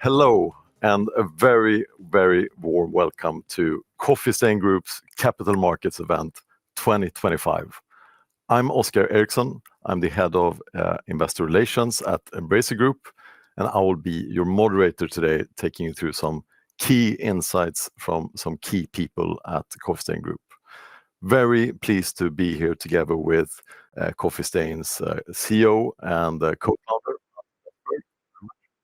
Hello, and a very, very warm welcome to Coffee Stain Group's Capital Markets Event 2025. I'm Oskar Eriksson. I'm the head of investor relations at Embracer Group, and I will be your moderator today, taking you through some key insights from some key people at Coffee Stain Group. Very pleased to be here together with Coffee Stain's CEO and co-founder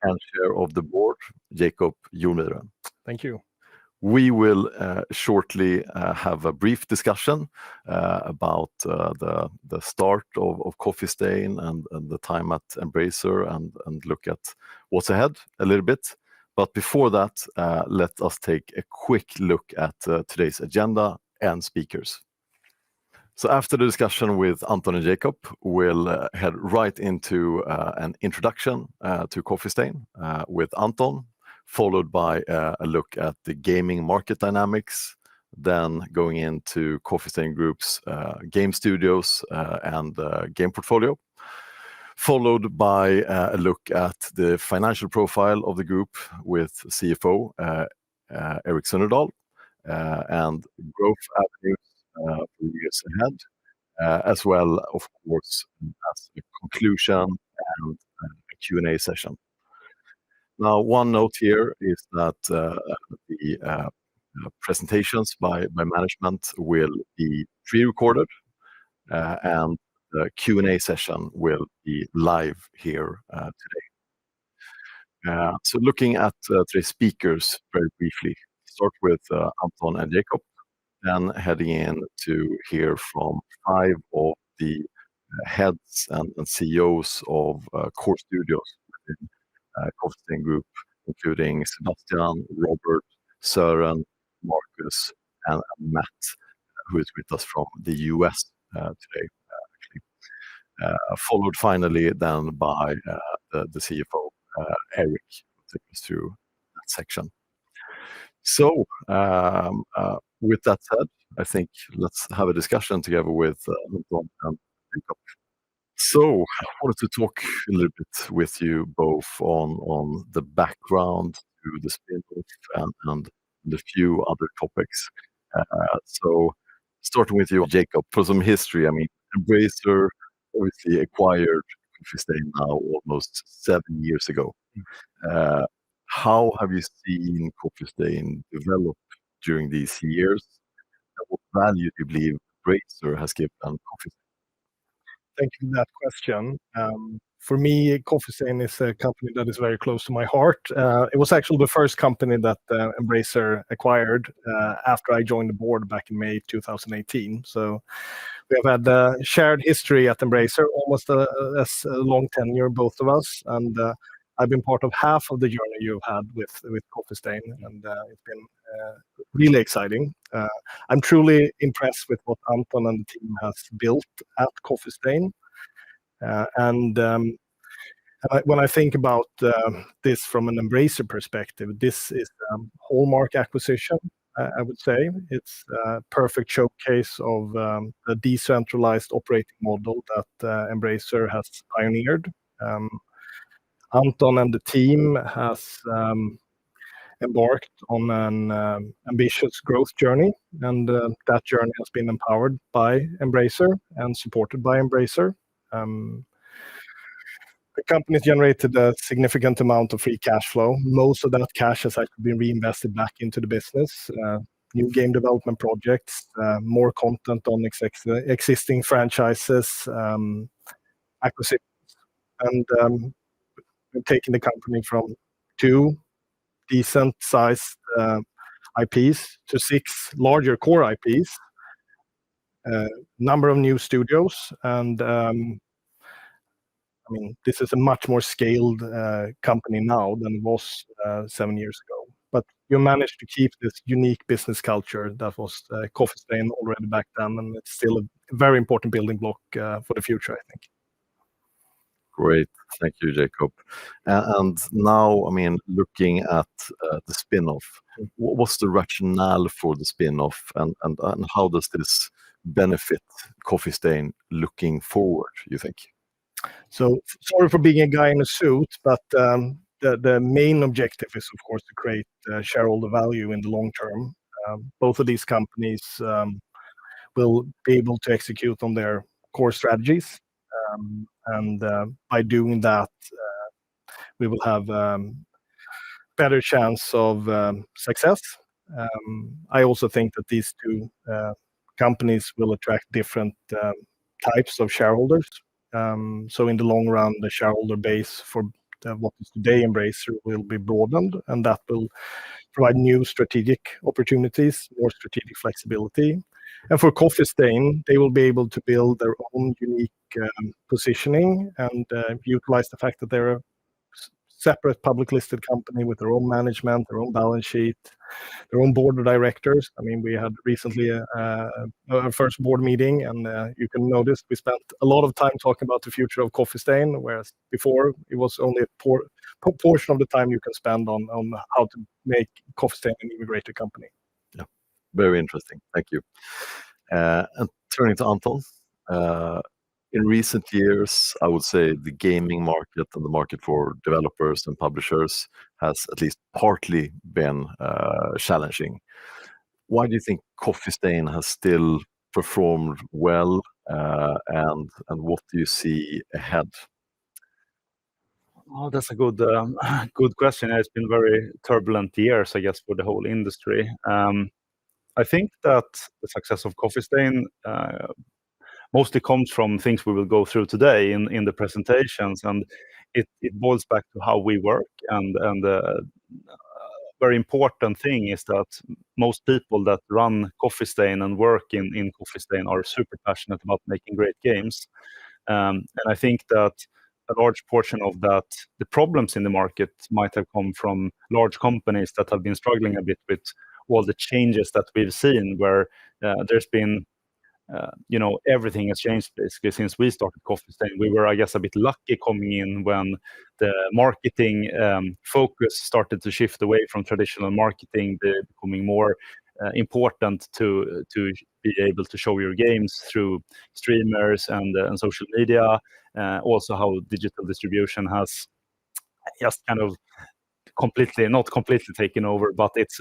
and chair of the board, Jacob Jonmyren. Thank you. We will shortly have a brief discussion about the start of Coffee Stain and the time at Embracer and look at what's ahead a little bit. But before that, let us take a quick look at today's agenda and speakers. So after the discussion with Anton and Jacob, we'll head right into an introduction to Coffee Stain with Anton, followed by a look at the gaming market dynamics, then going into Coffee Stain Group's game studios and game portfolio, followed by a look at the financial profile of the group with CFO Erik Sunnerdahl and growth avenues for years ahead, as well, of course, as a conclusion and a Q&A session. Now, one note here is that the presentations by management will be pre-recorded, and the Q&A session will be live here today. So looking at today's speakers very briefly, start with Anton and Jacob, then heading in to hear from 5 of the heads and CEOs of core studios within Coffee Stain Group, including Sebastian, Robert, Søren, Marcus, and Matt, who is with us from the US today, actually. Followed finally then by the CFO, Erik, who will take us through that section. So, with that said, I think let's have a discussion together with Anton and Jacob. So, I wanted to talk a little bit with you both on the background to the spin-off and a few other topics. So, starting with you, Jacob, for some history, I mean, Embracer obviously acquired Coffee Stain now almost 7 years ago. How have you seen Coffee Stain develop during these years? And what value do you believe Embracer has given Coffee Stain? Thank you for that question. For me, Coffee Stain is a company that is very close to my heart. It was actually the first company that Embracer acquired after I joined the board back in May 2018. So we have had a shared history at Embracer, almost a long tenure, both of us. And I've been part of half of the journey you've had with Coffee Stain, and it's been really exciting. I'm truly impressed with what Anton and the team has built at Coffee Stain. When I think about this from an Embracer perspective, this is a hallmark acquisition, I would say. It's a perfect showcase of the decentralized operating model that Embracer has pioneered. Anton and the team has embarked on an ambitious growth journey, and that journey has been empowered by Embracer and supported by Embracer. The company has generated a significant amount of free cash flow. Most of that cash has actually been reinvested back into the business. New game development projects, more content on existing franchises, acquisitions, and we've taken the company from 2 decent-sized IPs to 6 larger core IPs, number of new studios, and I mean, this is a much more scaled company now than it was 7 years ago. But you managed to keep this unique business culture that was Coffee Stain already back then, and it's still a very important building block for the future, I think. Great. Thank you, Jacob. And now, I mean, looking at the spin-off, what's the rationale for the spin-off, and how does this benefit Coffee Stain looking forward, you think? So sorry for being a guy in a suit, but the main objective is, of course, to create shareholder value in the long term. Both of these companies will be able to execute on their core strategies, and by doing that, we will have better chance of success. I also think that these 2 companies will attract different types of shareholders. So in the long run, the shareholder base for what is today Embracer will be broadened, and that will provide new strategic opportunities, more strategic flexibility. And for Coffee Stain, they will be able to build their own unique positioning and utilize the fact that they're a separate public listed company with their own management, their own balance sheet, their own board of directors. I mean, we had recently our first board meeting, and you can notice we spent a lot of time talking about the future of Coffee Stain, whereas before it was only a portion of the time you can spend on how to make Coffee Stain an even greater company. Yeah, very interesting. Thank you. And turning to Anton, in recent years, I would say the gaming market and the market for developers and publishers has at least partly been challenging. Why do you think Coffee Stain has still performed well, and what do you see ahead? Oh, that's a good question. It's been very turbulent years, I guess, for the whole industry. I think that the success of Coffee Stain mostly comes from things we will go through today in the presentations, and it boils back to how we work. And very important thing is that most people that run Coffee Stain and work in Coffee Stain are super passionate about making great games. And I think that a large portion of that, the problems in the market might have come from large companies that have been struggling a bit with all the changes that we've seen, where there's been everything has changed basically since we started Coffee Stain. We were, I guess, a bit lucky coming in when the marketing focus started to shift away from traditional marketing, becoming more important to be able to show your games through streamers and social media. Also, how digital distribution has just kind of not completely taken over, but it's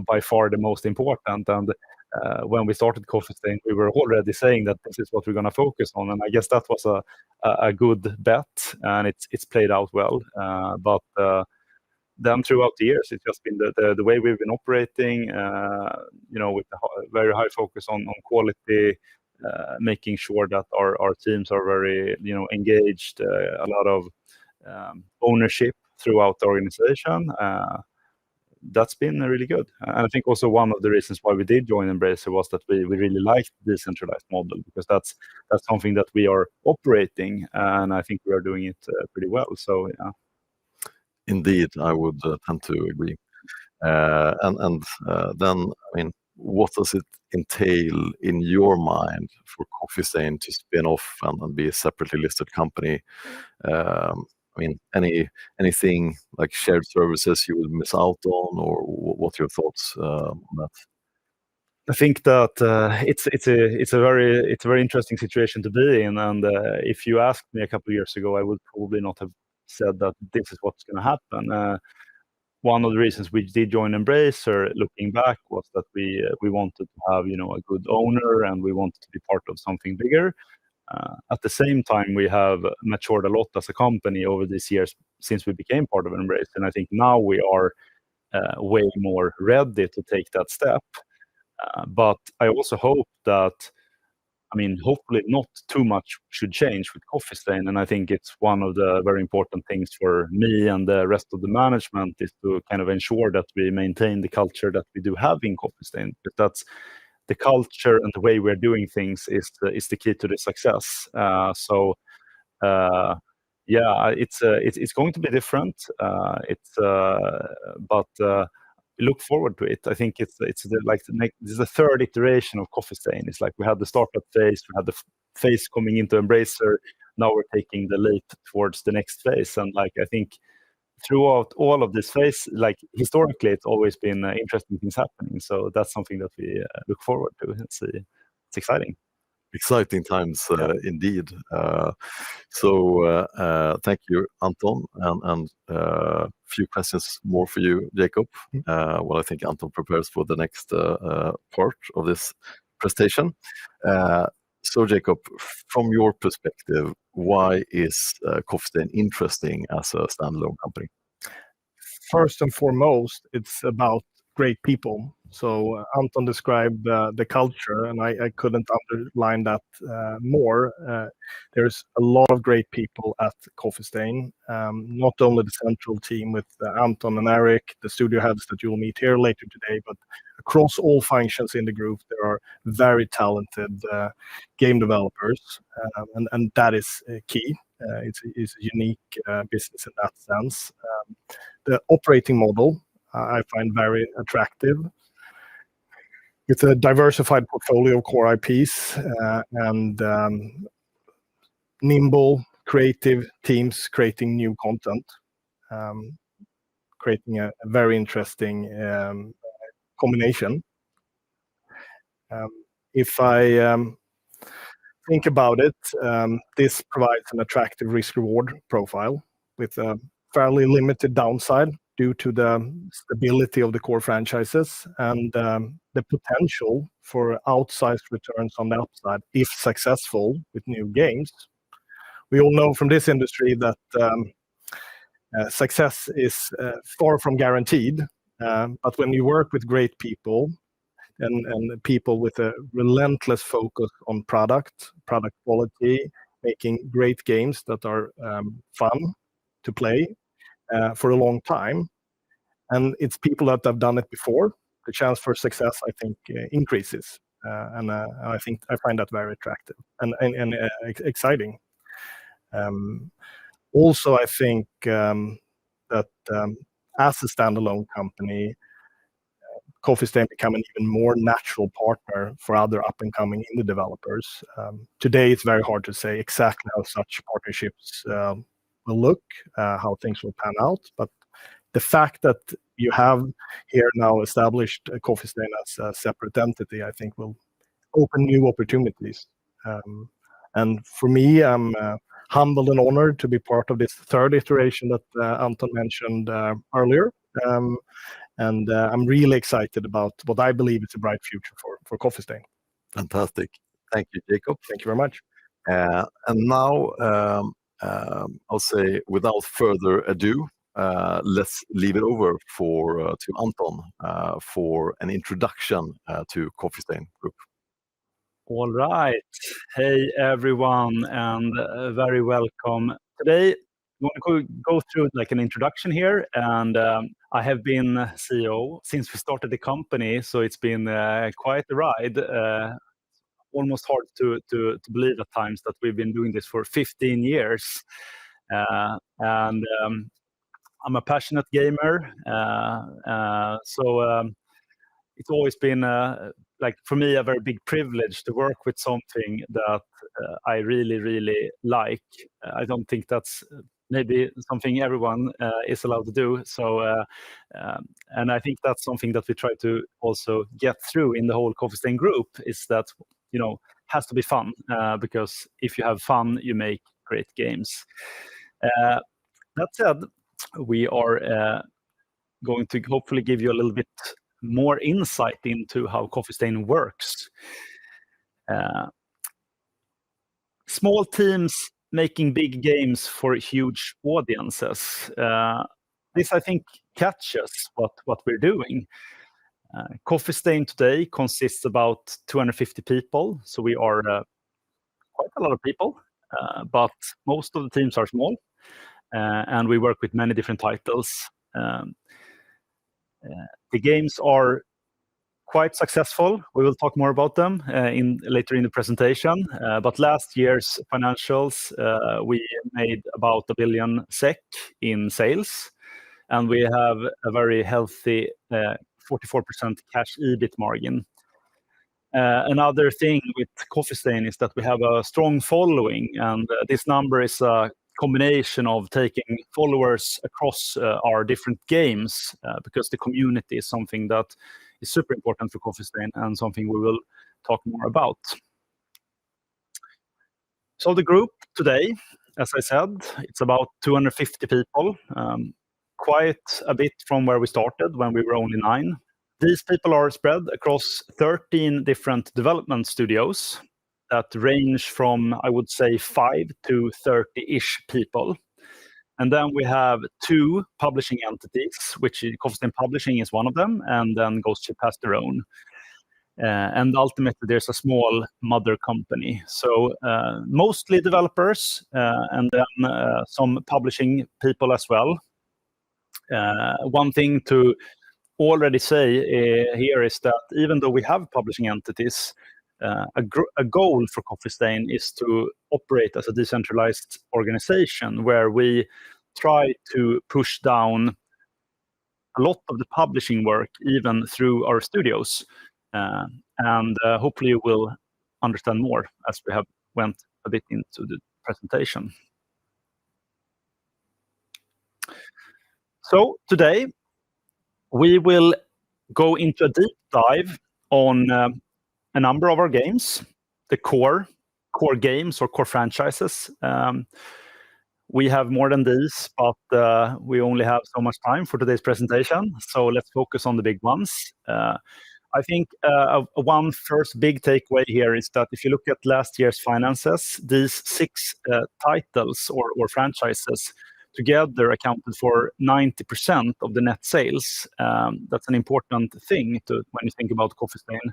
by far the most important. And when we started Coffee Stain, we were already saying that this is what we're going to focus on, and I guess that was a good bet, and it's played out well. But then throughout the years, it's just been the way we've been operating, with a very high focus on quality, making sure that our teams are very engaged, a lot of ownership throughout the organization. That's been really good. And I think also one of the reasons why we did join Embracer was that we really liked the decentralized model, because that's something that we are operating, and I think we are doing it pretty well. So yeah. Indeed, I would tend to agree. And then, I mean, what does it entail in your mind for Coffee Stain to spin off and be a separately listed company? I mean, anything like shared services you would miss out on, or what are your thoughts on that? I think that it's a very interesting situation to be in, and if you asked me a couple of years ago, I would probably not have said that this is what's going to happen. One of the reasons we did join Embracer, looking back, was that we wanted to have a good owner, and we wanted to be part of something bigger. At the same time, we have matured a lot as a company over these years since we became part of Embracer, and I think now we are way more ready to take that step. But I also hope that I mean, hopefully not too much should change with Coffee Stain, and I think it's one of the very important things for me and the rest of the management is to kind of ensure that we maintain the culture that we do have in Coffee Stain, because that's the culture and the way we're doing things is the key to the success. Yeah, it's going to be different. But we look forward to it. I think this is the third iteration of Coffee Stain. It's like we had the startup phase, we had the phase coming into Embracer. Now we're taking the leap towards the next phase, and like I think throughout all of this phase, like historically, it's always been interesting things happening. So that's something that we look forward to. It's exciting. Exciting times indeed. Thank you, Anton, and few questions more for you, Jacob. Well, I think Anton prepares for the next part of this presentation. So, Jacob, from your perspective, why is Coffee Stain interesting as a standalone company? First and foremost, it's about great people. So Anton described the culture, and I couldn't underline that more. There's a lot of great people at Coffee Stain, not only the central team with Anton and Eric, the studio heads that you'll meet here later today, but across all functions in the group, there are very talented game developers, and that is key. It's a unique business in that sense. The operating model I find very attractive. It's a diversified portfolio of core IPs and nimble, creative teams creating new content, creating a very interesting combination. If I think about it, this provides an attractive risk-reward profile with a fairly limited downside due to the stability of the core franchises and the potential for outsized returns on the upside if successful with new games. We all know from this industry that success is far from guaranteed, but when you work with great people and people with a relentless focus on product quality, making great games that are fun to play for a long time, and it's people that have done it before, the chance for success, I think, increases. And I find that very attractive and exciting. Also, I think that as a standalone company, Coffee Stain become an even more natural partner for other up-and-coming indie developers. Today, it's very hard to say exactly how such partnerships will look, how things will pan out. But the fact that you have here now established Coffee Stain as a separate entity, I think will open new opportunities. And for me, I'm humbled and honored to be part of this third iteration that Anton mentioned earlier. And I'm really excited about what I believe is a bright future for Coffee Stain. Fantastic. Thank you, Jacob. Thank you very much. And now, I'll say, without further ado, let's leave it over to Anton for an introduction to Coffee Stain Group. All right. Hey, everyone, and very welcome. Today, I'm going to go through like an introduction here, and I have been CEO since we started the company, so it's been quite a ride. Almost hard to believe at times that we've been doing this for 15 years. And I'm a passionate gamer, so it's always been like for me a very big privilege to work with something that I really, really like. I don't think that's maybe something everyone is allowed to do. So, and I think that's something that we try to also get through in the whole Coffee Stain Group is that, you know, has to be fun because if you have fun, you make great games. That said, we are going to hopefully give you a little bit more insight into how Coffee Stain works. Small teams making big games for huge audiences. This, I think, catches what we're doing. Coffee Stain today consists about 250 people, so we are quite a lot of people, but most of the teams are small, and we work with many different titles. The games are quite successful. We will talk more about them later in the presentation. But last year's financials, we made about 1 billion SEK in sales, and we have a very healthy 44% cash EBIT margin. Another thing with Coffee Stain is that we have a strong following, and this number is a combination of taking followers across our different games, because the community is something that is super important for Coffee Stain and something we will talk more about. So the group today, as I said, it's about 250 people, quite a bit from where we started when we were only 9. These people are spread across 13 different development studios that range from, I would say, 5 to 30-ish people. And then we have 2 publishing entities, which Coffee Stain Publishing is one of them, and then Ghost Ship has their own. And ultimately, there's a small mother company. So mostly developers, and then some publishing people as well. One thing to already say here is that even though we have publishing entities, a goal for Coffee Stain is to operate as a decentralized organization where we try to push down a lot of the publishing work even through our studios. And hopefully you will understand more as we have went a bit into the presentation. So today we will go into a deep dive on a number of our games, the core games or core franchises. We have more than these, but we only have so much time for today's presentation. So let's focus on the big ones. I think one first big takeaway here is that if you look at last year's finances, these 6 titles or franchises together accounted for 90% of the net sales. That's an important thing when you think about Coffee Stain.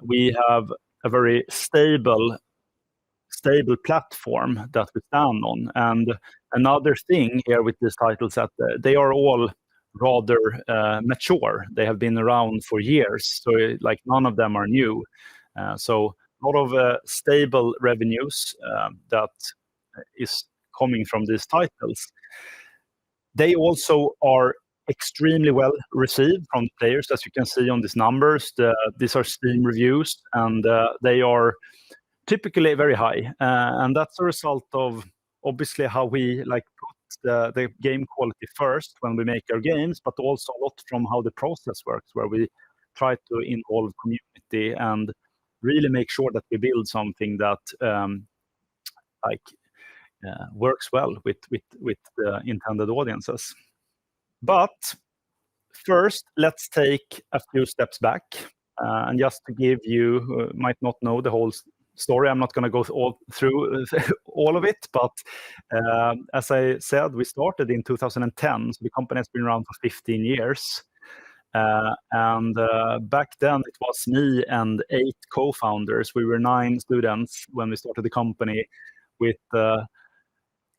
We have a very stable platform that we stand on. And another thing here with these titles that they are all rather mature. They have been around for years, so like none of them are new. So a lot of stable revenues that is coming from these titles. They also are extremely well received from the players, as you can see on these numbers. These are Steam reviews, and they are typically very high. And that's a result of obviously how we put the game quality first when we make our games, but also a lot from how the process works, where we try to involve community and really make sure that we build something that works well with the intended audiences. But first, let's take a few steps back. And just to give you who might not know the whole story, I'm not going to go through all of it, but as I said, we started in 2010, so the company has been around for 15 years. And back then it was me and 8 co-founders. We were 9 students when we started the company with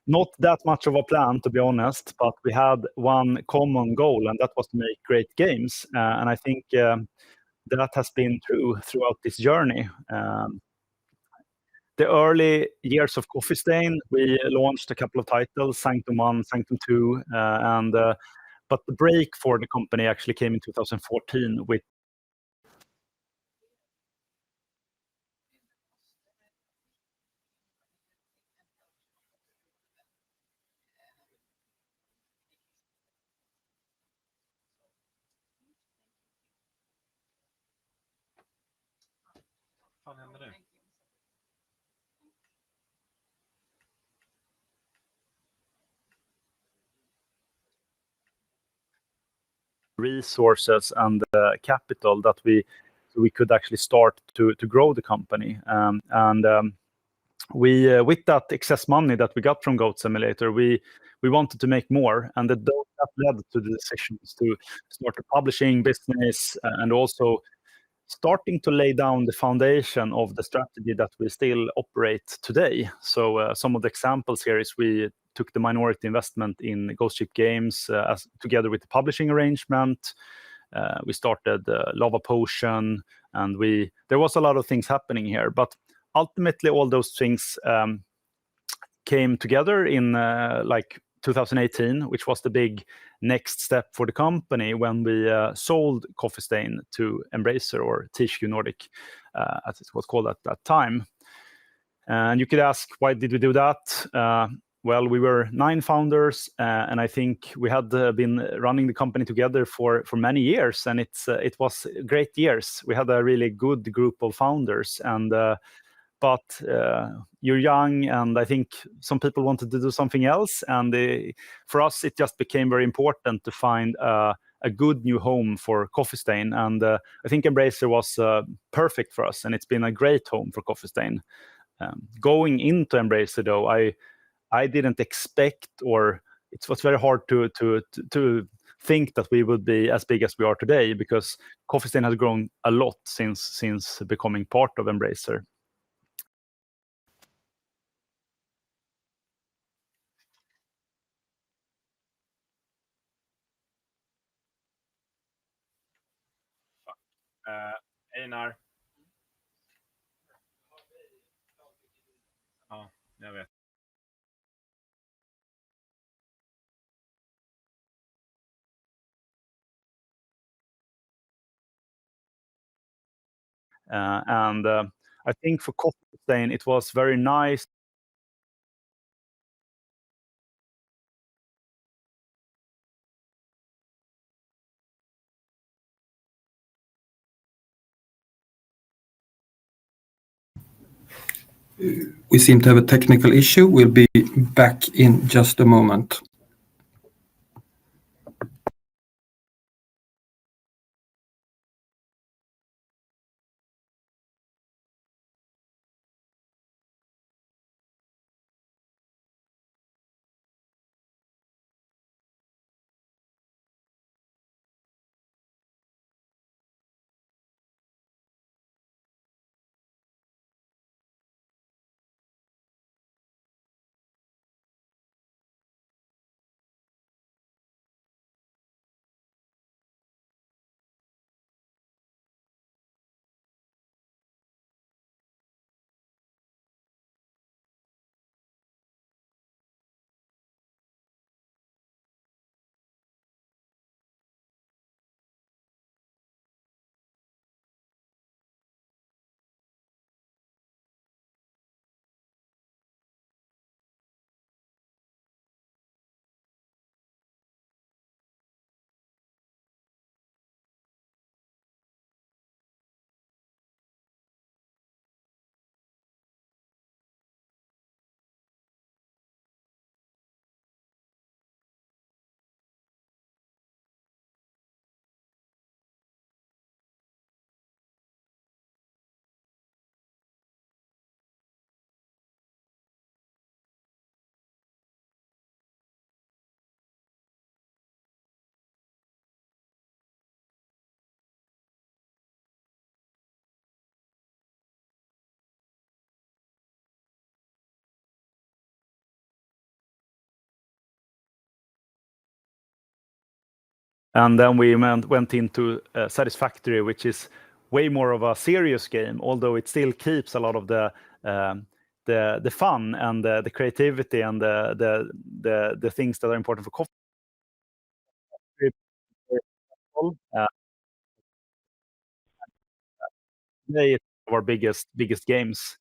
not that much of a plan, to be honest, but we had one common goal, and that was to make great games. And I think that has been true throughout this journey. The early years of Coffee Stain, we launched a couple of titles, Sanctum 1, Sanctum 2, but the break for the company actually came in 2014 with resources and capital that we could actually start to grow the company. We with that excess money that we got from Goat Simulator, we wanted to make more, and that led to the decisions to start a publishing business and also starting to lay down the foundation of the strategy that we still operate today. So some of the examples here is we took the minority investment in Ghost Ship Games together with the publishing arrangement. We started Lava Potion, and there was a lot of things happening here. But ultimately, all those things came together in like 2018, which was the big next step for the company when we sold Coffee Stain to Embracer, or THQ Nordic, as it was called at that time. And you could ask, why did we do that? Well, we were 9 founders, and I think we had been running the company together for many years, and it was great years. We had a really good group of founders, and but you're young, and I think some people wanted to do something else, and for us it just became very important to find a good new home for Coffee Stain, and I think Embracer was perfect for us, and it's been a great home for Coffee Stain. Going into Embracer, though, I didn't expect, or it was very hard to think that we would be as big as we are today, because Coffee Stain has grown a lot since becoming part of Embracer. Einar. Ja, jag vet. And I think for Coffee Stain, it was very nice. We seem to have a technical issue. We'll be back in just a moment. And then we went into Satisfactory, which is way more of a serious game, although it still keeps a lot of the fun and the creativity and the things that are important for Coffee. Today it's our biggest games.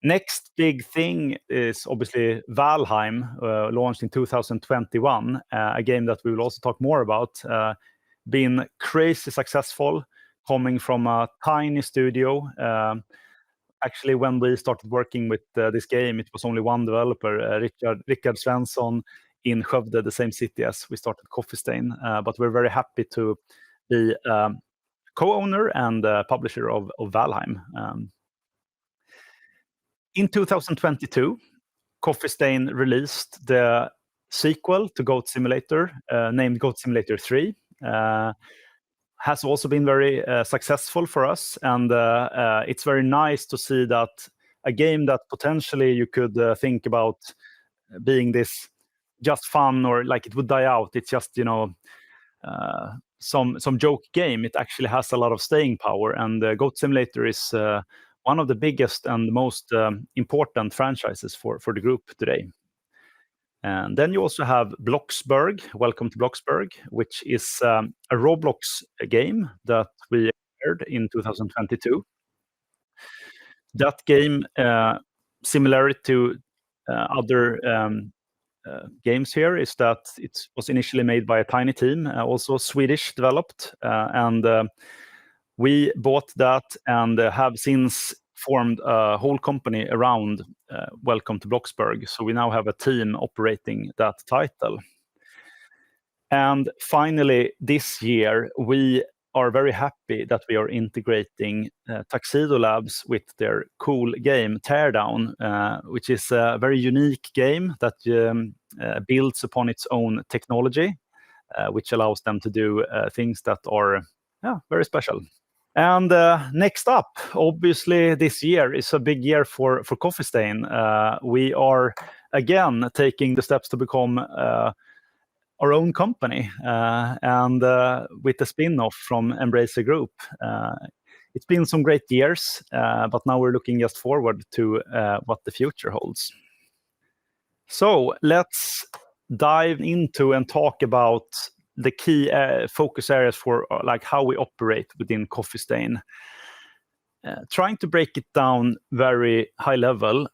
Next big thing is obviously Valheim, launched in 2021, a game that we will also talk more about. Been crazy successful, coming from a tiny studio. Actually, when we started working with this game, it was only one developer, Rickard Svensson, in Skövde, the same city as we started Coffee Stain. But we're very happy to be co-owner and publisher of Valheim. In 2022, Coffee Stain released the sequel to Goat Simulator, named Goat Simulator 3. has also been very successful for us, and it's very nice to see that a game that potentially you could think about being this just fun or like it would die out. It's just, you know, some joke game. It actually has a lot of staying power, and Goat Simulator is one of the biggest and most important franchises for the group today. And then you also have Bloxburg, Welcome to Bloxburg, which is a Roblox game that we acquired in 2022. That game, similar to other games here, is that it was initially made by a tiny team, also Swedish developed, and we bought that and have since formed a whole company around Welcome to Bloxburg. So we now have a team operating that title. And finally, this year, we are very happy that we are integrating Tuxedo Labs with their cool game Teardown, which is a very unique game that builds upon its own technology, which allows them to do things that are very special. And next up, obviously, this year is a big year for Coffee Stain. We are again taking the steps to become our own company, and with a spin-off from Embracer Group. It's been some great years, but now we're looking just forward to what the future holds. So let's dive into and talk about the key focus areas for like how we operate within Coffee Stain. Trying to break it down very high level,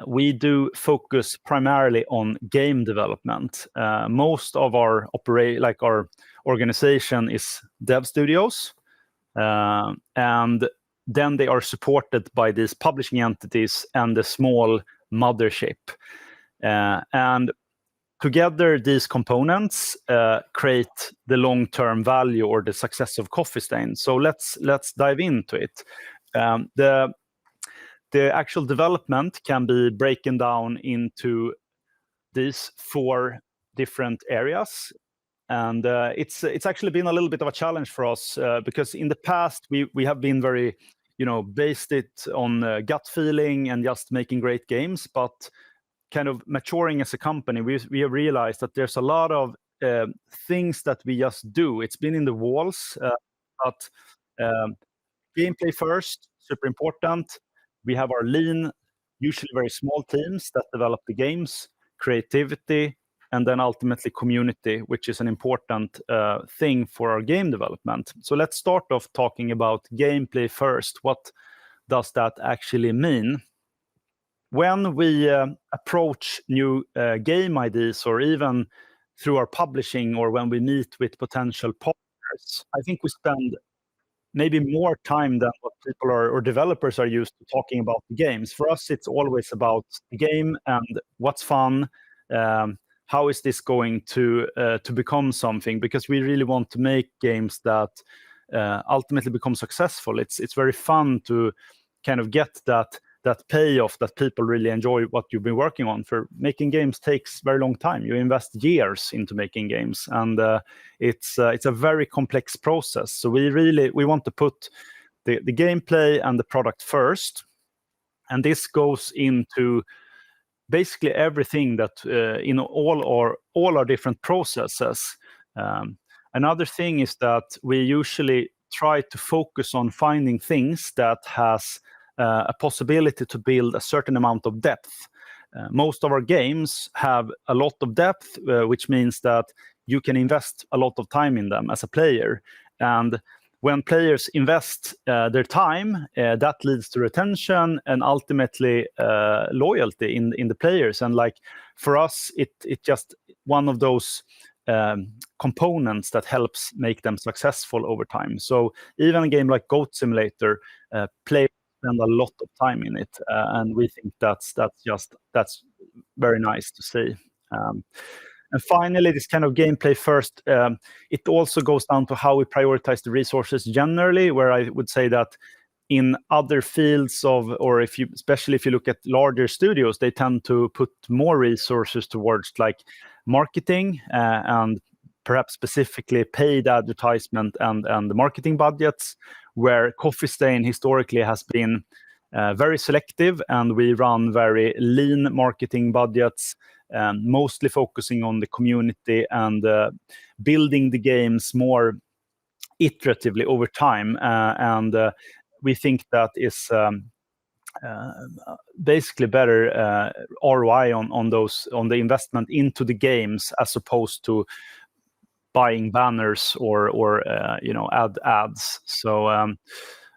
we do focus primarily on game development. Most of our our organization is dev studios, and then they are supported by these publishing entities and the small mothership. And together, these components create the long-term value or the success of Coffee Stain. So let's dive into it. The actual development can be broken down into these 4 different areas, and it's actually been a little bit of a challenge for us because in the past we have been very, based it on gut feeling and just making great games, but kind of maturing as a company, we have realized that there's a lot of things that we just do. It's been in the walls, but gameplay first, super important. We have our lean, usually very small teams that develop the games, creativity, and then ultimately community, which is an important thing for our game development. So let's start off talking about gameplay first. What does that actually mean? When we approach new game ideas, or even through our publishing, or when we meet with potential partners, I think we spend maybe more time than what people or developers are used to talking about the games. For us, it's always about the game and what's fun. How is this going to become something? Because we really want to make games that ultimately become successful. It's very fun to kind of get that payoff that people really enjoy what you've been working on. For making games takes very long time. You invest years into making games, and it's a very complex process. So we want to put the gameplay and the product first, and this goes into basically everything that in all our different processes. Another thing is that we usually try to focus on finding things that has a possibility to build a certain amount of depth. Most of our games have a lot of depth, which means that you can invest a lot of time in them as a player. And when players invest their time, that leads to retention and ultimately loyalty in the players. And like for us, it just one of those components that helps make them successful over time. So even a game like Goat Simulator, players spend a lot of time in it, and we think that's very nice to see. And finally, this kind of gameplay first, it also goes down to how we prioritize the resources generally, where I would say that in other fields especially if you look at larger studios, they tend to put more resources towards like marketing and perhaps specifically paid advertisement and the marketing budgets, where Coffee Stain historically has been very selective, and we run very lean marketing budgets, mostly focusing on the community and building the games more iteratively over time. And we think that is basically better ROI on the investment into the games, as opposed to buying banners or ads. So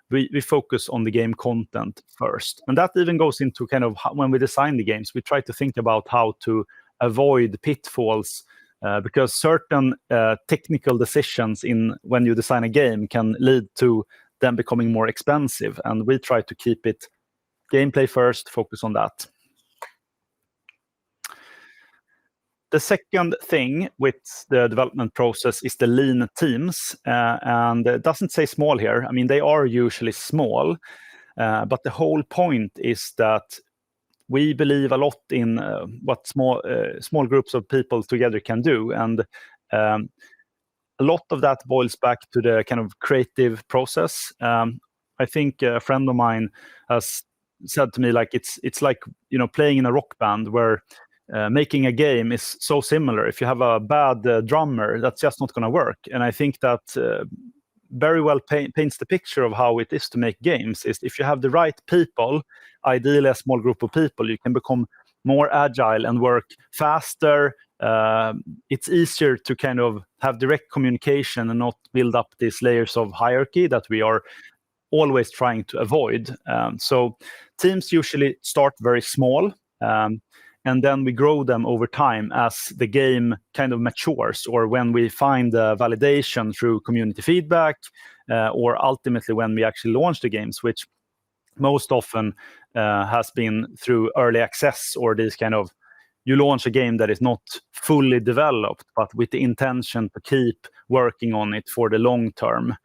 we focus on the game content first, and that even goes into kind of when we design the games, we try to think about how to avoid pitfalls, because certain technical decisions when you design a game can lead to them becoming more expensive, and we try to keep it gameplay first, focus on that. The second thing with the development process is the lean teams, and it doesn't say small here. I mean, they are usually small, but the whole point is that we believe a lot in what small groups of people together can do, and a lot of that boils back to the kind of creative process. I think a friend of mine has said to me, like, it's like, playing in a rock band where making a game is so similar. If you have a bad drummer, that's just not going to work. And I think that very well paints the picture of how it is to make games. Is if you have the right people, ideally a small group of people, you can become more agile and work faster. It's easier to kind of have direct communication and not build up these layers of hierarchy that we are always trying to avoid. So teams usually start very small, and then we grow them over time as the game kind of matures, or when we find validation through community feedback, or ultimately when we actually launch the games, which most often has been through early access, or this kind of, you launch a game that is not fully developed, but with the intention to keep working on it for the long term.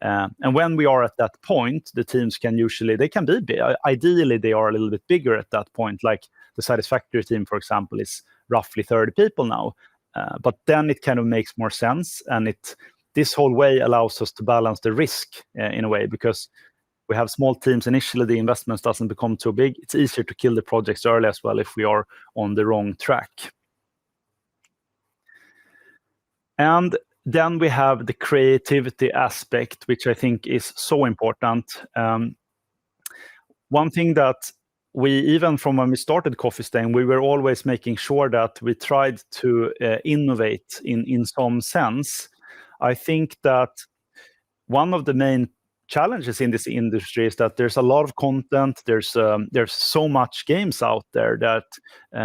And when we are at that point, the teams can usually, they can be big. Ideally, they are a little bit bigger at that point. Like the Satisfactory team, for example, is roughly 30 people now. But then it kind of makes more sense. And this whole way allows us to balance the risk in a way, because we have small teams initially, the investments doesn't become too big. It's easier to kill the projects early as well if we are on the wrong track. And then we have the creativity aspect, which I think is so important. One thing that we, even from when we started Coffee Stain, we were always making sure that we tried to innovate in some sense. I think that one of the main challenges in this industry is that there's a lot of content. There's so much games out there that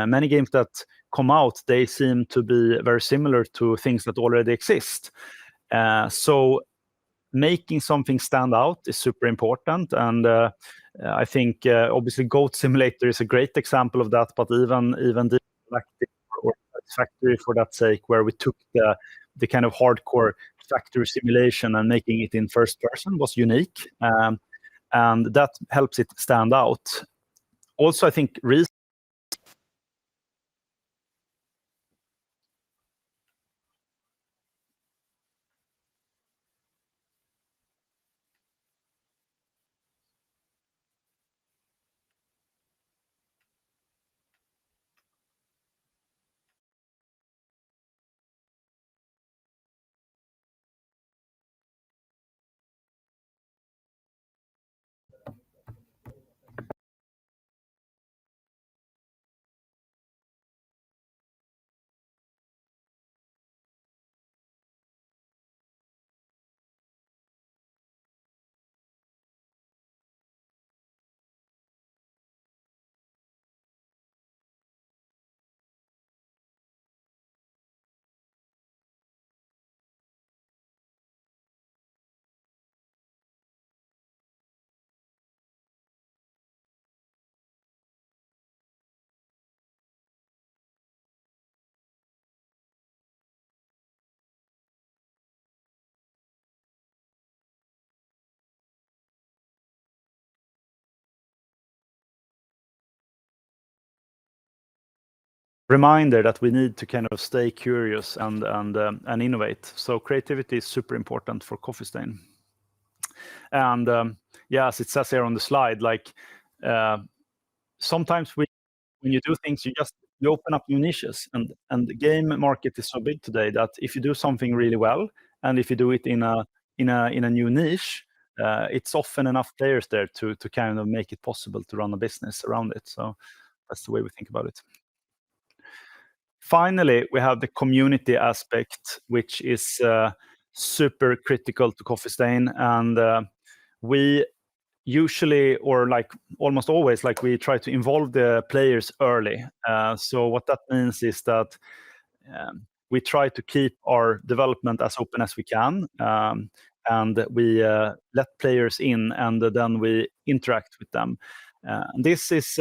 many games that come out, they seem to be very similar to things that already exist. So making something stand out is super important. And I think obviously Goat Simulator is a great example of that, but even Deep Galactic or Factory, for that sake, where we took the kind of hardcore factory simulation and making it in first person was unique. And that helps it stand out. Also, I think reminder that we need to kind of stay curious and innovate. So creativity is super important for Coffee Stain. And as it says here on the slide, like sometimes when you do things, you open up new niches, and the game market is so big today that if you do something really well, and if you do it in a new niche, it's often enough players there to kind of make it possible to run a business around it. So that's the way we think about it. Finally, we have the community aspect, which is super critical to Coffee Stain, and we usually, or like almost always, like we try to involve the players early. So what that means is that we try to keep our development as open as we can, and we let players in, and then we interact with them. And this is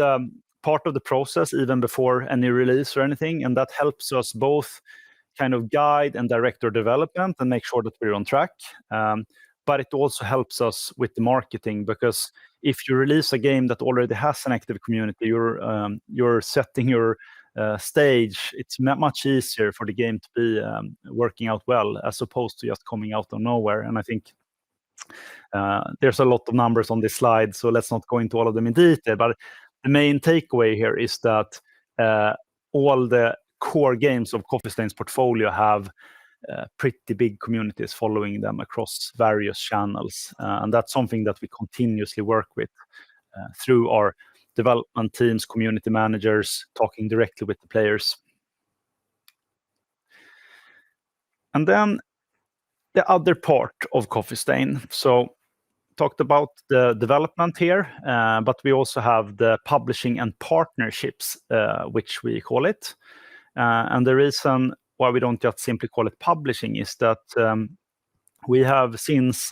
part of the process even before any release or anything, and that helps us both kind of guide and direct our development and make sure that we're on track. But it also helps us with the marketing, because if you release a game that already has an active community, you're setting your stage. It's much easier for the game to be working out well, as opposed to just coming out of nowhere. And I think there's a lot of numbers on this slide, so let's not go into all of them in detail. But the main takeaway here is that all the core games of Coffee Stain's portfolio have pretty big communities following them across various channels. And that's something that we continuously work with through our development teams, community managers, talking directly with the players. And then the other part of Coffee Stain. So talked about the development here, but we also have the publishing and partnerships, which we call it. And the reason why we don't just simply call it publishing is that we have since,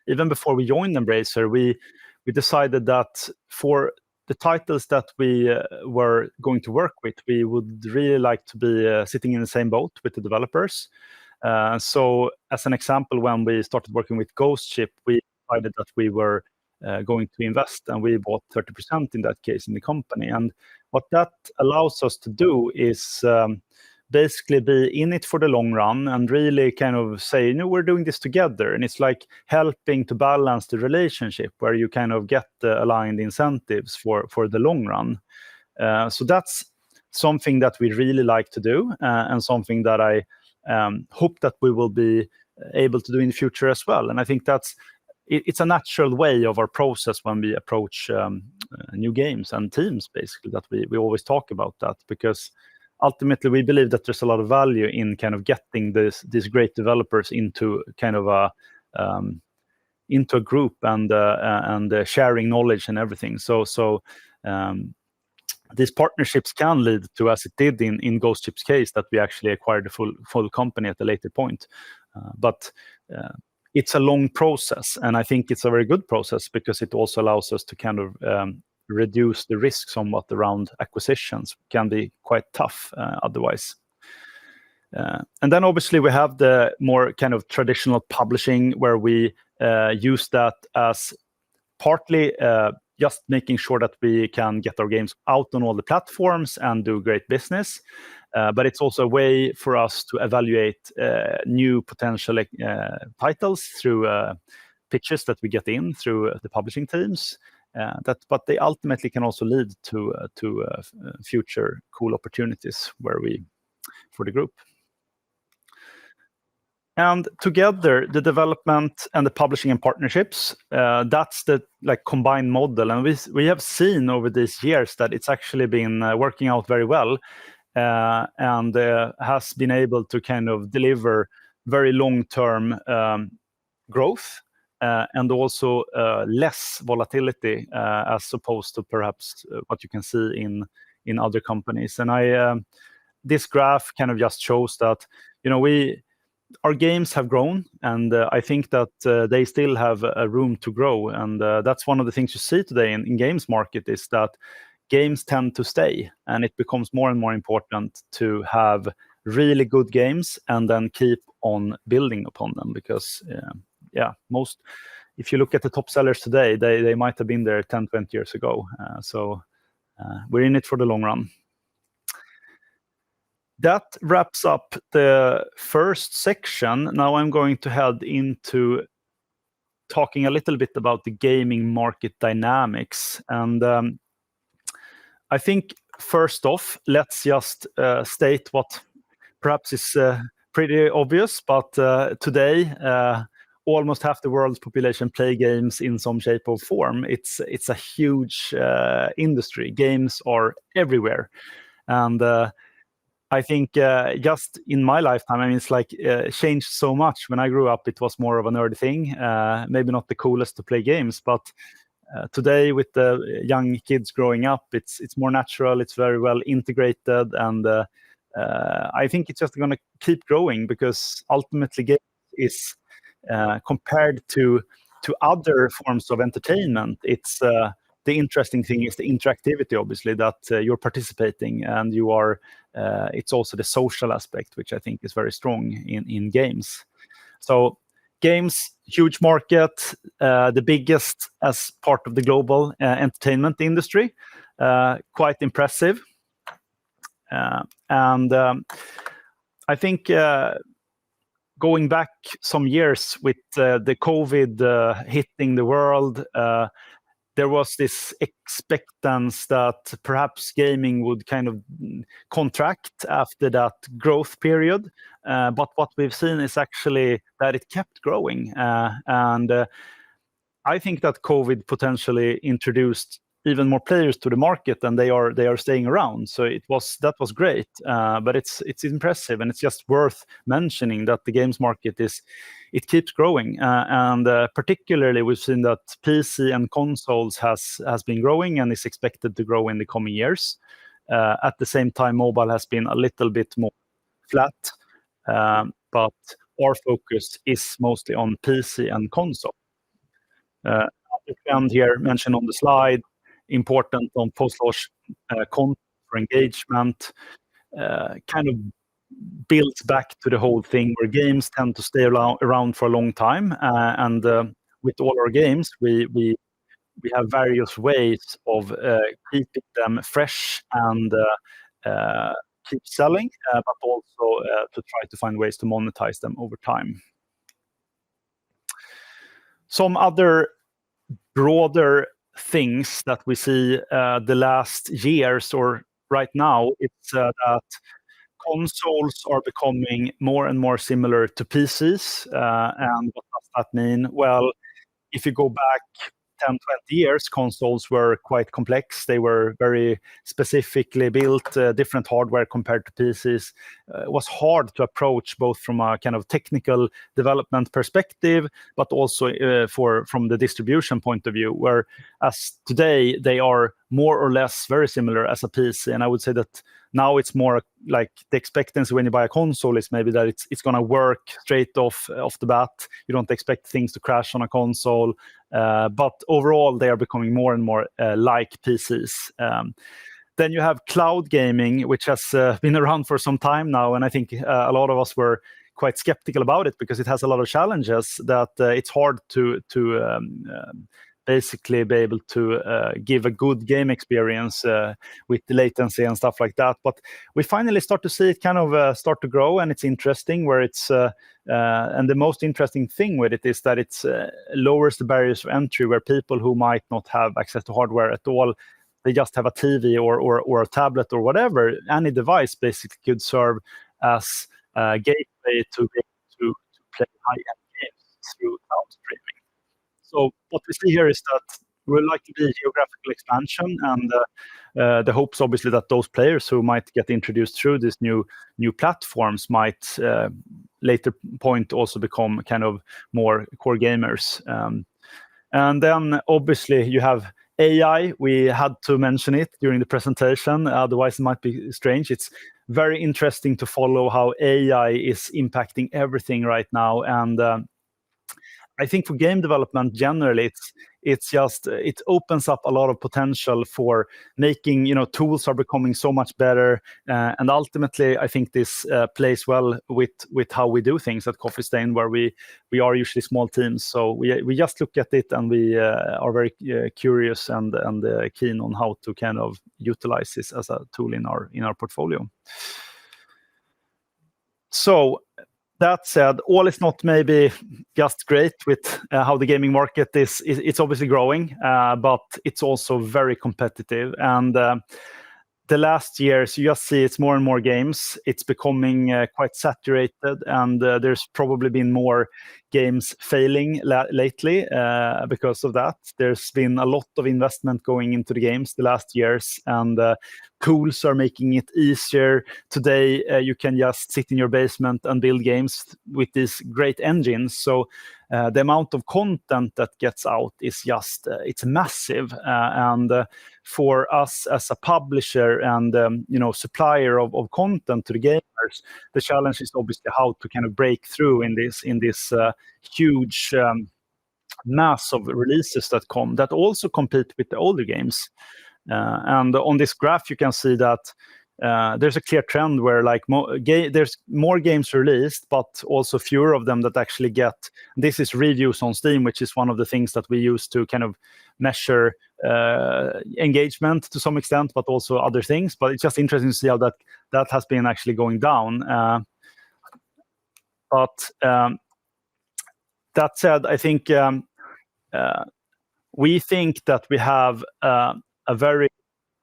even before we joined Embracer, we decided that for the titles that we were going to work with, we would really like to be sitting in the same boat with the developers. So as an example, when we started working with Ghost Ship, we decided that we were going to invest, and we bought 30% in that case in the company. And what that allows us to do is basically be in it for the long run and really kind of say, we're doing this together. And it's like helping to balance the relationship where you kind of get the aligned incentives for the long run. So that's something that we really like to do, and something that I hope that we will be able to do in the future as well. And I think it's a natural way of our process when we approach new games and teams, basically, that we always talk about that, because ultimately we believe that there's a lot of value in kind of getting these great developers into kind of into a group and sharing knowledge and everything. So these partnerships can lead to, as it did in Ghost Ship's case, that we actually acquired the full company at a later point. But it's a long process, and I think it's a very good process because it also allows us to kind of reduce the risk somewhat around acquisitions. It can be quite tough otherwise. And then obviously we have the more kind of traditional publishing, where we use that as partly just making sure that we can get our games out on all the platforms and do great business. But it's also a way for us to evaluate new potential titles through pitches that we get in through the publishing teams. But they ultimately can also lead to future cool opportunities for the group. And together, the development and the publishing and partnerships, that's the combined model. And we have seen over these years that it's actually been working out very well, and has been able to kind of deliver very long-term growth, and also less volatility, as opposed to perhaps what you can see in other companies. And this graph kind of just shows that, our games have grown, and I think that they still have a room to grow. And that's one of the things you see today in games market, is that games tend to stay, and it becomes more and more important to have really good games and then keep on building upon them. Because if you look at the top sellers today, they might have been there 10, 20 years ago. So we're in it for the long run. that wraps up the first section. Now I'm going to head into talking a little bit about the gaming market dynamics. And I think first off, let's just state what perhaps is pretty obvious, but today almost half the world's population play games in some shape or form. It's a huge industry. Games are everywhere. And I think just in my lifetime, I mean, it's like changed so much. When I grew up, it was more of a nerdy thing, maybe not the coolest to play games, but today with the young kids growing up, it's more natural, it's very well integrated, and I think it's just going to keep growing, because ultimately games is compared to other forms of entertainment, it's the interesting thing is the interactivity, obviously, that you're participating, and you are. It's also the social aspect, which I think is very strong in games. So games, huge market, the biggest as part of the global entertainment industry, quite impressive. And I think going back some years with the COVID hitting the world, there was this expectance that perhaps gaming would kind of contract after that growth period. But what we've seen is actually that it kept growing. And I think that COVID potentially introduced even more players to the market, and they are staying around. So that was great, but it's impressive, and it's just worth mentioning that the games market keeps growing, and particularly we've seen that PC and consoles has been growing and is expected to grow in the coming years. At the same time, mobile has been a little bit more flat, but our focus is mostly on PC and console. The trend here mentioned on the slide, important on post-launch content for engagement, kind of builds back to the whole thing where games tend to stay around for a long time, and with all our games we have various ways of keeping them fresh and keep selling, but also to try to find ways to monetize them over time. Some other broader things that we see the last years or right now, it's that consoles are becoming more and more similar to PCs. And what does that mean? Well, if you go back 10, 20 years, consoles were quite complex. They were very specifically built, different hardware compared to PCs. It was hard to approach, both from a kind of technical development perspective, but also from the distribution point of view, whereas today they are more or less very similar as a PC. And I would say that now it's more like the expectancy when you buy a console is maybe that it's going to work straight off the bat. You don't expect things to crash on a console. But overall, they are becoming more and more like PCs. Then you have cloud gaming, which has been around for some time now. And I think a lot of us were quite skeptical about it because it has a lot of challenges that it's hard to basically be able to give a good game experience with the latency and stuff like that. But we finally start to see it kind of start to grow, and it's interesting where it's and the most interesting thing with it is that it lowers the barriers of entry, where people who might not have access to hardware at all, they just have a TV or a tablet or whatever, any device basically could serve as a gateway to be able to play high-end games through cloud streaming. So what we see here is that we're likely to be geographical expansion, and the hopes obviously that those players who might get introduced through these new platforms might later point also become kind of more core gamers. And then obviously you have AI. We had to mention it during the presentation, otherwise it might be strange. It's very interesting to follow how AI is impacting everything right now, and I think for game development generally, it opens up a lot of potential for making, tools are becoming so much better, and ultimately I think this plays well with how we do things at Coffee Stain, where we are usually small teams. So we just look at it, and we are very curious and keen on how to kind of utilize this as a tool in our portfolio. So that said, all is not maybe just great with how the gaming market is. It's obviously growing, but it's also very competitive. And the last years, you just see it's more and more games. It's becoming quite saturated, and there's probably been more games failing lately because of that. There's been a lot of investment going into the games the last years, and tools are making it easier. Today, you can just sit in your basement and build games with these great engines. So the amount of content that gets out is just, it's massive. And for us as a publisher and supplier of content to the gamers, the challenge is obviously how to kind of break through in this huge mass of releases that also compete with the older games. And on this graph, you can see that there's a clear trend where there's more games released, but also fewer of them that actually get. This is reviews on Steam, which is one of the things that we use to kind of measure engagement to some extent, but also other things. But it's just interesting to see how that has been actually going down. But that said, I think we think that we have a very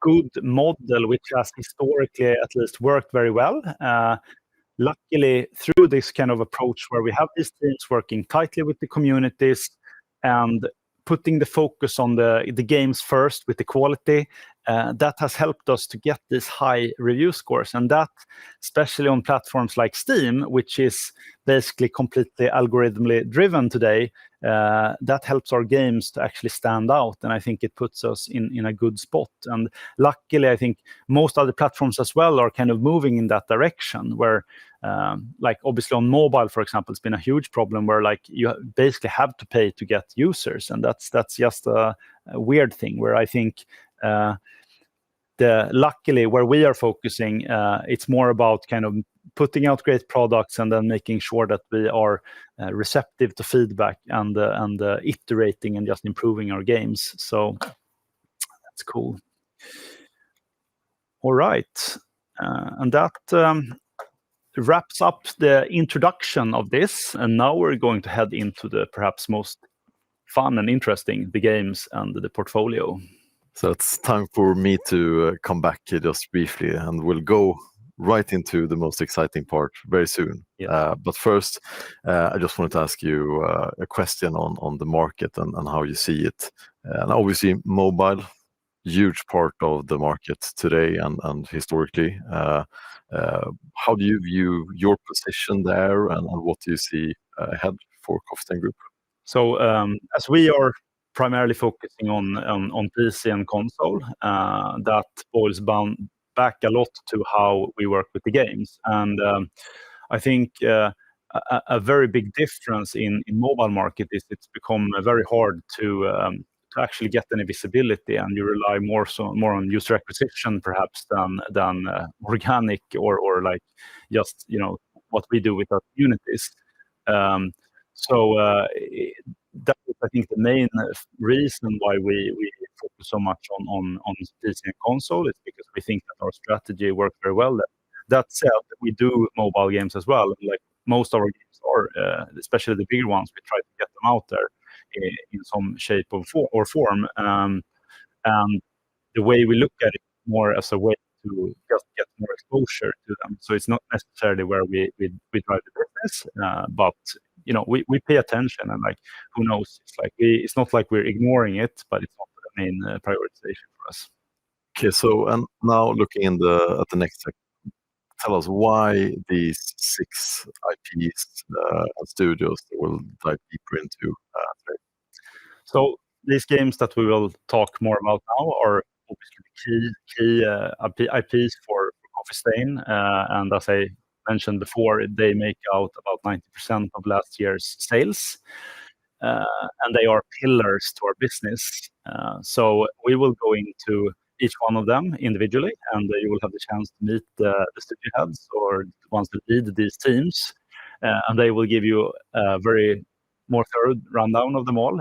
good model, which has historically at least worked very well. Luckily, through this kind of approach where we have these teams working tightly with the communities and putting the focus on the games first with the quality, that has helped us to get these high review scores. And that, especially on platforms like Steam, which is basically completely algorithmically driven today, that helps our games to actually stand out. And I think it puts us in a good spot. And luckily, I think most other platforms as well are kind of moving in that direction where, obviously on mobile, for example, it's been a huge problem where you basically have to pay to get users. And that's just a weird thing where I think luckily where we are focusing, it's more about kind of putting out great products and then making sure that we are receptive to feedback and iterating and just improving our games. So that's cool. All right. And that wraps up the introduction of this. And now we're going to head into the perhaps most fun and interesting, the games and the portfolio. So it's time for me to come back just briefly, and we'll go right into the most exciting part very soon. Yeah. But first, I just wanted to ask you a question on the market and how you see it. And obviously, mobile, huge part of the market today and historically. How do you view your position there, and what do you see ahead for Coffee Stain Group? So as we are primarily focusing on PC and console, that boils back a lot to how we work with the games. And I think a very big difference in mobile market is it's become very hard to actually get any visibility, and you rely more on user acquisition perhaps than organic or just what we do with our communities. That is, I think, the main reason why we focus so much on PC and console is because we think that our strategy works very well. That said, we do mobile games as well. Like most of our games are, especially the bigger ones, we try to get them out there in some shape or form. And the way we look at it more as a way to just get more exposure to them. So it's not necessarily where we drive the business, but we pay attention, and who knows? It's not like we're ignoring it, but it's not the main prioritization for us. Okay, so and now looking at the next section, tell us why these 6 IPs and studios that we'll dive deeper into today. So these games that we will talk more about now are obviously key IPs for Coffee Stain, and as I mentioned before, they make out about 90% of last year's sales, and they are pillars to our business. So we will go into each one of them individually, and you will have the chance to meet the studio heads or the ones that lead these teams, and they will give you a very more thorough rundown of them all.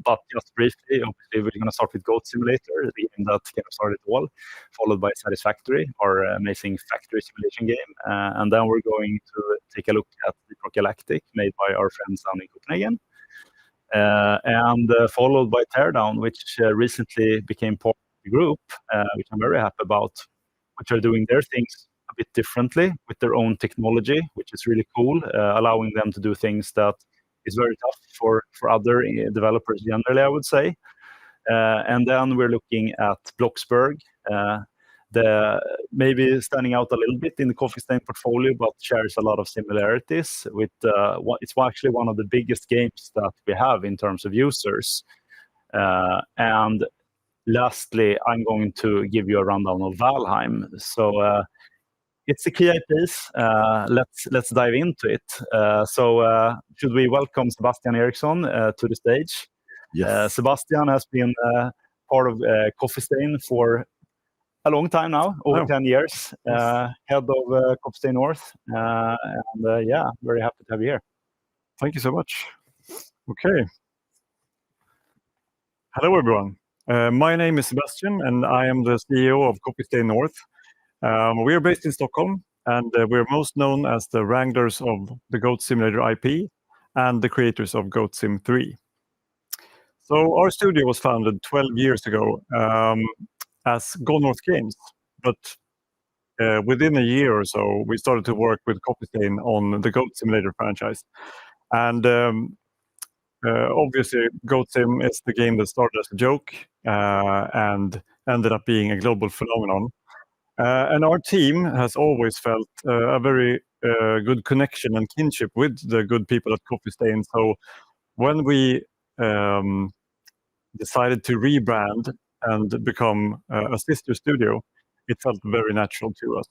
But just briefly, obviously, we're going to start with Goat Simulator, the game that kind of started it all, followed by Satisfactory, our amazing factory simulation game. And then we're going to take a look at Deep Rock Galactic, made by our friends down in Copenhagen. And followed by Teardown, which recently became part of the group, which I'm very happy about, which are doing their things a bit differently with their own technology, which is really cool, allowing them to do things that is very tough for other developers generally, I would say. And then we're looking at Bloxburg, maybe standing out a little bit in the Coffee Stain portfolio, but shares a lot of similarities with it's actually one of the biggest games that we have in terms of users. And lastly, I'm going to give you a rundown of Valheim. So it's the key IPs. Let's dive into it. So should we welcome Sebastian Eriksson to the stage? Yes. Sebastian has been part of Coffee Stain for a long time now, over 10 years, head of Coffee Stain North. And yeah, very happy to have you here. Thank you so much. Okay. Hello, everyone. My name is Sebastian, and I am the CEO of Coffee Stain North. We are based in Stockholm, and we're most known as the wranglers of the Goat Simulator IP and the creators of Goat Sim 3. So our studio was founded 12 years ago as Gone North Games, but within a year or so, we started to work with Coffee Stain on the Goat Simulator franchise. And obviously, Goat Sim is the game that started as a joke and ended up being a global phenomenon. And our team has always felt a very good connection and kinship with the good people at Coffee Stain. So when we decided to rebrand and become a sister studio, it felt very natural to us.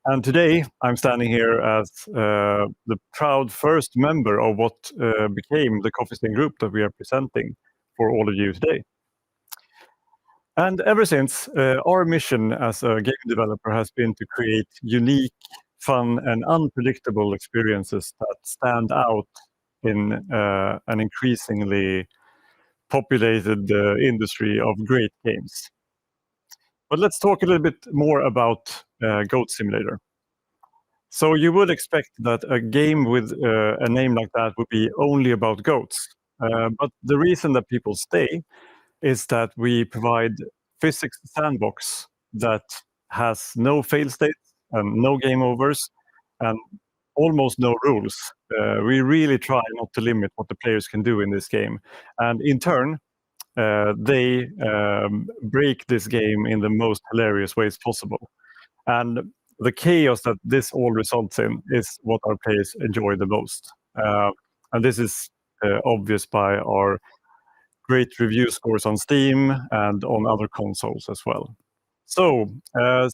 And today, I'm standing here as the proud first member of what became the Coffee Stain Group that we are presenting for all of you today. And ever since, our mission as a game developer has been to create unique, fun, and unpredictable experiences that stand out in an increasingly populated industry of great games. But let's talk a little bit more about Goat Simulator. So you would expect that a game with a name like that would be only about goats. But the reason that people stay is that we provide physics sandbox that has no fail states and no game overs and almost no rules. We really try not to limit what the players can do in this game. And in turn, they break this game in the most hilarious ways possible. And the chaos that this all results in is what our players enjoy the most. And this is obvious by our great review scores on Steam and on other consoles as well. So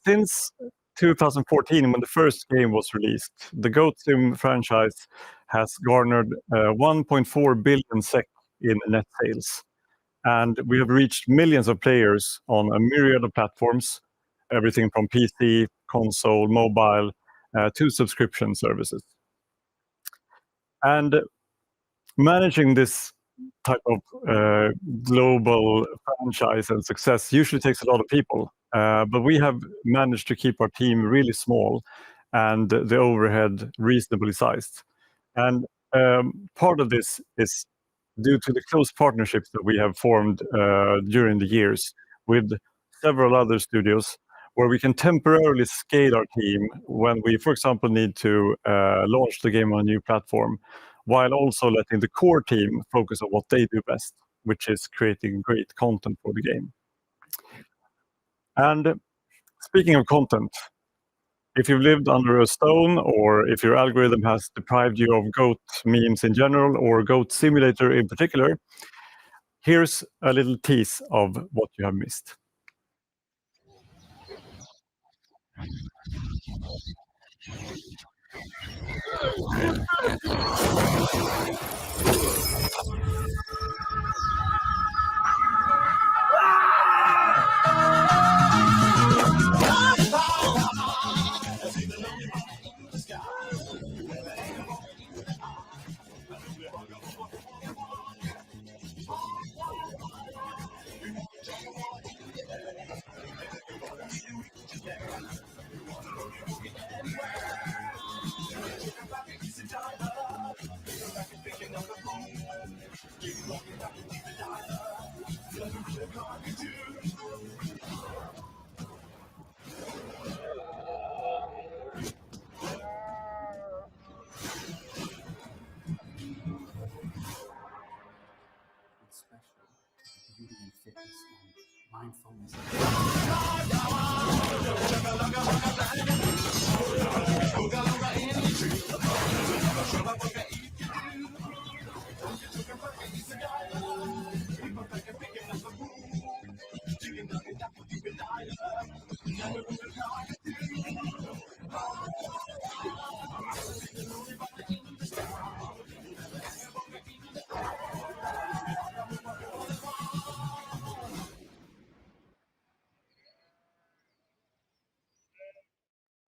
since 2014, when the first game was released, the Goat Sim franchise has garnered 1.4 billion SEK in net sales. And we have reached millions of players on a myriad of platforms, everything from PC, console, mobile, to subscription services. And managing this type of global franchise and success usually takes a lot of people, but we have managed to keep our team really small and the overhead reasonably sized. And part of this is due to the close partnerships that we have formed during the years with several other studios, where we can temporarily scale our team when we, for example, need to launch the game on a new platform, while also letting the core team focus on what they do best, which is creating great content for the game. And speaking of content, if you've lived under a stone, or if your algorithm has deprived you of goat memes in general, or Goat Simulator in particular, here's a little tease of what you have missed.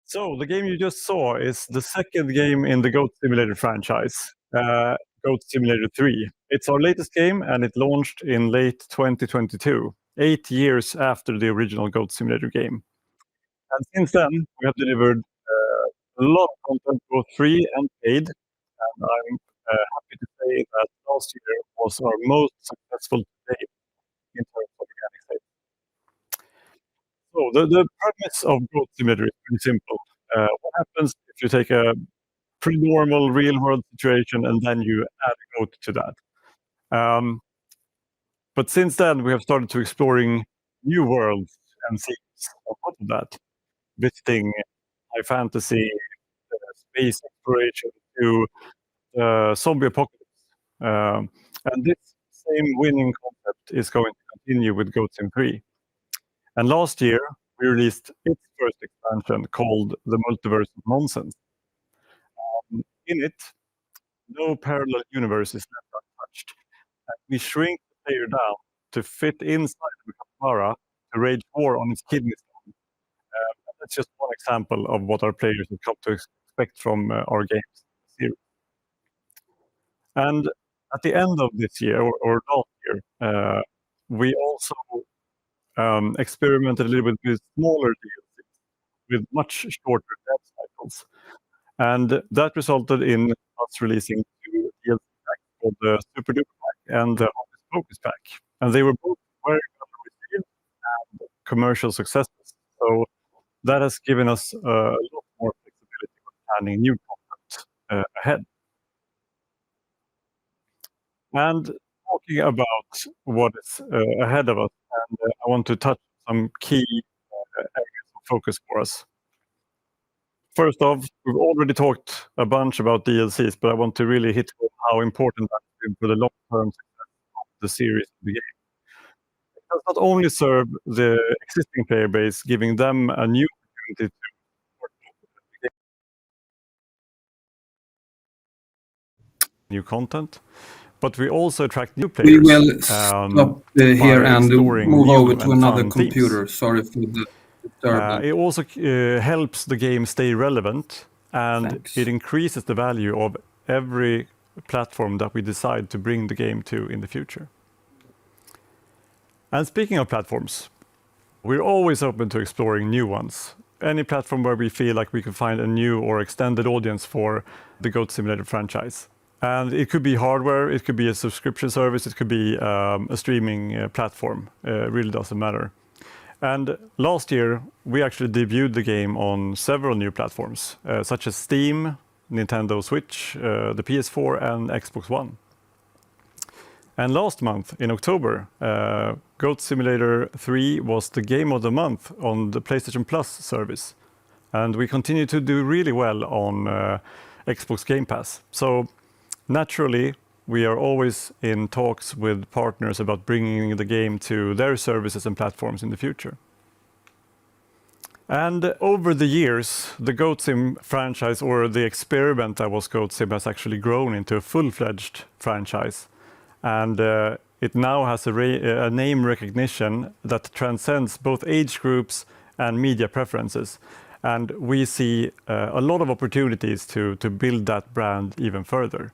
So the game you just saw is the second game in the Goat Simulator franchise, Goat Simulator 3. It's our latest game, and it launched in late 2022, 8 years after the original Goat Simulator game. And since then, we have delivered a lot of content, both free and paid. And I'm happy to say that last year was our most successful to date in terms of organic sales. So the premise of Goat Simulator is pretty simple. What happens if you take a pretty normal real-world situation and then you add a goat to that? But since then, we have started to exploring new worlds and themes on top of that, visiting high fantasy, space exploration to zombie apocalypse. And this same winning concept is going to continue with Goat Sim 3. And last year, we released its first expansion called The Multiverse of Nonsense. In it, no parallel universe is left untouched. And we shrink the player down to fit inside the capybara to rage war on its kidney stone. That's just one example of what our players have come to expect from our games series. And at the end of this year, or last year, we also experimented a little bit with smaller DLCs, with much shorter dev cycles. And that resulted in us releasing 2 DLC packs called the Super Duper Pack and the Hocus Pocus Pack. And they were both very well received and commercial successes. So that has given us a lot more flexibility for planning new content ahead. And talking about what is ahead of us, and I want to touch some key areas of focus for us. First off, we've already talked a bunch about DLCs, but I want to really hit home how important that is for the long-term success of the series of the game. It does not only serve the existing player base, giving them a new opportunity to support the game, new content, but we also attract new players. We will stop here and move over to another computer. Sorry for the disturbance. It also helps the game stay relevant, and it increases the value of every platform that we decide to bring the game to in the future. And speaking of platforms, we're always open to exploring new ones. Any platform where we feel like we can find a new or extended audience for the Goat Simulator franchise. And it could be hardware, it could be a subscription service, it could be a streaming platform. It really doesn't matter. And last year, we actually debuted the game on several new platforms, such as Steam, Nintendo Switch, the PS4, and Xbox One. And last month, in October, Goat Simulator 3 was the Game of the Month on the PlayStation Plus service. And we continue to do really well on Xbox Game Pass. So naturally, we are always in talks with partners about bringing the game to their services and platforms in the future. And over the years, the Goat Sim franchise, or the experiment that was Goat Sim, has actually grown into a full-fledged franchise. And it now has a name recognition that transcends both age groups and media preferences. And we see a lot of opportunities to build that brand even further.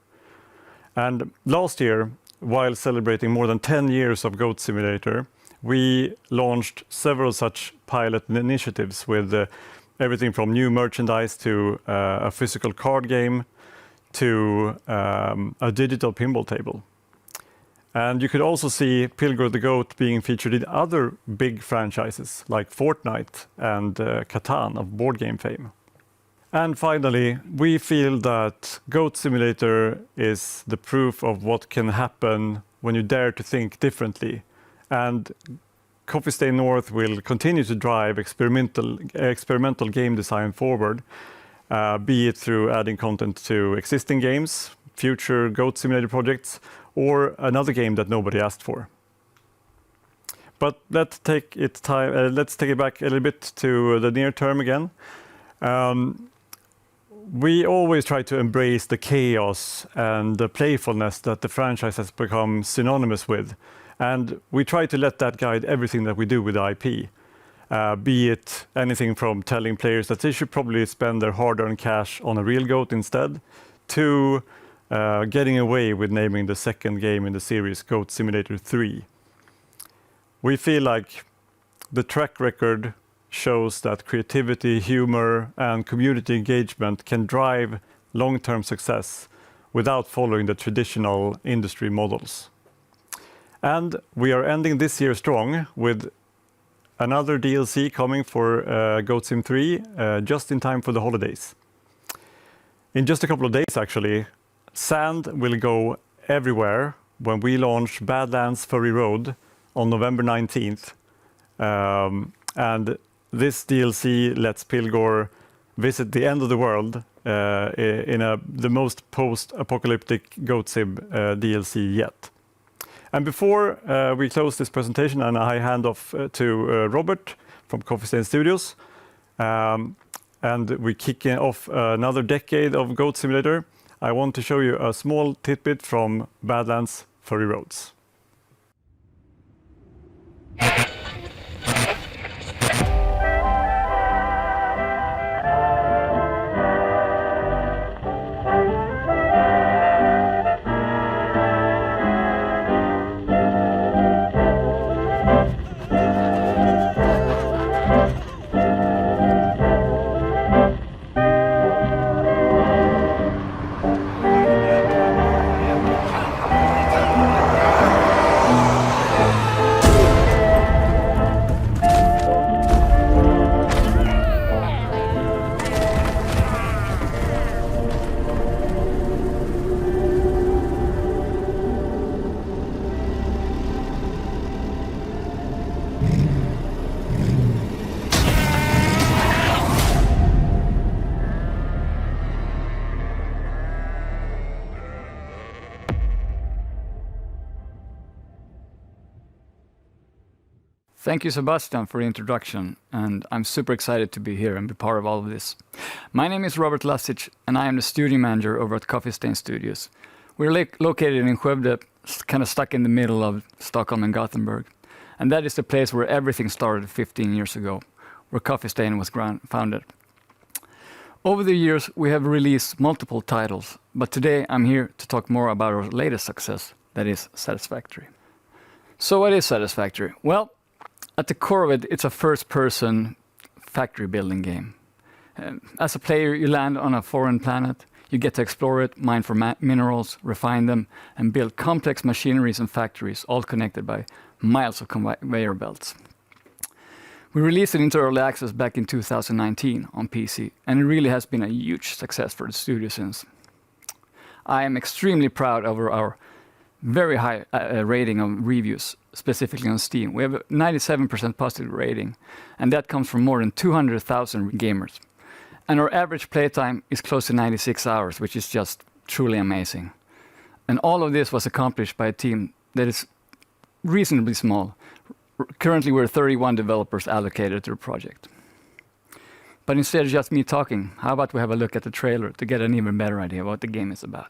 And last year, while celebrating more than 10 years of Goat Simulator, we launched several such pilot initiatives with everything from new merchandise to a physical card game to a digital pinball table. And you could also see Pilgor the Goat being featured in other big franchises like Fortnite and Catan of board game fame. And finally, we feel that Goat Simulator is the proof of what can happen when you dare to think differently. And Coffee Stain North will continue to drive experimental game design forward, be it through adding content to existing games, future Goat Simulator projects, or another game that nobody asked for. But let's take it back a little bit to the near term again. We always try to embrace the chaos and the playfulness that the franchise has become synonymous with. And we try to let that guide everything that we do with IP. Be it anything from telling players that they should probably spend their hard-earned cash on a real goat instead, to getting away with naming the second game in the series Goat Simulator 3. We feel like the track record shows that creativity, humor, and community engagement can drive long-term success without following the traditional industry models. And we are ending this year strong with another DLC coming for Goat Sim 3 just in time for the holidays. In just a couple of days, actually, Sand will go everywhere when we launch Badlands Furry Road on November 19th. And this DLC lets Pilgor visit the end of the world in the most post-apocalyptic Goat Sim DLC yet. And before we close this presentation and I hand off to Robert from Coffee Stain Studios, and we kick off another decade of Goat Simulator, I want to show you a small tidbit from Badlands Furry Roads. Thank you, Sebastian, for the introduction, and I'm super excited to be here and be part of all of this. My name is Robert Lasic, and I am the studio manager over at Coffee Stain Studios. We're located in Skövde, kind of stuck in the middle of Stockholm and Gothenburg, and that is the place where everything started 15 years ago, where Coffee Stain was founded. Over the years, we have released multiple titles, but today I'm here to talk more about our latest success, that is Satisfactory. So what is Satisfactory? Well, at the core of it, it's a first-person factory building game. As a player, you land on a foreign planet, you get to explore it, mine for minerals, refine them, and build complex machineries and factories, all connected by miles of conveyor belts. We released it into early access back in 2019 on PC, and it really has been a huge success for the studio since. I am extremely proud of our very high rating of reviews, specifically on Steam. We have a 97% positive rating, and that comes from more than 200,000 gamers. And our average playtime is close to 96 hours, which is just truly amazing. And all of this was accomplished by a team that is reasonably small. Currently, we're 31 developers allocated to the project. But instead of just me talking, how about we have a look at the trailer to get an even better idea of what the game is about.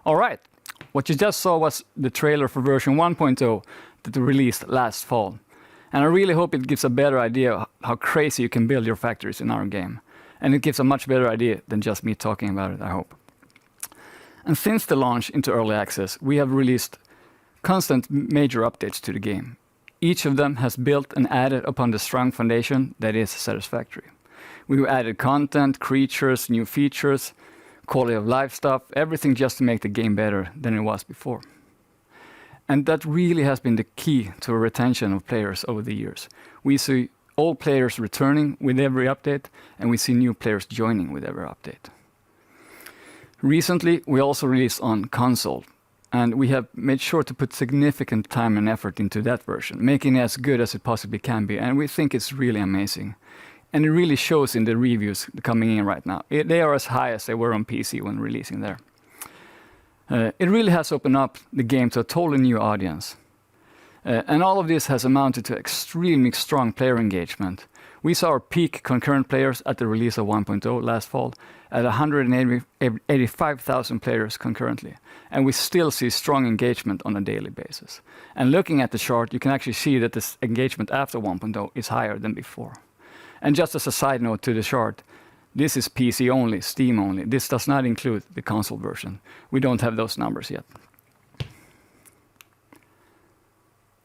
All right, what you just saw was the trailer for version 1.0 that we released last fall. And I really hope it gives a better idea how crazy you can build your factories in our game. And it gives a much better idea than just me talking about it, I hope. And since the launch into early access, we have released constant major updates to the game. Each of them has built and added upon the strong foundation that is Satisfactory. We've added content, creatures, new features, quality of life stuff, everything just to make the game better than it was before. And that really has been the key to a retention of players over the years. We see old players returning with every update, and we see new players joining with every update. Recently, we also released on console, and we have made sure to put significant time and effort into that version, making it as good as it possibly can be, and we think it's really amazing. And it really shows in the reviews coming in right now. They are as high as they were on PC when releasing there. It really has opened up the game to a totally new audience. And all of this has amounted to extremely strong player engagement. We saw our peak concurrent players at the release of 1.0 last fall at 185,000 players concurrently. And we still see strong engagement on a daily basis. And looking at the chart, you can actually see that this engagement after 1.0 is higher than before. And just as a side note to the chart, this is PC only, Steam only. This does not include the console version. We don't have those numbers yet.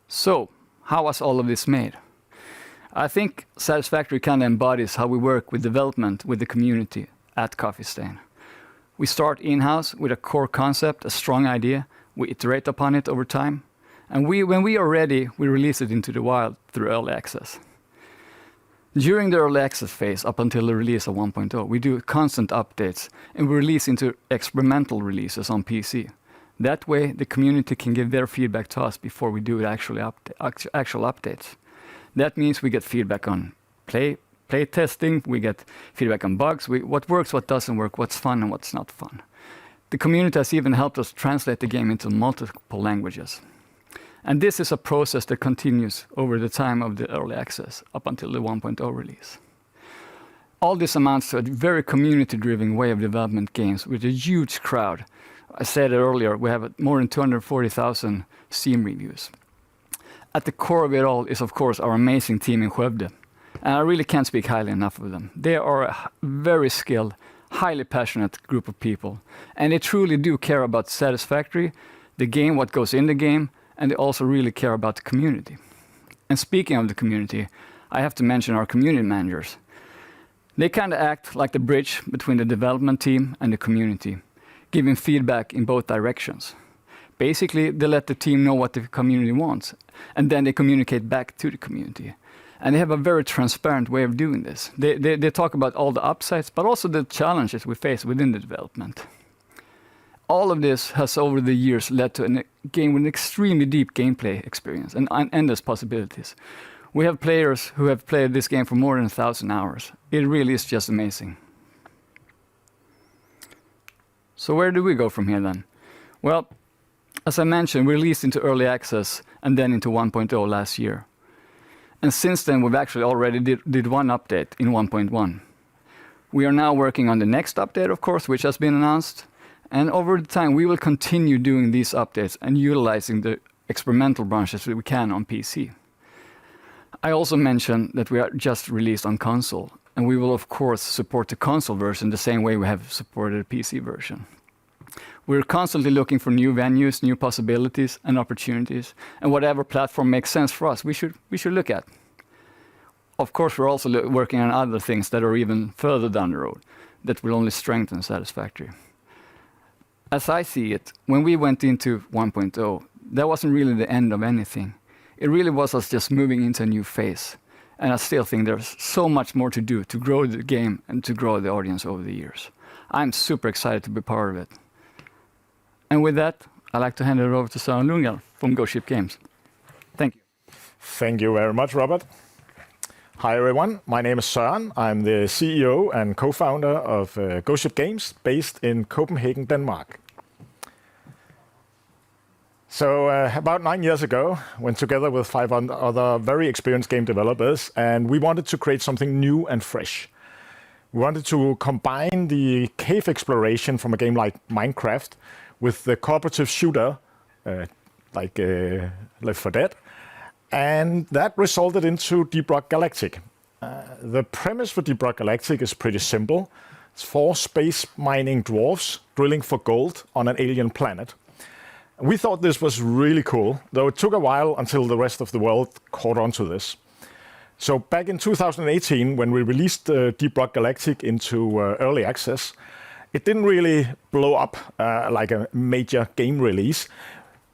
So, how was all of this made? I think Satisfactory kind of embodies how we work with development with the community at Coffee Stain. We start in-house with a core concept, a strong idea. We iterate upon it over time. And when we are ready, we release it into the wild through early access. During the early access phase, up until the release of 1.0, we do constant updates and we release into experimental releases on PC. That way, the community can give their feedback to us before we do actual updates. That means we get feedback on play testing, we get feedback on bugs, what works, what doesn't work, what's fun and what's not fun. The community has even helped us translate the game into multiple languages. And this is a process that continues over the time of the early access, up until the 1.0 release. All this amounts to a very community-driven way of development games with a huge crowd. I said it earlier, we have more than 240,000 Steam reviews. At the core of it all is, of course, our amazing team in Skövde. And I really can't speak highly enough of them. They are a very skilled, highly passionate group of people. And they truly do care about Satisfactory, the game, what goes in the game, and they also really care about the community. And speaking of the community, I have to mention our community managers. They kind of act like the bridge between the development team and the community, giving feedback in both directions. Basically, they let the team know what the community wants, and then they communicate back to the community. And they have a very transparent way of doing this. They talk about all the upsides, but also the challenges we face within the development. All of this has over the years led to a game with an extremely deep gameplay experience and endless possibilities. We have players who have played this game for more than 1,000 hours. It really is just amazing. So where do we go from here then? Well, as I mentioned, we released into early access and then into 1.0 last year. And since then, we've actually already did one update in 1.1. We are now working on the next update, of course, which has been announced. And over the time, we will continue doing these updates and utilizing the experimental branches that we can on PC. I also mentioned that we are just released on console, and we will of course support the console version the same way we have supported the PC version. We're constantly looking for new venues, new possibilities and opportunities, and whatever platform makes sense for us, we should look at. Of course, we're also working on other things that are even further down the road that will only strengthen Satisfactory. As I see it, when we went into 1.0, that wasn't really the end of anything. It really was us just moving into a new phase. And I still think there's so much more to do to grow the game and to grow the audience over the years. I'm super excited to be part of it. And with that, I'd like to hand it over to Søren Lundgaard from Ghost Ship Games. Thank you. Thank you very much, Robert. Hi everyone, my name is Søren. I'm the CEO and co-founder of Ghost Ship Games, based in Copenhagen, Denmark. So about 9 years ago, went together with 5 other very experienced game developers, and we wanted to create something new and fresh. We wanted to combine the cave exploration from a game like Minecraft with the cooperative shooter like Left 4 Dead, and that resulted into Deep Rock Galactic. The premise for Deep Rock Galactic is pretty simple. It's 4 space mining dwarves drilling for gold on an alien planet. We thought this was really cool, though it took a while until the rest of the world caught on to this. So back in 2018, when we released Deep Rock Galactic into early access, it didn't really blow up like a major game release.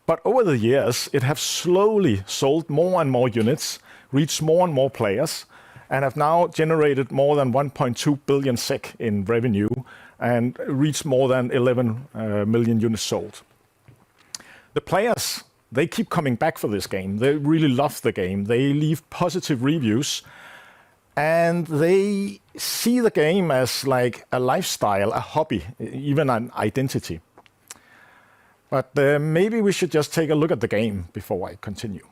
But over the years, it has slowly sold more and more units, reached more and more players, and have now generated more than 1.2 billion SEK in revenue and reached more than 11 million units sold. The players, they keep coming back for this game. They really love the game. They leave positive reviews, and they see the game as like a lifestyle, a hobby, even an identity. But maybe we should just take a look at the game before I continue.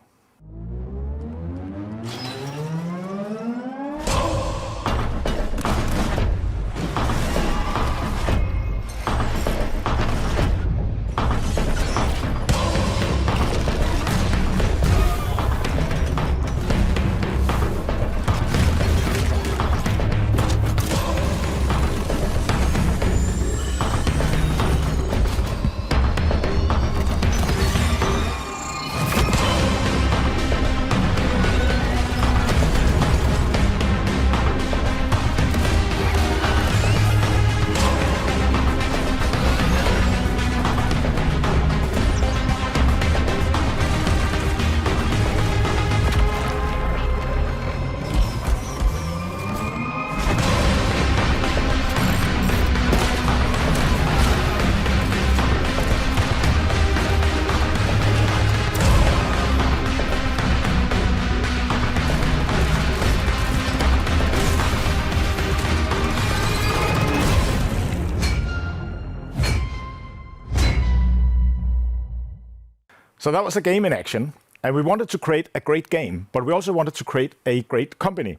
So that was a game in action, and we wanted to create a great game, but we also wanted to create a great company.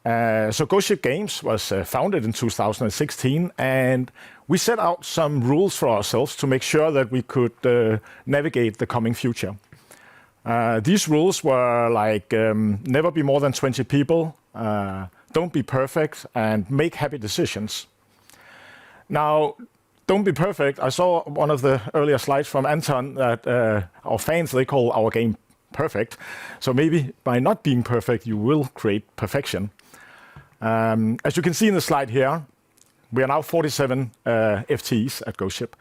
So Ghost Ship Games was founded in 2016, and we set out some rules for ourselves to make sure that we could navigate the coming future. These rules were like never be more than 20 people, don't be perfect, and make happy decisions. Now, don't be perfect. I saw one of the earlier slides from Anton that our fans, they call our game perfect. So maybe by not being perfect, you will create perfection. As you can see in the slide here, we are now 47 FTEs at Ghost Ship,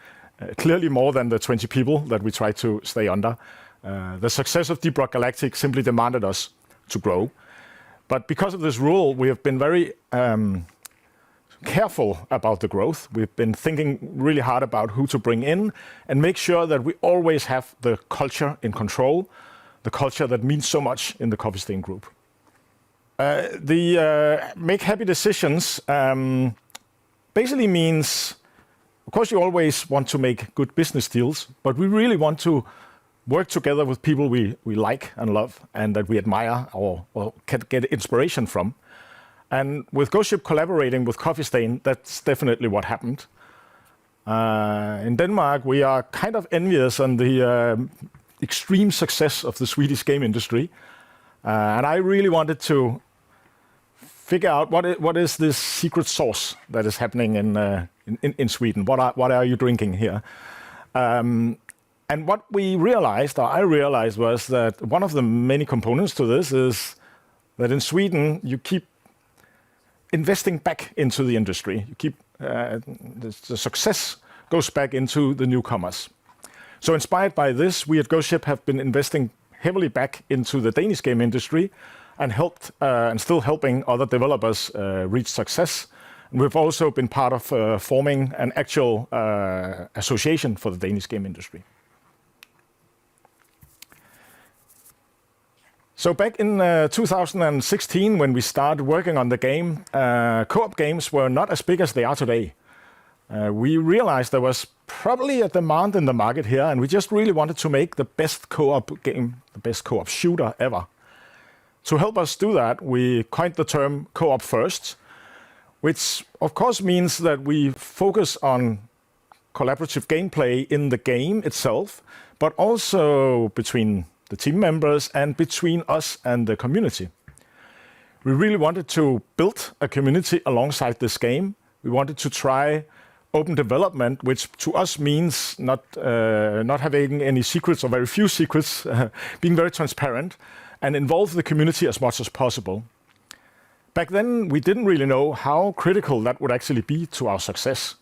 clearly more than the 20 people that we try to stay under. The success of Deep Rock Galactic simply demanded us to grow. But because of this rule, we have been very careful about the growth. We've been thinking really hard about who to bring in and make sure that we always have the culture in control, the culture that means so much in the Coffee Stain Group. Make happy decisions basically means, of course, you always want to make good business deals, but we really want to work together with people we like and love and that we admire or can get inspiration from. And with Ghost Ship collaborating with Coffee Stain, that's definitely what happened. In Denmark, we are kind of envious on the extreme success of the Swedish game industry. And I really wanted to figure out what is this secret sauce that is happening in Sweden. What are you drinking here? And what we realized, or I realized, was that one of the many components to this is that in Sweden, you keep investing back into the industry. You keep the success goes back into the newcomers. So inspired by this, we at Ghost Ship have been investing heavily back into the Danish game industry and helped and still helping other developers reach success. And we've also been part of forming an actual association for the Danish game industry. So back in 2016, when we started working on the game, co-op games were not as big as they are today. We realized there was probably a demand in the market here, and we just really wanted to make the best co-op game, the best co-op shooter ever. To help us do that, we coined the term co-op first, which of course means that we focus on collaborative gameplay in the game itself, but also between the team members and between us and the community. We really wanted to build a community alongside this game. We wanted to try open development, which to us means not having any secrets or very few secrets, being very transparent, and involve the community as much as possible. Back then, we didn't really know how critical that would actually be to our success.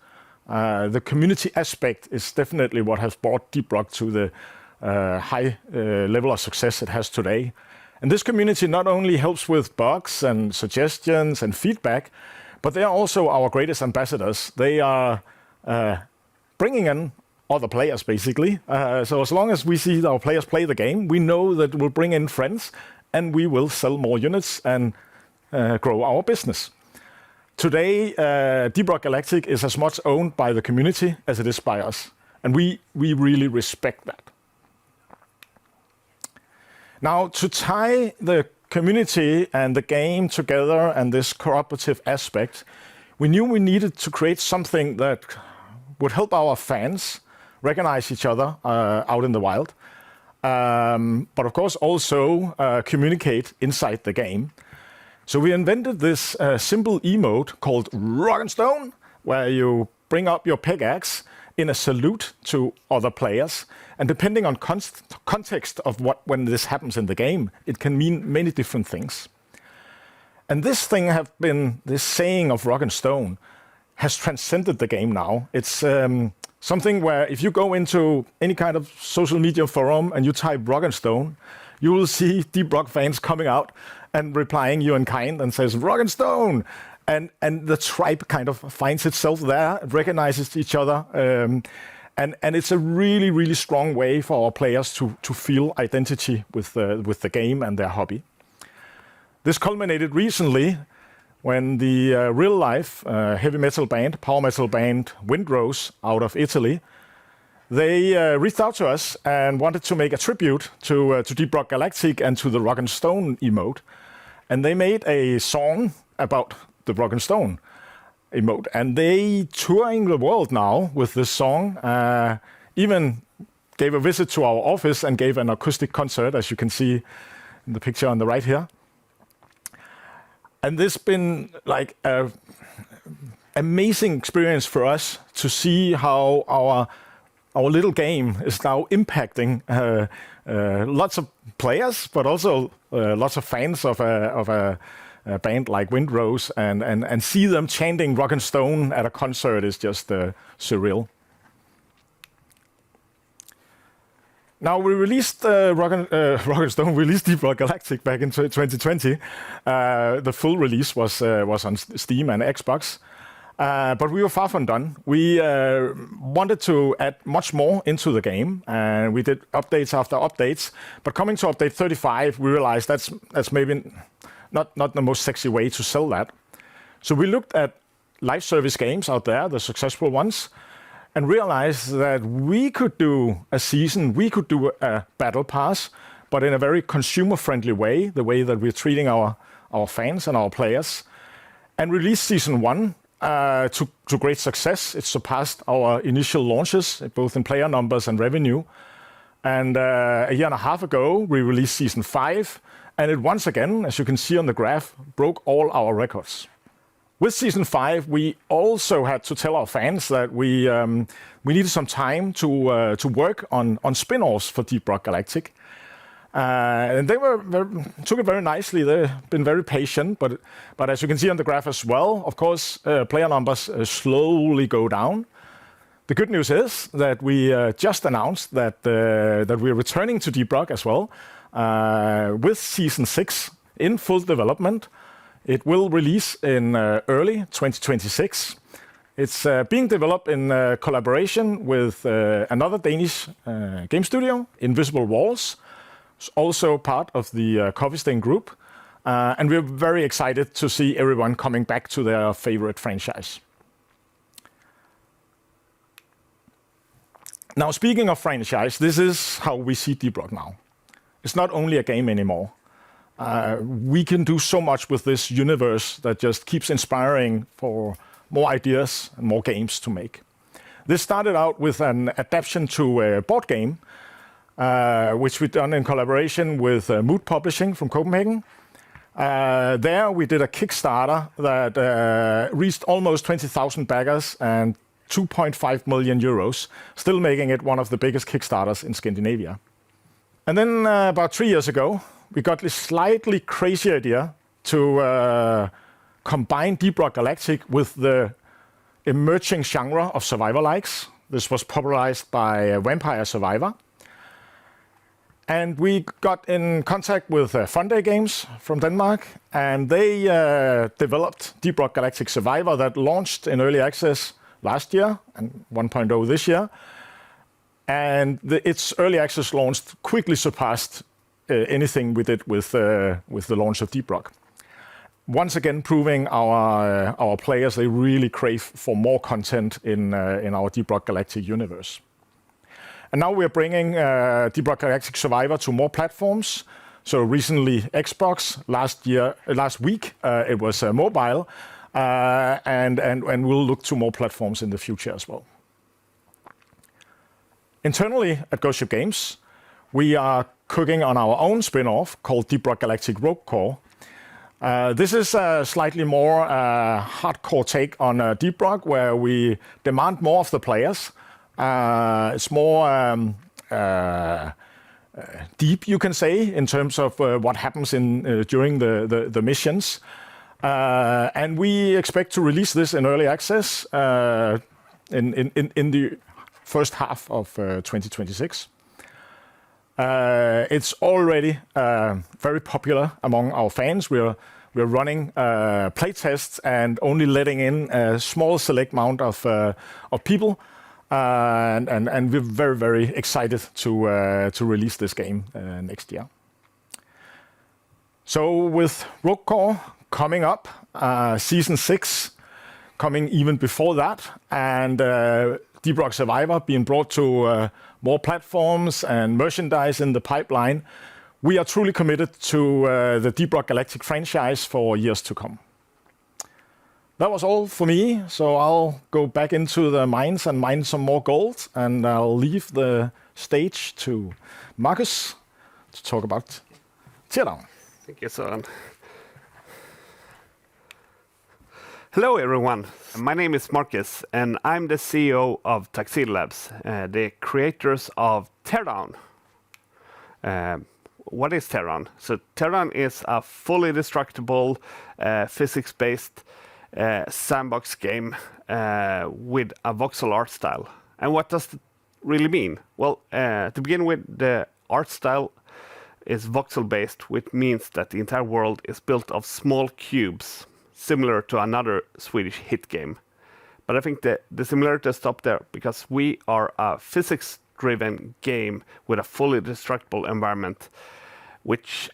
The community aspect is definitely what has brought Deep Rock to the high level of success it has today. And this community not only helps with bugs and suggestions and feedback, but they are also our greatest ambassadors. They are bringing in other players, basically. So as long as we see our players play the game, we know that we'll bring in friends and we will sell more units and grow our business. Today, Deep Rock Galactic is as much owned by the community as it is by us. And we really respect that. Now, to tie the community and the game together and this cooperative aspect, we knew we needed to create something that would help our fans recognize each other out in the wild, but of course also communicate inside the game. So we invented this simple emote called Rock and Stone, where you bring up your pickaxe in a salute to other players. And depending on context of when this happens in the game, it can mean many different things. And this saying of Rock and Stone has transcended the game now. It's something where if you go into any kind of social media forum and you type Rock and Stone, you will see Deep Rock fans coming out and replying you in kind and says, Rock and Stone! And the tribe kind of finds itself there, recognizes each other, and it's a really strong way for our players to feel identity with the game and their hobby. This culminated recently when the real-life heavy metal band, power metal band Windrose out of Italy, they reached out to us and wanted to make a tribute to Deep Rock Galactic and to the Rock and Stone emote. And they made a song about the Rock and Stone emote. And they touring the world now with this song, even gave a visit to our office and gave an acoustic concert, as you can see in the picture on the right here. And this has been like an amazing experience for us to see how our little game is now impacting lots of players, but also lots of fans of a band like Windrose, and see them chanting Rock and Stone at a concert is just surreal. Now we released Rock and Stone released Deep Rock Galactic back in 2020. The full release was on Steam and Xbox, but we were far from done. We wanted to add much more into the game, and we did updates after updates. But coming to update 35, we realized that's maybe not the most sexy way to sell that. So we looked at live service games out there, the successful ones, and realized that we could do a season, we could do a battle pass, but in a very consumer-friendly way, the way that we're treating our fans and our players, and release season 1 to great success. It surpassed our initial launches, both in player numbers and revenue. And a year and a half ago, we released season 5, and it once again, as you can see on the graph, broke all our records. With season 5, we also had to tell our fans that we needed some time to work on spin-offs for Deep Rock Galactic. And they took it very nicely. They've been very patient, but as you can see on the graph as well, of course, player numbers slowly go down. The good news is that we just announced that we're returning to Deep Rock as well, with season 6 in full development. It will release in early 2026. It's being developed in collaboration with another Danish game studio, Invisible Walls. It's also part of the Coffee Stain Group. And we're very excited to see everyone coming back to their favorite franchise. Now, speaking of franchise, this is how we see Deep Rock now. It's not only a game anymore. we can do so much with this universe that just keeps inspiring for more ideas and more games to make. This started out with an adaptation to a board game, which we've done in collaboration with Mood Publishing from Copenhagen. There we did a Kickstarter that reached almost 20,000 backers and 2.5 million euros, still making it one of the biggest Kickstarters in Scandinavia. And then about 3 years ago, we got this slightly crazy idea to combine Deep Rock Galactic with the emerging genre of survivor-likes. This was popularized by Vampire Survivor. And we got in contact with Funday Games from Denmark, and they developed Deep Rock Galactic Survivor that launched in early access last year and 1.0 this year. And its early access launch quickly surpassed anything we did with the launch of Deep Rock. Once again, proving our players, they really crave for more content in our Deep Rock Galactic universe. And now we're bringing Deep Rock Galactic Survivor to more platforms. So recently Xbox, last week it was mobile, and we'll look to more platforms in the future as well. Internally at Ghost Ship Games, we are cooking on our own spin-off called Deep Rock Galactic Rogue Core. This is a slightly more hardcore take on Deep Rock, where we demand more of the players. It's more deep, you can say, in terms of what happens during the missions. And we expect to release this in early access in the first half of 2026. It's already very popular among our fans. We're running playtests and only letting in a small select amount of people. And we're very, very excited to release this game next year. So with Rogue Core coming up, Season 6 coming even before that, and Deep Rock Survivor being brought to more platforms and merchandise in the pipeline, we are truly committed to the Deep Rock Galactic franchise for years to come. That was all for me, so I'll go back into the mines and mine some more gold, and I'll leave the stage to Marcus to talk about Teardown. Thank you, Søren. Hello, everyone. My name is Marcus, and I'm the CEO of Tuxedo Labs, the creators of Teardown. What is Teardown? So Teardown is a fully destructible, physics-based sandbox game with a voxel art style. And what does it really mean? Well, to begin with, the art style is voxel-based, which means that the entire world is built of small cubes, similar to another Swedish hit game. But I think the similarities stop there, because we are a physics-driven game with a fully destructible environment, which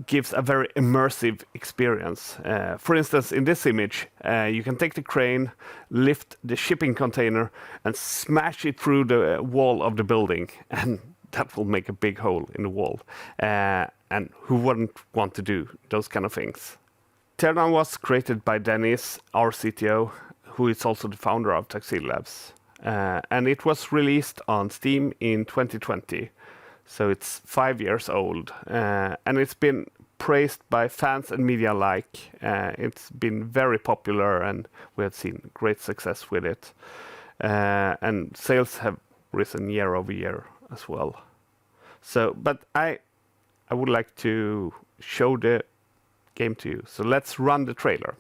gives a very immersive experience. For instance, in this image, you can take the crane, lift the shipping container, and smash it through the wall of the building, and that will make a big hole in the wall. And who wouldn't want to do those kind of things? Teardown was created by Dennis, our CTO, who is also the founder of Tuxedo Labs. And it was released on Steam in 2020. So it's 5 years old. And it's been praised by fans and media alike. It's been very popular, and we have seen great success with it. And sales have risen year over year as well. So, but I would like to show the game to you. So let's run the trailer.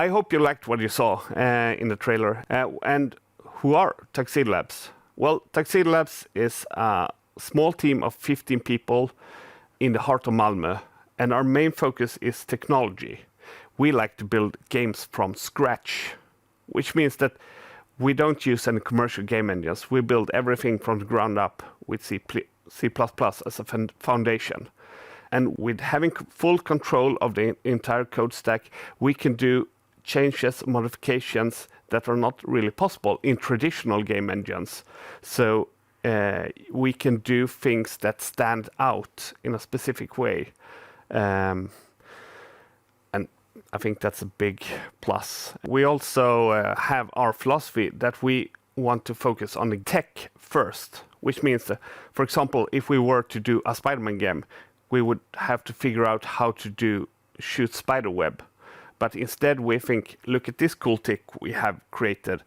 I hope you liked what you saw in the trailer. And who are Tuxedo Labs? Well, Tuxedo Labs is a small team of 15 people in the heart of Malmö, and our main focus is technology. We like to build games from scratch, which means that we don't use any commercial game engines. We build everything from the ground up with C++ as a foundation. And with having full control of the entire code stack, we can do changes, modifications that are not really possible in traditional game engines. So we can do things that stand out in a specific way. And I think that's a big plus. We also have our philosophy that we want to focus on the tech first, which means that, for example, if we were to do a Spider-Man game, we would have to figure out how to shoot spiderweb. But instead we think, look at this cool tech we have created.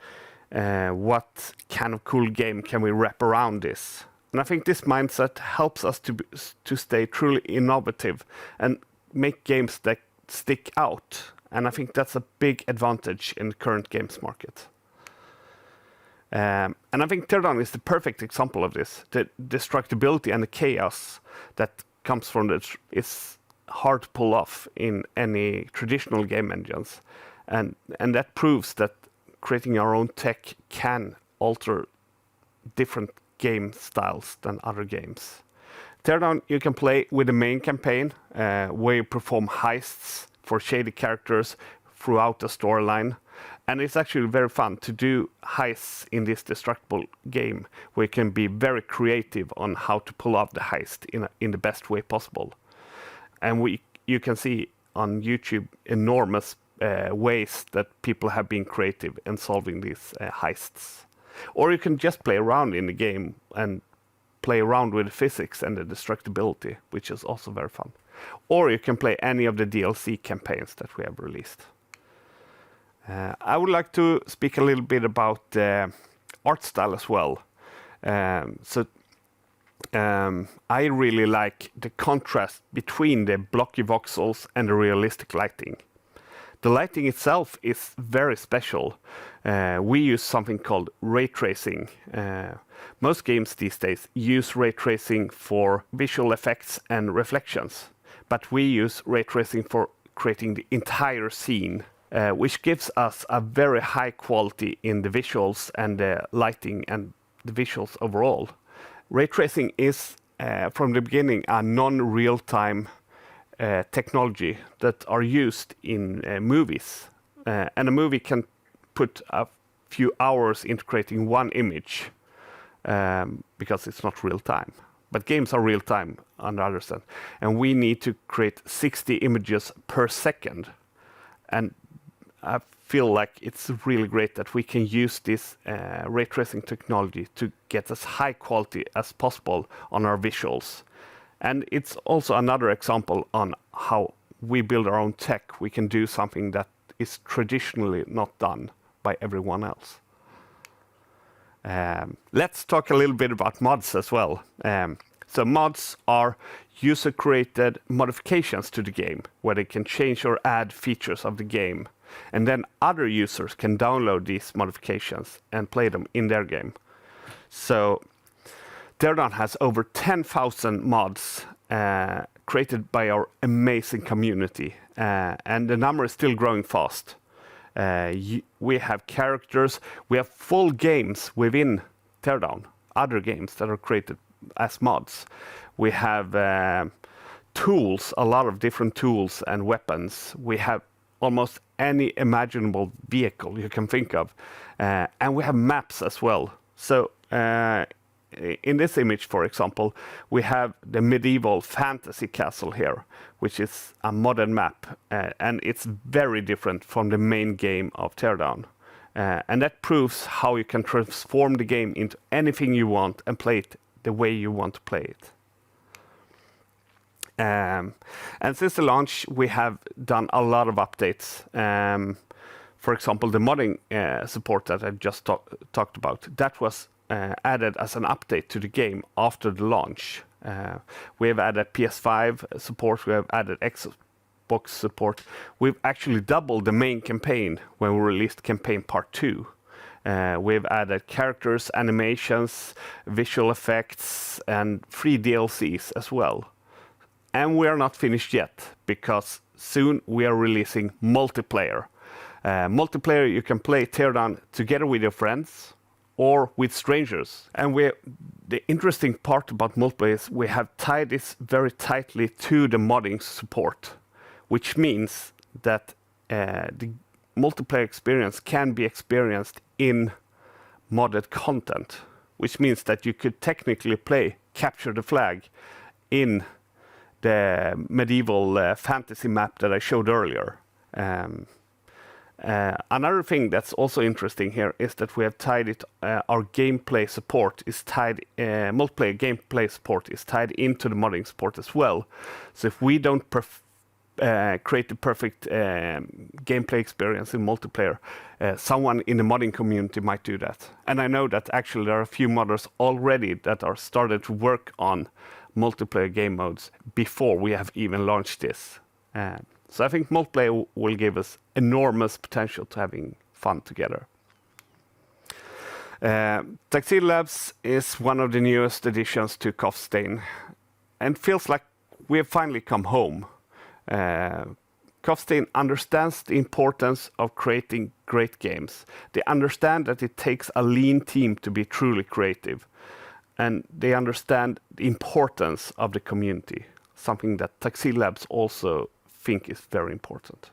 What kind of cool game can we wrap around this? And I think this mindset helps us to stay truly innovative and make games that stick out. And I think that's a big advantage in the current games market. And I think Teardown is the perfect example of this. The destructibility and the chaos that comes from it is hard to pull off in any traditional game engines. And that proves that creating our own tech can alter different game styles than other games. Teardown you can play with the main campaign, where you perform heists for shady characters throughout the storyline. And it's actually very fun to do heists in this destructible game, where you can be very creative on how to pull off the heist in the best way possible. And you can see on YouTube enormous ways that people have been creative in solving these heists. Or you can just play around in the game and play around with the physics and the destructibility, which is also very fun. Or you can play any of the DLC campaigns that we have released. I would like to speak a little bit about art style as well. I really like the contrast between the blocky voxels and the realistic lighting. The lighting itself is very special. We use something called ray tracing. Most games these days use ray tracing for visual effects and reflections, but we use ray tracing for creating the entire scene, which gives us a very high quality in the visuals and the lighting and the visuals overall. Ray tracing is, from the beginning, a non-real-time technology that are used in movies. And a movie can put a few hours into creating one image because it's not real time. But games are real time on the other side. And we need to create 60 images per second. And I feel like it's really great that we can use this ray tracing technology to get as high quality as possible on our visuals. And it's also another example on how we build our own tech. We can do something that is traditionally not done by everyone else. Let's talk a little bit about mods as well. So mods are user-created modifications to the game, where they can change or add features of the game. And then other users can download these modifications and play them in their game. So Teardown has over 10,000 mods created by our amazing community, and the number is still growing fast. We have characters, we have full games within Teardown, other games that are created as mods. We have tools, a lot of different tools and weapons. We have almost any imaginable vehicle you can think of. And we have maps as well. So in this image, for example, we have the medieval fantasy castle here, which is a modern map. And it's very different from the main game of Teardown. And that proves how you can transform the game into anything you want and play it the way you want to play it. And since the launch, we have done a lot of updates. For example, the modding support that I just talked about, that was added as an update to the game after the launch. We have added PS5 support, we have added box support, we've actually doubled the main campaign when we released campaign part 2. We've added characters, animations, visual effects, and free DLCs as well. And we are not finished yet, because soon we are releasing multiplayer. Multiplayer you can play Teardown together with your friends or with strangers. And the interesting part about multiplayer is we have tied this very tightly to the modding support, which means that the multiplayer experience can be experienced in modded content, which means that you could technically play Capture the Flag in the medieval fantasy map that I showed earlier. Another thing that's also interesting here is that we have tied it, our gameplay support is tied, multiplayer gameplay support is tied into the modding support as well. So if we don't create the perfect gameplay experience in multiplayer, someone in the modding community might do that. And I know that actually there are a few modders already that are started to work on multiplayer game modes before we have even launched this. So I think multiplayer will give us enormous potential to having fun together. Tuxedo Labs is one of the newest additions to Coffee Stain, and feels like we have finally come home. Coffee Stain understands the importance of creating great games. They understand that it takes a lean team to be truly creative, and they understand the importance of the community, something that Tuxedo Labs also think is very important.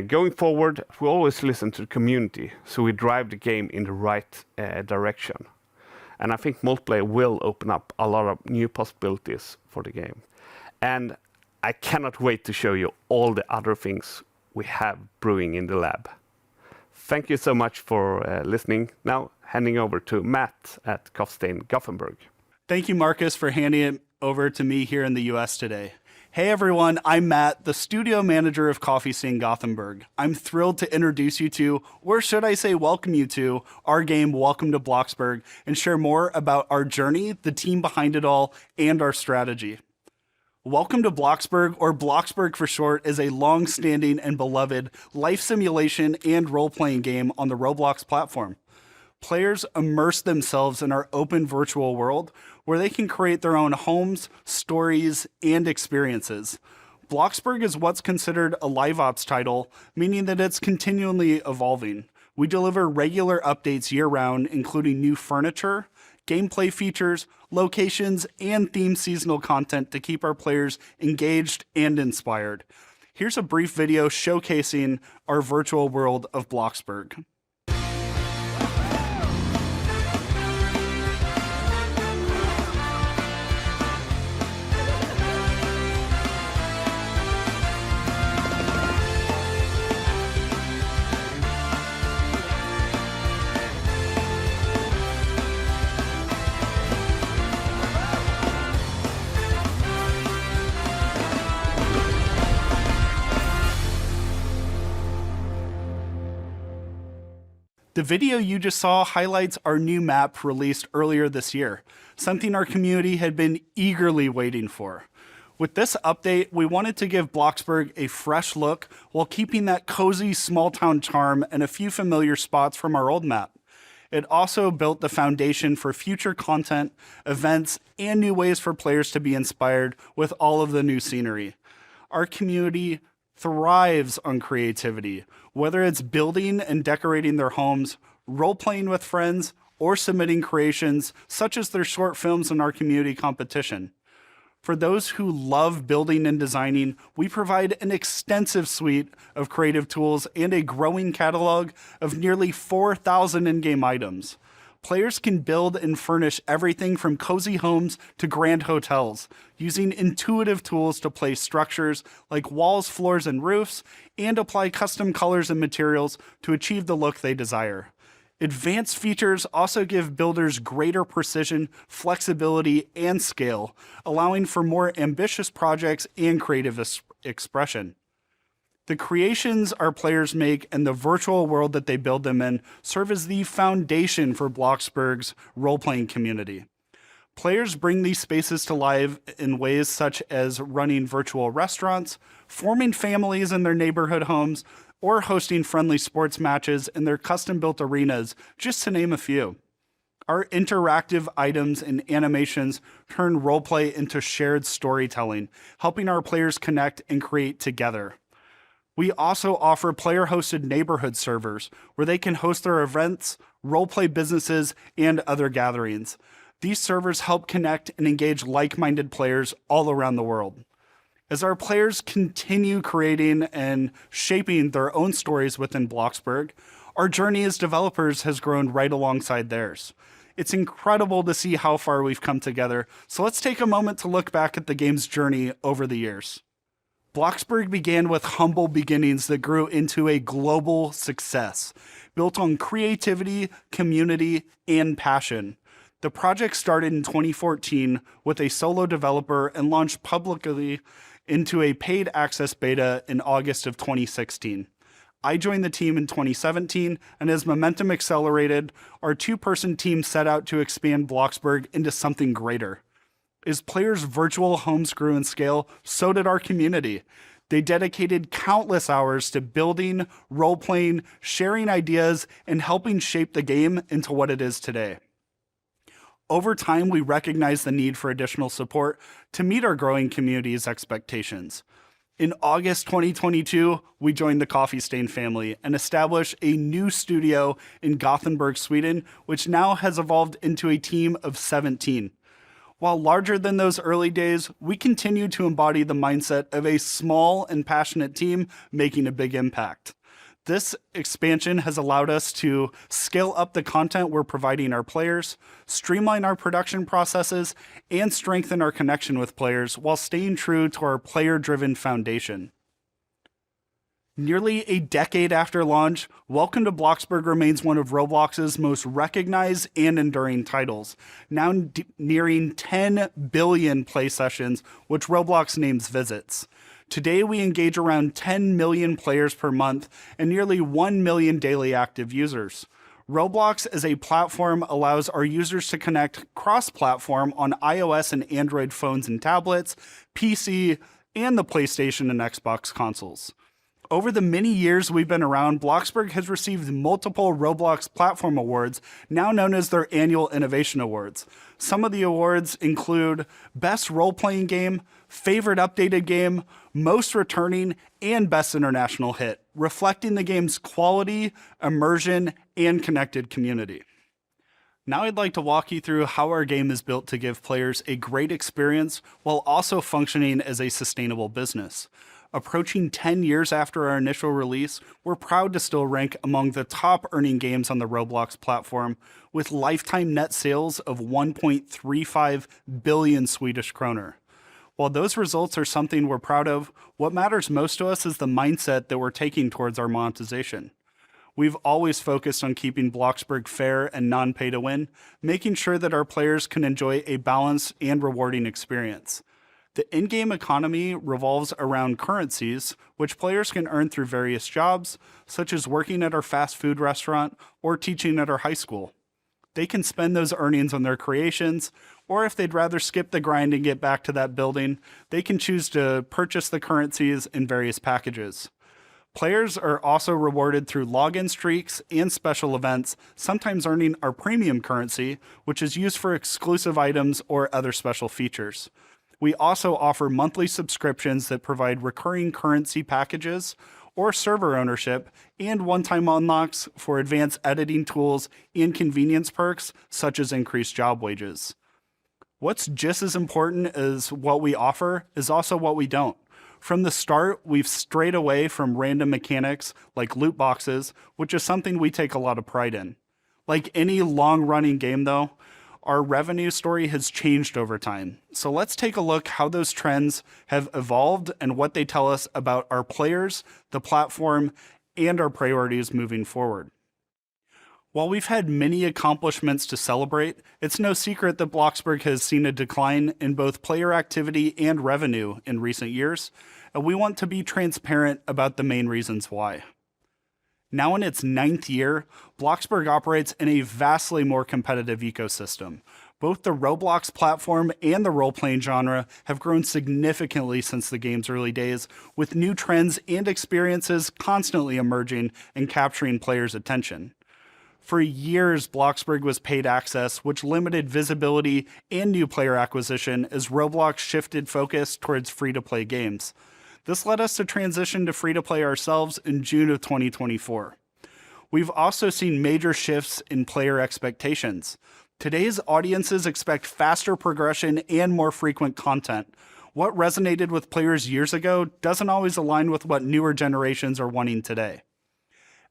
Going forward, we always listen to the community, so we drive the game in the right direction. And I think multiplayer will open up a lot of new possibilities for the game. And I cannot wait to show you all the other things we have brewing in the lab. Thank you so much for listening. Now, handing over to Matt at Coffee Stain Gothenburg. Thank you, Marcus, for handing it over to me here in the US today. Hey everyone, I'm Matt, the studio manager of Coffee Stain Gothenburg. I'm thrilled to introduce you to, or should I say welcome you to, our game Welcome to Bloxburg, and share more about our journey, the team behind it all, and our strategy. Welcome to Bloxburg, or Bloxburg for short, is a long-standing and beloved life simulation and role-playing game on the Roblox platform. Players immerse themselves in our open virtual world where they can create their own homes, stories, and experiences. Bloxburg is what's considered a live ops title, meaning that it's continually evolving. We deliver regular updates year-round, including new furniture, gameplay features, locations, and themed seasonal content to keep our players engaged and inspired. Here's a brief video showcasing our virtual world of Bloxburg. The video you just saw highlights our new map released earlier this year, something our community had been eagerly waiting for. With this update, we wanted to give Bloxburg a fresh look while keeping that cozy small town charm and a few familiar spots from our old map. It also built the foundation for future content, events, and new ways for players to be inspired with all of the new scenery. Our community thrives on creativity, whether it's building and decorating their homes, role-playing with friends, or submitting creations such as their short films in our community competition. For those who love building and designing, we provide an extensive suite of creative tools and a growing catalog of nearly 4,000 in-game items. Players can build and furnish everything from cozy homes to grand hotels, using intuitive tools to place structures like walls, floors, and roofs, and apply custom colors and materials to achieve the look they desire. Advanced features also give builders greater precision, flexibility, and scale, allowing for more ambitious projects and creative expression. The creations our players make and the virtual world that they build them in serve as the foundation for Bloxburg's role-playing community. Players bring these spaces to life in ways such as running virtual restaurants, forming families in their neighborhood homes, or hosting friendly sports matches in their custom-built arenas, just to name a few. Our interactive items and animations turn roleplay into shared storytelling, helping our players connect and create together. We also offer player-hosted neighborhood servers where they can host their events, roleplay businesses, and other gatherings. These servers help connect and engage like-minded players all around the world. As our players continue creating and shaping their own stories within Bloxburg, our journey as developers has grown right alongside theirs. It's incredible to see how far we've come together, so let's take a moment to look back at the game's journey over the years. Bloxburg began with humble beginnings that grew into a global success, built on creativity, community, and passion. The project started in 2014 with a solo developer and launched publicly into a paid access beta in August of 2016. I joined the team in 2017, and as momentum accelerated, our two-person team set out to expand Bloxburg into something greater. As players' virtual homes grew in scale, so did our community. They dedicated countless hours to building, role-playing, sharing ideas, and helping shape the game into what it is today. Over time, we recognized the need for additional support to meet our growing community's expectations. In August 2022, we joined the Coffee Stain family and established a new studio in Gothenburg, Sweden, which now has evolved into a team of 17. While larger than those early days, we continue to embody the mindset of a small and passionate team making a big impact. This expansion has allowed us to scale up the content we're providing our players, streamline our production processes, and strengthen our connection with players while staying true to our player-driven foundation. Nearly a decade after launch, Welcome to Bloxburg remains one of Roblox's most recognized and enduring titles, now nearing 10 billion play sessions, which Roblox names visits. Today, we engage around 10 million players per month and nearly 1 million daily active users. Roblox as a platform allows our users to connect cross-platform on iOS and Android phones and tablets, PC, and the PlayStation and Xbox consoles. Over the many years we've been around, Bloxburg has received multiple Roblox Platform Awards, now known as their annual Innovation Awards. Some of the awards include Best Role-Playing Game, Favorite Updated Game, Most Returning, and Best International Hit, reflecting the game's quality, immersion, and connected community. Now I'd like to walk you through how our game is built to give players a great experience while also functioning as a sustainable business. Approaching 10 years after our initial release, we're proud to still rank among the top earning games on the Roblox platform with lifetime net sales of 1.35 billion Swedish kroner. While those results are something we're proud of, what matters most to us is the mindset that we're taking towards our monetization. We've always focused on keeping Bloxburg fair and non-pay to win, making sure that our players can enjoy a balanced and rewarding experience. The in-game economy revolves around currencies, which players can earn through various jobs, such as working at our fast food restaurant or teaching at our high school. They can spend those earnings on their creations, or if they'd rather skip the grind and get back to that building, they can choose to purchase the currencies in various packages. Players are also rewarded through login streaks and special events, sometimes earning our premium currency, which is used for exclusive items or other special features. We also offer monthly subscriptions that provide recurring currency packages or server ownership and one-time unlocks for advanced editing tools and convenience perks such as increased job wages. What's just as important as what we offer is also what we don't. From the start, we've strayed away from random mechanics like loot boxes, which is something we take a lot of pride in. Like any long-running game though, our revenue story has changed over time. So let's take a look how those trends have evolved and what they tell us about our players, the platform, and our priorities moving forward. While we've had many accomplishments to celebrate, it's no secret that Bloxburg has seen a decline in both player activity and revenue in recent years, and we want to be transparent about the main reasons why. Now in its 9th year, Bloxburg operates in a vastly more competitive ecosystem. Both the Roblox platform and the role-playing genre have grown significantly since the game's early days, with new trends and experiences constantly emerging and capturing players' attention. For years, Bloxburg was paid access, which limited visibility and new player acquisition as Roblox shifted focus towards free-to-play games. This led us to transition to free-to-play ourselves in June of 2024. We've also seen major shifts in player expectations. Today's audiences expect faster progression and more frequent content. What resonated with players years ago doesn't always align with what newer generations are wanting today.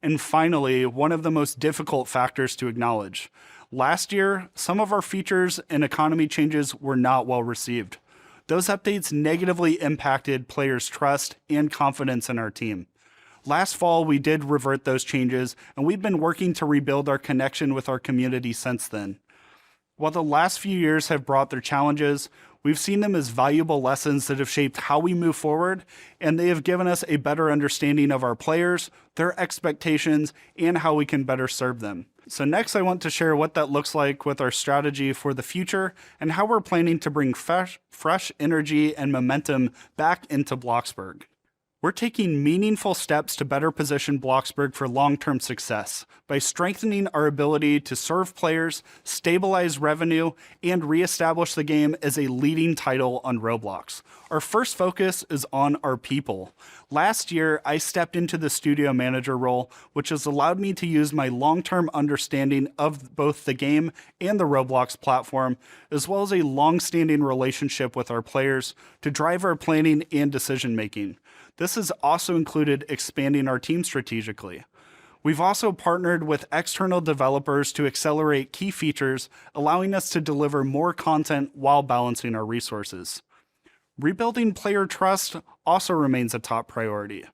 And finally, one of the most difficult factors to acknowledge. Last year, some of our features and economy changes were not well received. Those updates negatively impacted players' trust and confidence in our team. Last fall, we did revert those changes, and we've been working to rebuild our connection with our community since then. While the last few years have brought their challenges, we've seen them as valuable lessons that have shaped how we move forward, and they have given us a better understanding of our players, their expectations, and how we can better serve them. So next, I want to share what that looks like with our strategy for the future and how we're planning to bring fresh energy and momentum back into Bloxburg. We're taking meaningful steps to better position Bloxburg for long-term success by strengthening our ability to serve players, stabilize revenue, and reestablish the game as a leading title on Roblox. Our first focus is on our people. Last year, I stepped into the studio manager role, which has allowed me to use my long-term understanding of both the game and the Roblox platform, as well as a long-standing relationship with our players to drive our planning and decision-making. This has also included expanding our team strategically. We've also partnered with external developers to accelerate key features, allowing us to deliver more content while balancing our resources. Rebuilding player trust also remains a top priority.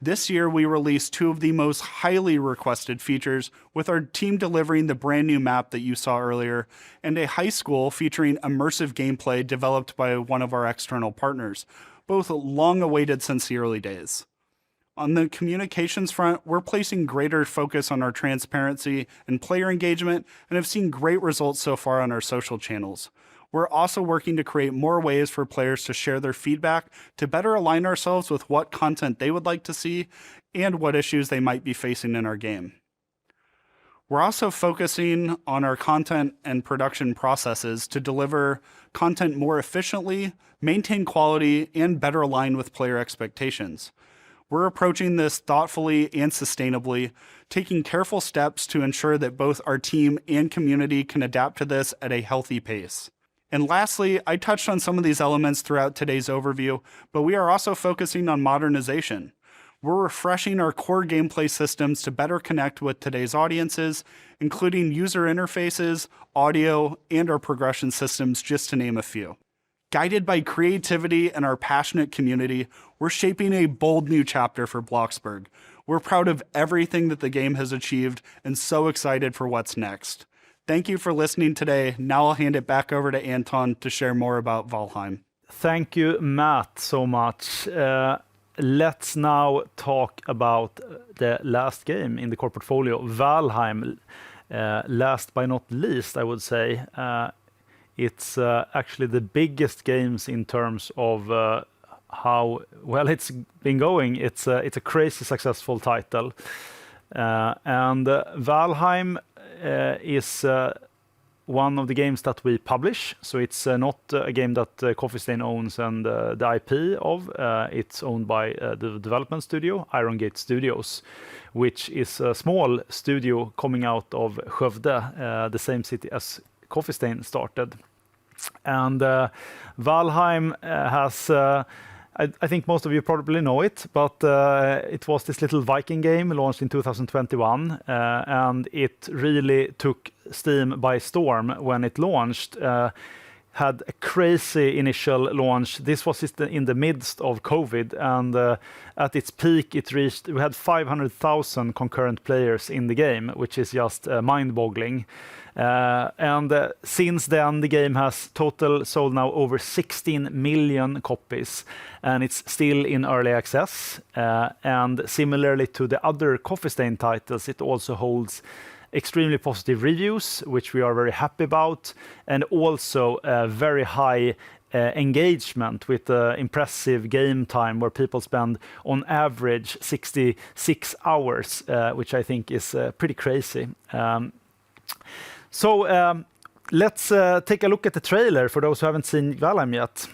This year, we released two of the most highly requested features, with our team delivering the brand new map that you saw earlier, and a high school featuring immersive gameplay developed by one of our external partners, both long awaited since the early days. On the communications front, we're placing greater focus on our transparency and player engagement and have seen great results so far on our social channels. We're also working to create more ways for players to share their feedback to better align ourselves with what content they would like to see and what issues they might be facing in our game. We're also focusing on our content and production processes to deliver content more efficiently, maintain quality, and better align with player expectations. We're approaching this thoughtfully and sustainably, taking careful steps to ensure that both our team and community can adapt to this at a healthy pace. And lastly, I touched on some of these elements throughout today's overview, but we are also focusing on modernization. We're refreshing our core gameplay systems to better connect with today's audiences, including user interfaces, audio, and our progression systems, just to name a few. Guided by creativity and our passionate community, we're shaping a bold new chapter for Bloxburg. We're proud of everything that the game has achieved and so excited for what's next. Thank you for listening today. Now I'll hand it back over to Anton to share more about Valheim. Thank you, Matt, so much. Let's now talk about the last game in the core portfolio, Valheim. Last but not least, I would say, it's actually the biggest games in terms of how well it's been going. It's a crazy successful title. And Valheim is one of the games that we publish. So it's not a game that Coffee Stain owns and the IP of. It's owned by the development studio, Iron Gate Studios, which is a small studio coming out of Skövde, the same city as Coffee Stain started. And Valheim has, I think most of you probably know it, but it was this little Viking game launched in 2021, and it really took Steam by storm when it launched. Had a crazy initial launch. This was in the midst of COVID, and at its peak, we had 500,000 concurrent players in the game, which is just mind-boggling. And since then, the game has total sold now over 16 million copies, and it's still in early access. And similarly to the other Coffee Stain titles, it also holds extremely positive reviews, which we are very happy about, and also very high engagement with impressive game time where people spend on average 66 hours, which I think is pretty crazy. So let's take a look at the trailer for those who haven't seen Valheim yet.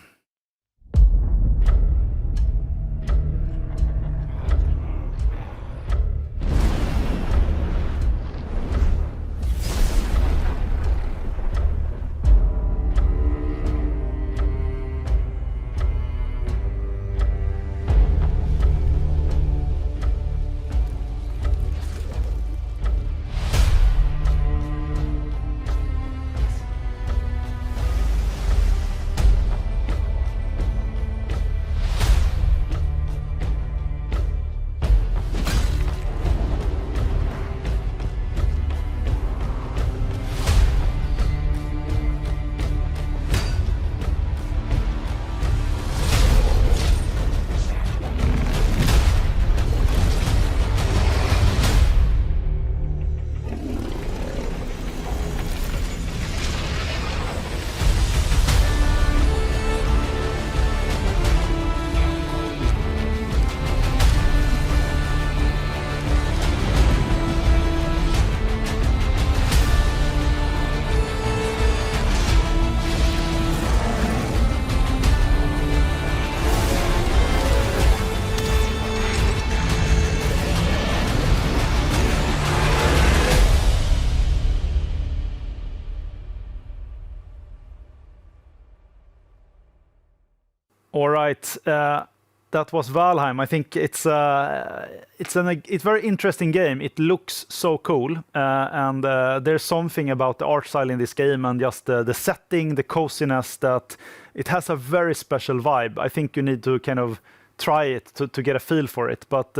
All right, that was Valheim. I think it's a very interesting game. It looks so cool, and there's something about the art style in this game and just the setting, the coziness, that it has a very special vibe. I think you need to kind of try it to get a feel for it. But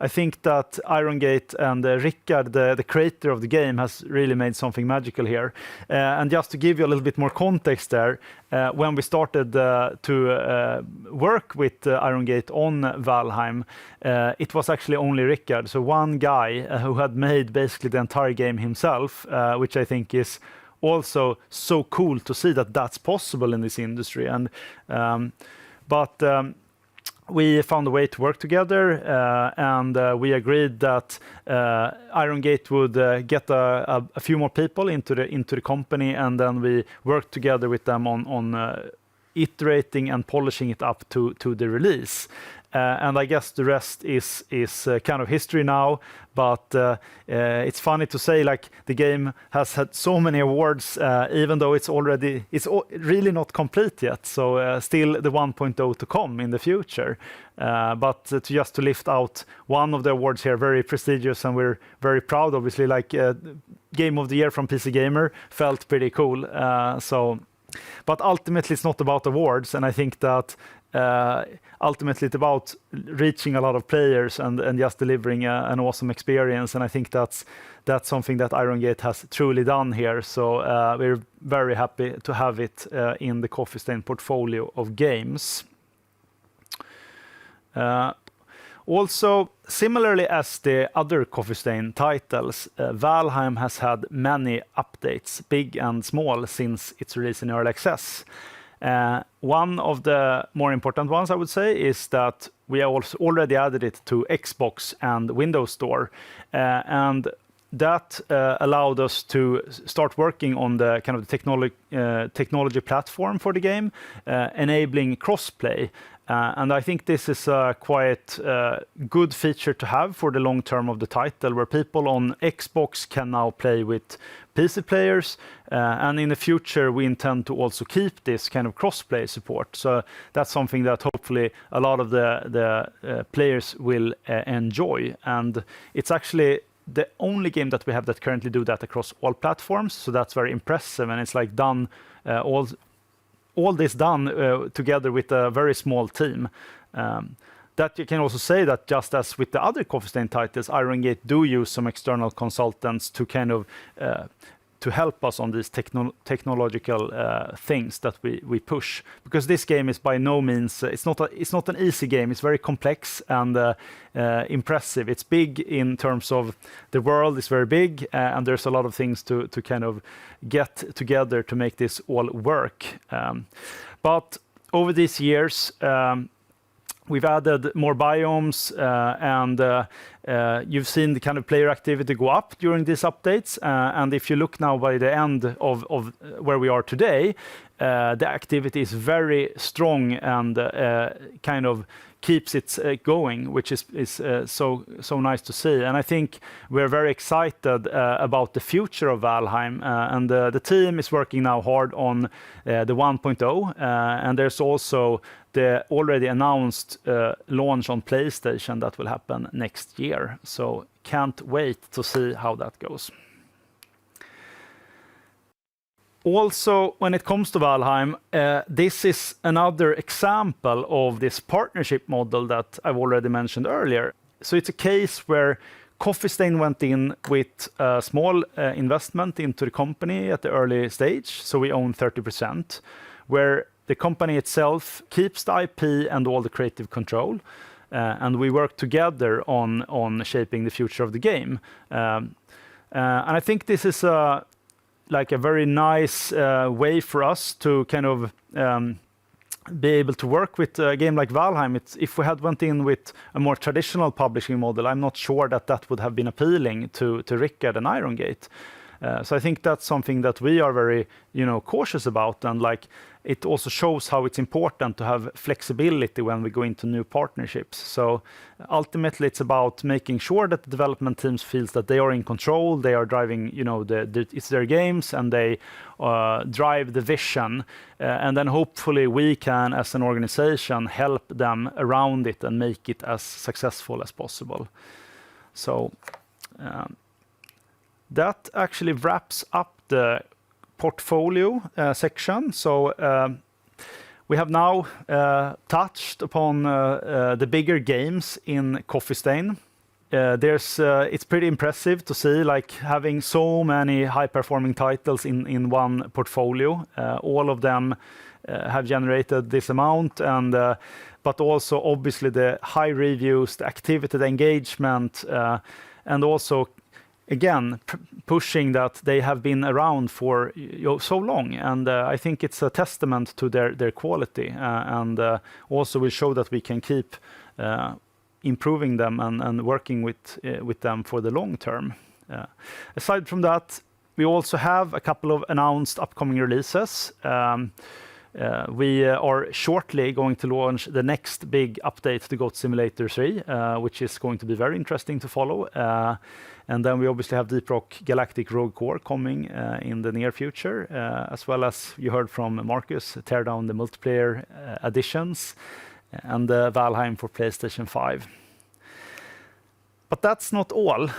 I think that Iron Gate and Rickard, the creator of the game, has really made something magical here. And just to give you a little bit more context there, when we started to work with Iron Gate on Valheim, it was actually only Rickard, so one guy who had made basically the entire game himself, which I think is also so cool to see that that's possible in this industry. And we found a way to work together, and we agreed that Iron Gate would get a few more people into the company, and then we worked together with them on iterating and polishing it up to the release. And I guess the rest is kind of history now. But it's funny to say, like, the game has had so many awards, even though it's really not complete yet. So still the 1.0 to come in the future. But to lift out one of the awards here, very prestigious, and we're very proud. Obviously, like Game of the Year from PC Gamer felt pretty cool. But ultimately, it's not about awards, and I think that. Ultimately, it's about reaching a lot of players and just delivering an awesome experience. And I think that's something that Iron Gate has truly done here. So we're very happy to have it in the Coffee Stain portfolio of games. Also, similarly as the other Coffee Stain titles, Valheim has had many updates, big and small, since its release in early access. One of the more important ones, I would say, is that we have also already added it to Xbox and Windows Store, and that allowed us to start working on the kind of technology platform for the game, enabling crossplay. And I think this is a quite good feature to have for the long term of the title, where people on Xbox can now play with PC players, and in the future we intend to also keep this kind of crossplay support. So that's something that hopefully a lot of the players will enjoy. And it's actually the only game that we have that currently do that across all platforms. So that's very impressive, and it's like done all this done together with a very small team. That you can also say that just as with the other Coffee Stain titles, Iron Gate do use some external consultants to kind of to help us on these technological things that we push, because this game is by no means it's not an easy game. It's very complex and impressive. It's big in terms of the world is very big, and there's a lot of things to kind of get together to make this all work. But over these years, we've added more biomes, and you've seen the kind of player activity go up during these updates. And if you look now by the end of where we are today, the activity is very strong and kind of keeps it going, which is so nice to see. And I think we're very excited about the future of Valheim, and the team is working now hard on the 1.0, and there's also the already announced launch on PlayStation that will happen next year. So can't wait to see how that goes. Also, when it comes to Valheim, this is another example of this partnership model that I've already mentioned earlier. So it's a case where Coffee Stain went in with a small investment into the company at the early stage, so we own 30%, where the company itself keeps the IP and all the creative control, and we work together on shaping the future of the game. And I think this is like a very nice way for us to kind of be able to work with a game like Valheim. If we had went in with a more traditional publishing model, I'm not sure that would have been appealing to Rickard and Iron Gate. So I think that's something that we are very, cautious about, and like it also shows how it's important to have flexibility when we go into new partnerships. So ultimately, it's about making sure that the development teams feels that they are in control, they are driving, it's their games, and they drive the vision, and then hopefully we can, as an organization, help them around it and make it as successful as possible. So. That actually wraps up the portfolio section. So we have now touched upon the bigger games in Coffee Stain. It's pretty impressive to see, like, having so many high-performing titles in one portfolio. All of them have generated this amount, and but also obviously the high reviews, the activity, the engagement, and also again, pushing that they have been around for so long, and I think it's a testament to their quality, and also will show that we can keep improving them and working with them for the long term. Aside from that, we also have a couple of announced upcoming releases. We are shortly going to launch the next big update to Goat Simulator 3, which is going to be very interesting to follow. And then we obviously have Deep Rock Galactic Rogue Core coming in the near future, as well as you heard from Marcus, tear down the multiplayer additions, and Valheim for PlayStation 5. But that's not all.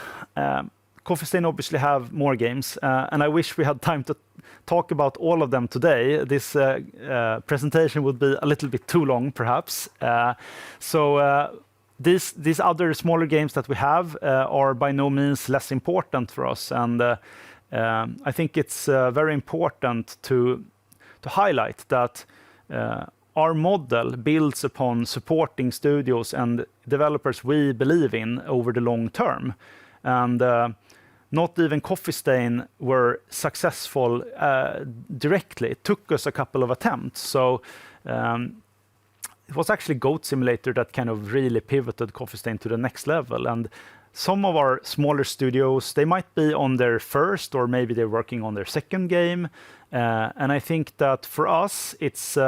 Coffee Stain obviously have more games, and I wish we had time to talk about all of them today. This presentation would be a little bit too long, perhaps. These other smaller games that we have are by no means less important for us, and I think it's very important to highlight that our model builds upon supporting studios and developers we believe in over the long term, and not even Coffee Stain were successful directly. It took us a couple of attempts. So it was actually Goat Simulator that kind of really pivoted Coffee Stain to the next level. And some of our smaller studios, they might be on their first, or maybe they're working on their second game. And I think that for us, it's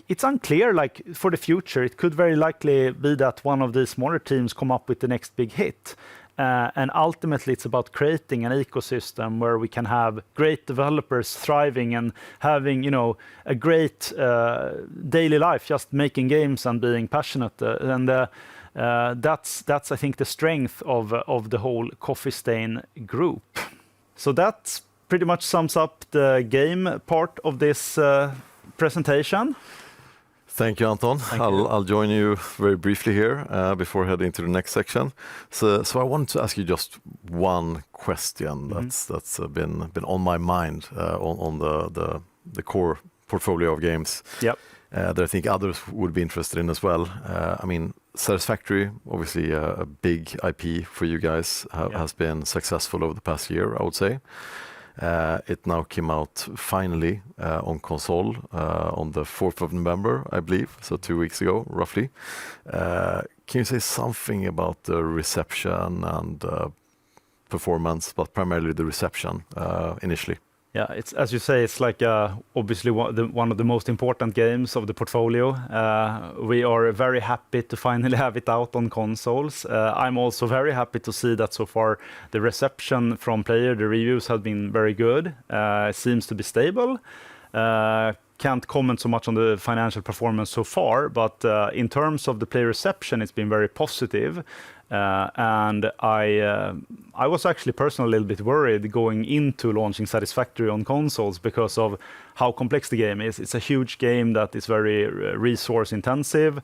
it's unclear, like for the future, it could very likely be that one of these smaller teams come up with the next big hit. And ultimately, it's about creating an ecosystem where we can have great developers thriving and having, a great daily life, just making games and being passionate. And that's I think, the strength of the whole Coffee Stain group. So that pretty much sums up the game part of this presentation. Thank you, Anton. I'll join you very briefly here before heading to the next section. So I wanted to ask you just one question that's been on my mind on the core portfolio of games. Yep. That I think others would be interested in as well. I mean, Satisfactory, obviously a big IP for you guys, has been successful over the past year, I would say. It now came out finally on console on the 4th of November, I believe, so 2 weeks ago, roughly. Can you say something about the reception and performance, but primarily the reception initially? Yeah, it's as you say, it's like obviously one of the most important games of the portfolio. We are very happy to finally have it out on consoles. I'm also very happy to see that so far the reception from player, the reviews have been very good. It seems to be stable. Can't comment so much on the financial performance so far, but in terms of the player reception, it's been very positive. And I was actually personally a little bit worried going into launching Satisfactory on consoles because of how complex the game is. It's a huge game that is very resource intensive.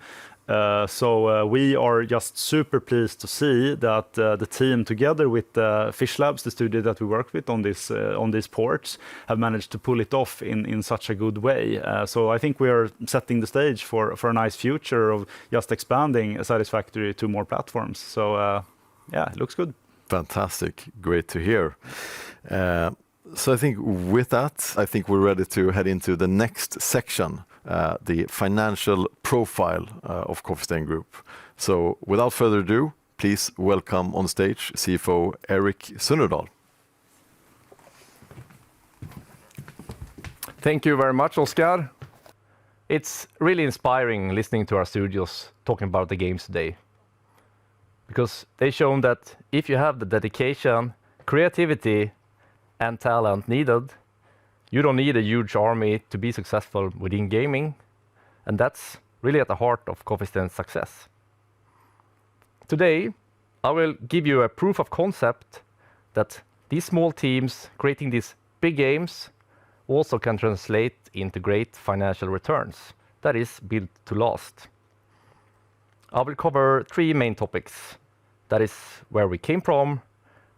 So we are just super pleased to see that the team, together with Fish Labs, the studio that we work with on these ports, have managed to pull it off in such a good way. So I think we are setting the stage for a nice future of just expanding Satisfactory to more platforms. So yeah, it looks good. Fantastic, great to hear. So I think with that, I think we're ready to head into the next section. The financial profile of Coffee Stain Group. So without further ado, please welcome on stage CFO Erik Sunnerdahl. Thank you very much, Oskar. It's really inspiring listening to our studios talking about the games today, because they've shown that if you have the dedication, creativity, and talent needed, you don't need a huge army to be successful within gaming, and that's really at the heart of Coffee Stain's success. Today, I will give you a proof of concept that these small teams creating these big games also can translate into great financial returns that is built to last. I will cover 3 main topics. That is where we came from,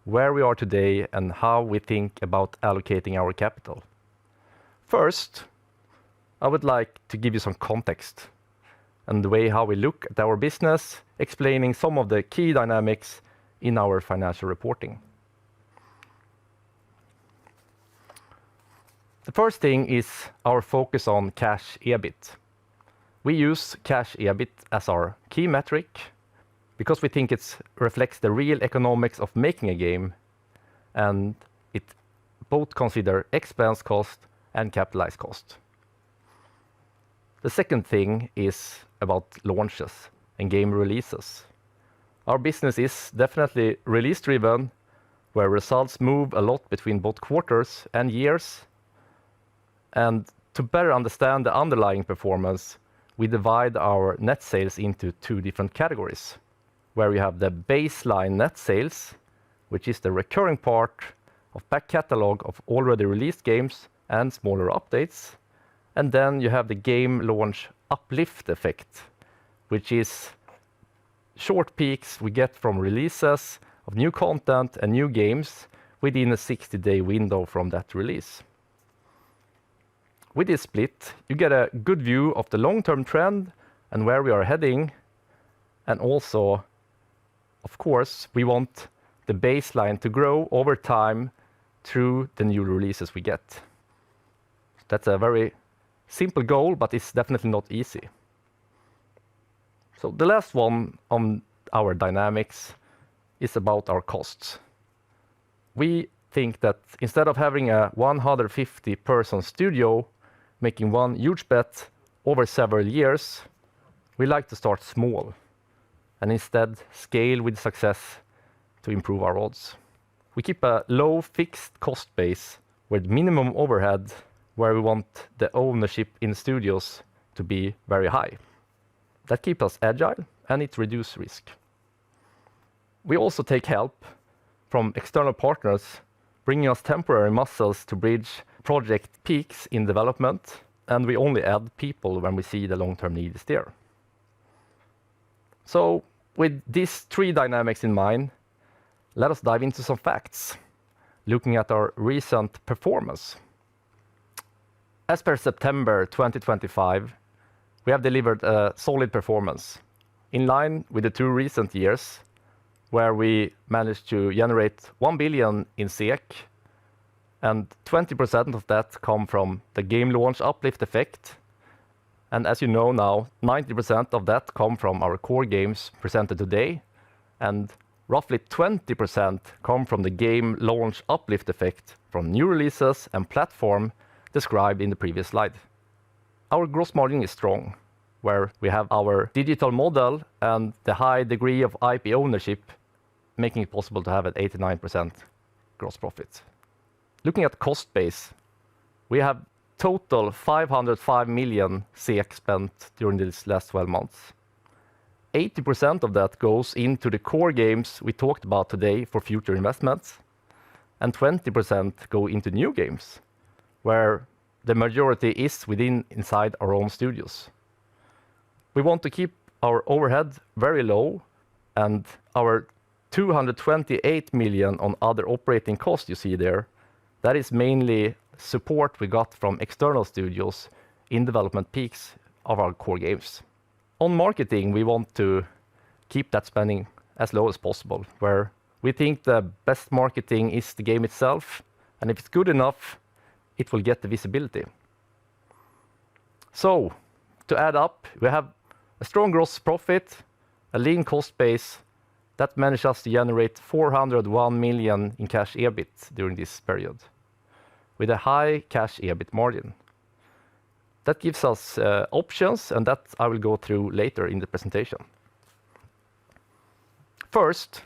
where we are today, and how we think about allocating our capital. First, I would like to give you some context and the way how we look at our business, explaining some of the key dynamics in our financial reporting. The first thing is our focus on cash EBIT. We use cash EBIT as our key metric because we think it reflects the real economics of making a game, and it both consider expense cost and capitalized cost. The second thing is about launches and game releases. Our business is definitely release-driven, where results move a lot between both quarters and years. And to better understand the underlying performance, we divide our net sales into 2 different categories, where we have the baseline net sales, which is the recurring part of back catalog of already released games and smaller updates. And then you have the game launch uplift effect, which is short peaks we get from releases of new content and new games within a 60-day window from that release. With this split, you get a good view of the long-term trend and where we are heading. And also, of course, we want the baseline to grow over time through the new releases we get. That's a very simple goal, but it's definitely not easy. So the last one on our dynamics is about our costs. We think that instead of having a 150-person studio making one huge bet over several years, we like to start small and instead scale with success to improve our odds. We keep a low fixed cost base with minimum overhead, where we want the ownership in studios to be very high. That keeps us agile and it reduces risk. We also take help from external partners, bringing us temporary muscles to bridge project peaks in development and we only add people when we see the long-term need is there. So with these three dynamics in mind, let us dive into some facts, looking at our recent performance. As per September 2025, we have delivered a solid performance in line with the 2 recent years, where we managed to generate 1 billion in SEK, and 20% of that come from the game launch uplift effect. And as you know now, 90% of that come from our core games presented today, and roughly 20% come from the game launch uplift effect from new releases and platform described in the previous slide. Our gross margin is strong, where we have our digital model and the high degree of IP ownership, making it possible to have an 89% gross profit. Looking at cost base, we have total 505 million SEK spent during these last 12 months. 80% of that goes into the core games we talked about today for future investments, and 20% go into new games, where the majority is inside our own studios. We want to keep our overhead very low, and our 228 million on other operating costs you see there, that is mainly support we got from external studios in development peaks of our core games. On marketing, we want to keep that spending as low as possible, where we think the best marketing is the game itself, and if it's good enough, it will get the visibility. So, to add up, we have a strong gross profit, a lean cost base that managed us to generate 401 million in cash EBIT during this period, with a high cash EBIT margin. That gives us options, and that I will go through later in the presentation. First,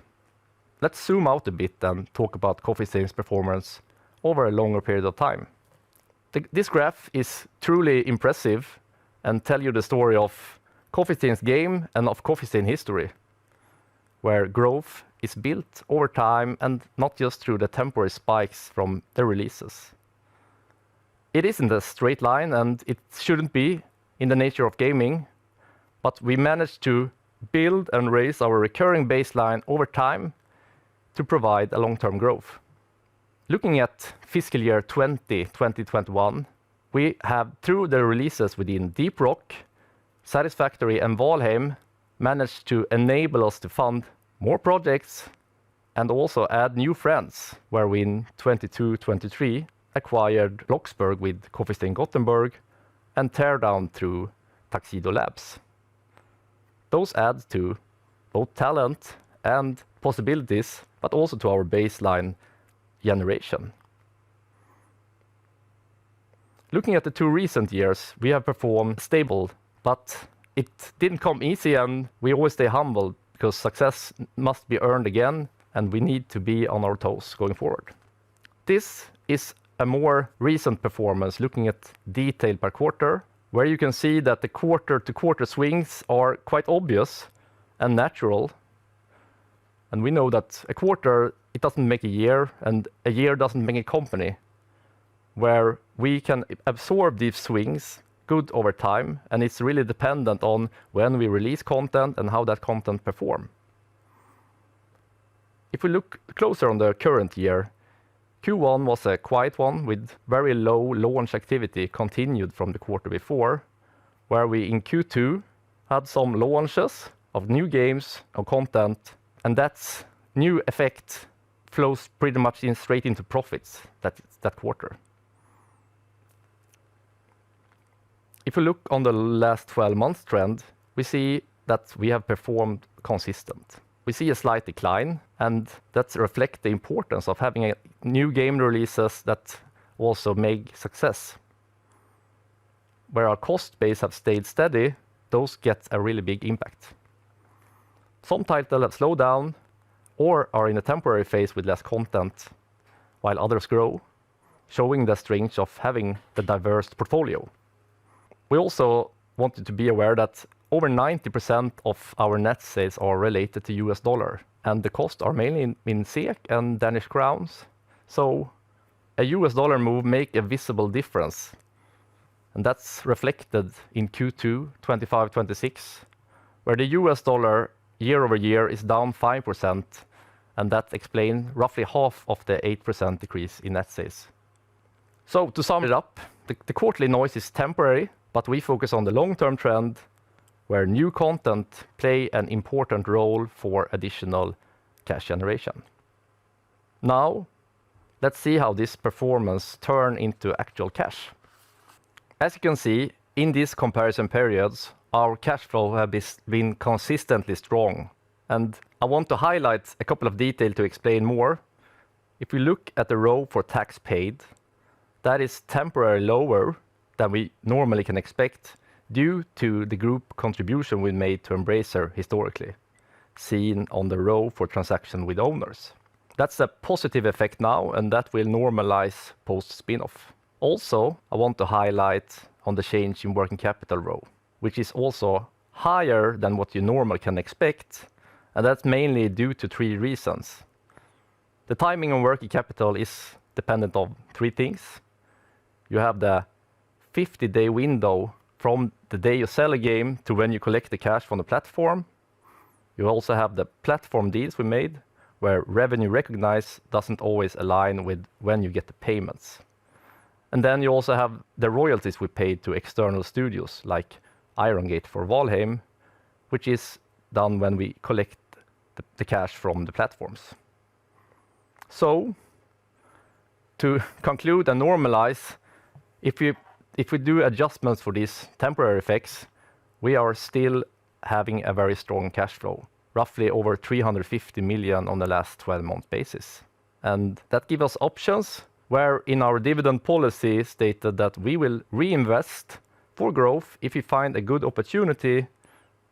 let's zoom out a bit and talk about Coffee Stain's performance over a longer period of time. This graph is truly impressive and tell you the story of Coffee Stain's game and of Coffee Stain history, where growth is built over time and not just through the temporary spikes from the releases. It isn't a straight line, and it shouldn't be in the nature of gaming, but we managed to build and raise our recurring baseline over time to provide a long-term growth. Looking at fiscal year 2021, we have, through the releases within Deep Rock, Satisfactory, and Valheim, managed to enable us to fund more projects and also add new friends, where we in 22-23 acquired Bloxburg with Coffee Stain Gothenburg and Teardown through Tuxedo Labs. Those add to both talent and possibilities, but also to our baseline generation. Looking at the 2 recent years, we have performed stable, but it didn't come easy, and we always stay humble because success must be earned again, and we need to be on our toes going forward. This is a more recent performance looking at detail per quarter, where you can see that the quarter-to-quarter swings are quite obvious and natural. And we know that a quarter, it doesn't make a year, and a year doesn't make a company, where we can absorb these swings good over time, and it's really dependent on when we release content and how that content perform. If we look closer on the current year, Q1 was a quiet one with very low launch activity continued from the quarter before, where we in Q2 had some launches of new games or content, and that new effect flows pretty much straight into profits that quarter. If we look on the last 12 months trend, we see that we have performed consistent. We see a slight decline, and that reflects the importance of having new game releases that also make success. Where our cost base have stayed steady, those get a really big impact. Some titles have slowed down or are in a temporary phase with less content, while others grow, showing the strength of having the diverse portfolio. We also wanted to be aware that over 90% of our net sales are related to US dollar, and the costs are mainly in SEK and Danish crowns. So a US dollar move make a visible difference. and that's reflected in Q2 25-26, where the US dollar year-over-year is down 5%, and that explains roughly half of the 8% decrease in net sales. So to sum it up, the quarterly noise is temporary, but we focus on the long-term trend where new content play an important role for additional cash generation. Now, let's see how this performance turn into actual cash. As you can see, in these comparison periods, our cash flow has been consistently strong. And I want to highlight a couple of details to explain more. If we look at the row for tax paid, that is temporarily lower than we normally can expect due to the group contribution we made to Embracer historically, seen on the row for transaction with owners. That's a positive effect now, and that will normalize post-spin-off. Also, I want to highlight on the change in working capital row, which is also higher than what you normally can expect, and that's mainly due to 3 reasons. The timing on working capital is dependent on 3 things. You have the 50-day window from the day you sell a game to when you collect the cash from the platform. You also have the platform deals we made, where revenue recognized doesn't always align with when you get the payments. And then you also have the royalties we paid to external studios, like Iron Gate for Valheim, which is done when we collect the cash from the platforms. So, to conclude and normalize, if we do adjustments for these temporary effects, we are still having a very strong cash flow, roughly over 350 million on the last 12-month basis. And that gives us options, where in our dividend policy stated that we will reinvest for growth if we find a good opportunity.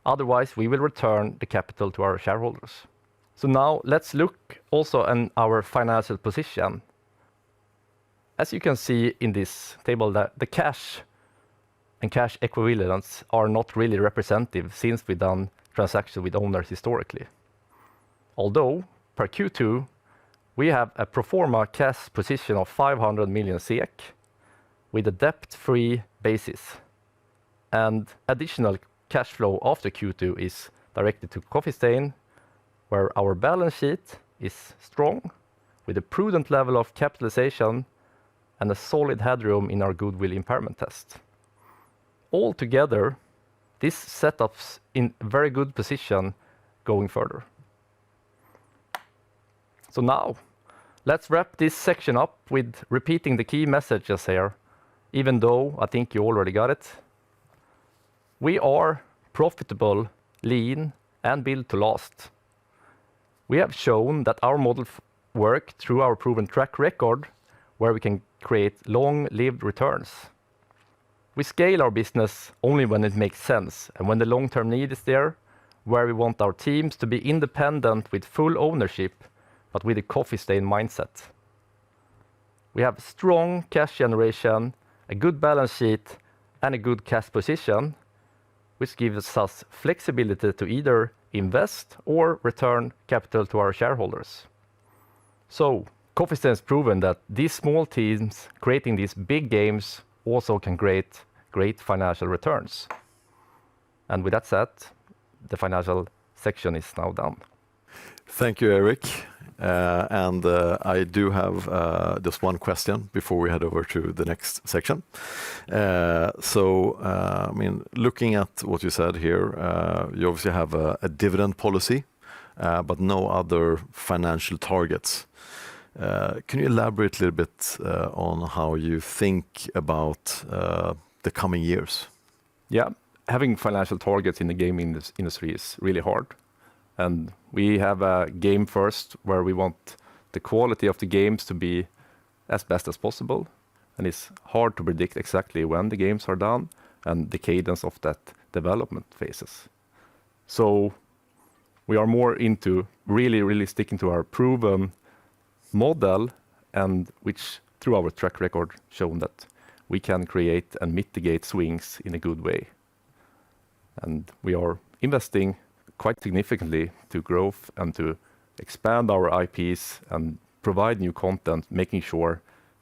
Otherwise, we will return the capital to our shareholders. So now let's look also at our financial position. As you can see in this table, that the cash and cash equivalents are not really representative since we've done transactions with owners historically. Although, per Q2, we have a pro forma cash position of 500 million SEK with a debt-free basis. And additional cash flow after Q2 is directed to Coffee Stain, where our balance sheet is strong with a prudent level of capitalization and a solid headroom in our goodwill impairment test. Altogether, this setups in a very good position going further. So now, let's wrap this section up with repeating the key messages here, even though I think you already got it. We are profitable, lean, and built to last. We have shown that our model works through our proven track record, where we can create long-lived returns. We scale our business only when it makes sense and when the long-term need is there, where we want our teams to be independent with full ownership, but with a Coffee Stain mindset. We have strong cash generation, a good balance sheet, and a good cash position, which gives us flexibility to either invest or return capital to our shareholders. So, Coffee Stain has proven that these small teams creating these big games also can create great financial returns. And with that said, the financial section is now done. Thank you, Eric. And I do have just one question before we head over to the next section. I mean, looking at what you said here, you obviously have a dividend policy, but no other financial targets. Can you elaborate a little bit on how you think about the coming years? Yeah, having financial targets in the gaming industry is really hard. And we have a game first where we want the quality of the games to be as best as possible. And it's hard to predict exactly when the games are done and the cadence of that development phases. So we are more into really sticking to our proven model, and which through our track record shown that we can create and mitigate swings in a good way. And we are investing quite significantly to growth and to expand our IPs and provide new content, making sure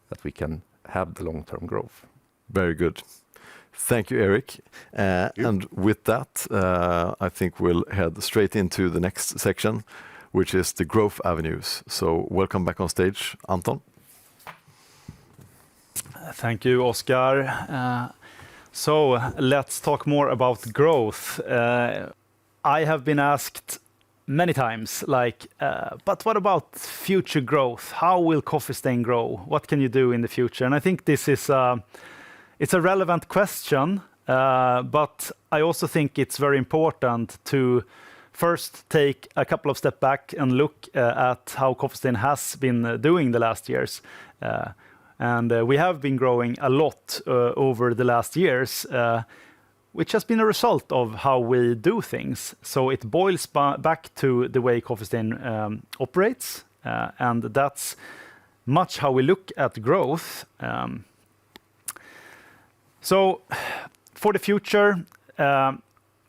that we can have the long-term growth. Very good. Thank you, Eric. And with that, I think we'll head straight into the next section, which is the growth avenues. So welcome back on stage, Anton. Thank you, Oscar. So let's talk more about growth. I have been asked many times, like, but what about future growth? How will Coffee Stain grow? What can you do in the future? And I think this is it's a relevant question, but I also think it's very important to first take a couple of steps back and look at how Coffee Stain has been doing the last years. And we have been growing a lot over the last years, which has been a result of how we do things. So it boils back to the way Coffee Stain operates, and that's much how we look at growth. So for the future,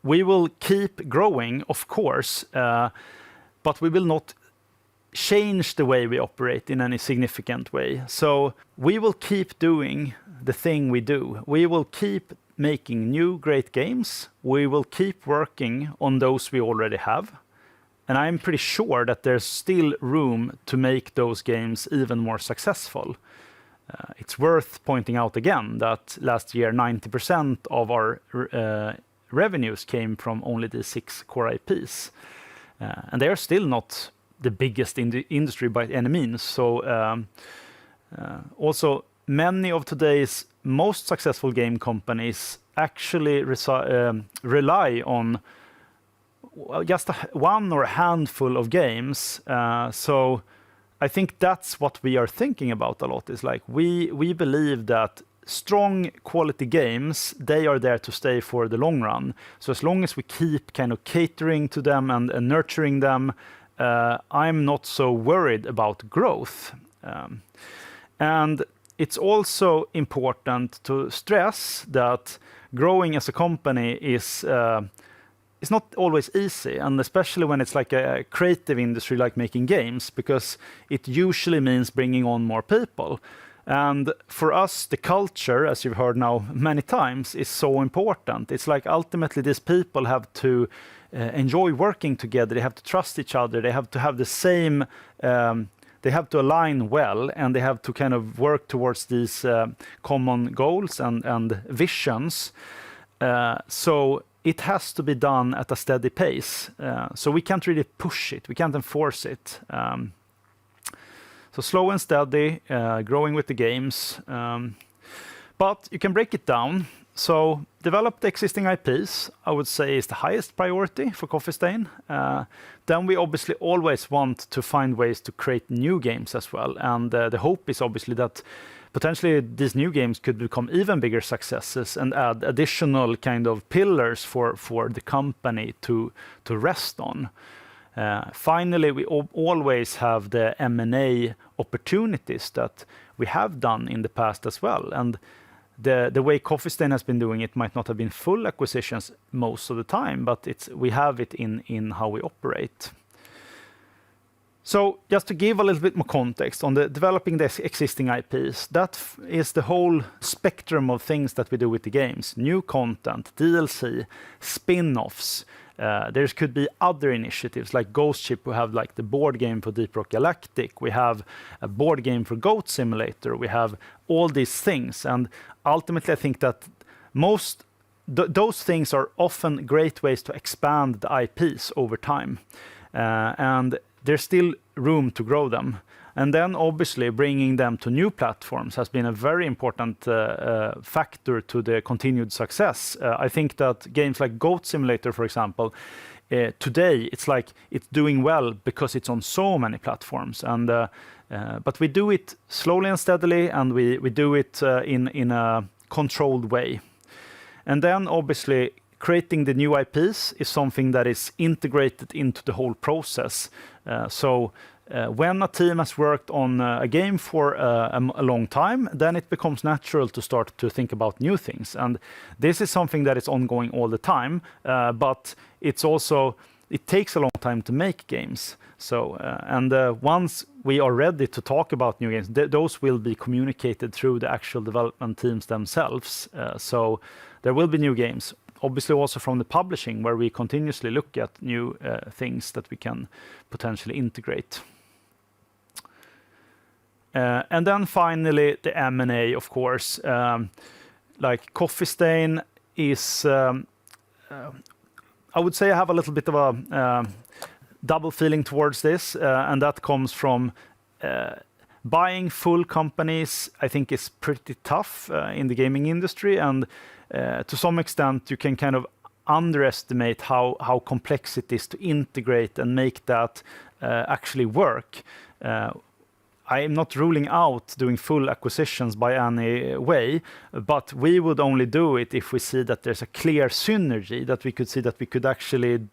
we will keep growing, of course, but we will not change the way we operate in any significant way. So we will keep doing the thing we do. We will keep making new great games. We will keep working on those we already have. And I'm pretty sure that there's still room to make those games even more successful. It's worth pointing out again that last year 90% of our revenues came from only the 6 core IPs. And they are still not the biggest in the industry by any means. So also many of today's most successful game companies actually rely on just one or a handful of games. So I think that's what we are thinking about a lot. Is like we believe that strong quality games, they are there to stay for the long run. So as long as we keep kind of catering to them and nurturing them, I'm not so worried about growth. And it's also important to stress that growing as a company is not always easy, and especially when it's like a creative industry like making games, because it usually means bringing on more people. And for us, the culture, as you've heard now many times, is so important. It's like ultimately these people have to enjoy working together. They have to trust each other. They have to have the same, they have to align well, and they have to kind of work towards these common goals and visions. So it has to be done at a steady pace. So we can't really push it. We can't enforce it. So slow and steady, growing with the games. But you can break it down. So develop the existing IPs, I would say, is the highest priority for Coffee Stain. Then we obviously always want to find ways to create new games as well. And the hope is obviously that potentially these new games could become even bigger successes and add additional kind of pillars for the company to rest on. Finally, we always have the M&A opportunities that we have done in the past as well. And the way Coffee Stain has been doing it might not have been full acquisitions most of the time, but we have it in how we operate. So just to give a little bit more context on the developing the existing IPs, that is the whole spectrum of things that we do with the games. New content, DLC, spin-offs. There could be other initiatives like Ghost Ship. We have like the board game for Deep Rock Galactic. We have a board game for Goat Simulator. We have all these things. And ultimately, I think that those things are often great ways to expand the IPs over time. And there's still room to grow them. And then obviously bringing them to new platforms has been a very important factor to the continued success. I think that games like Goat Simulator, for example, today it's doing well because it's on so many platforms. And but we do it slowly and steadily, and we do it in a controlled way. And then obviously creating the new IPs is something that is integrated into the whole process. When a team has worked on a game for a long time, then it becomes natural to start to think about new things. And this is something that is ongoing all the time, but it takes a long time to make games. So, once we are ready to talk about new games, those will be communicated through the actual development teams themselves. So there will be new games. Obviously also from the publishing, where we continuously look at new things that we can potentially integrate. And then finally, the M&A, of course. Like Coffee Stain is, I would say I have a little bit of a double feeling towards this, and that comes from buying full companies. I think is pretty tough in the gaming industry, and to some extent you can kind of underestimate how complex it is to integrate and make that actually work. I am not ruling out doing full acquisitions by any way, but we would only do it if we see that there's a clear synergy, that we could see that we could actually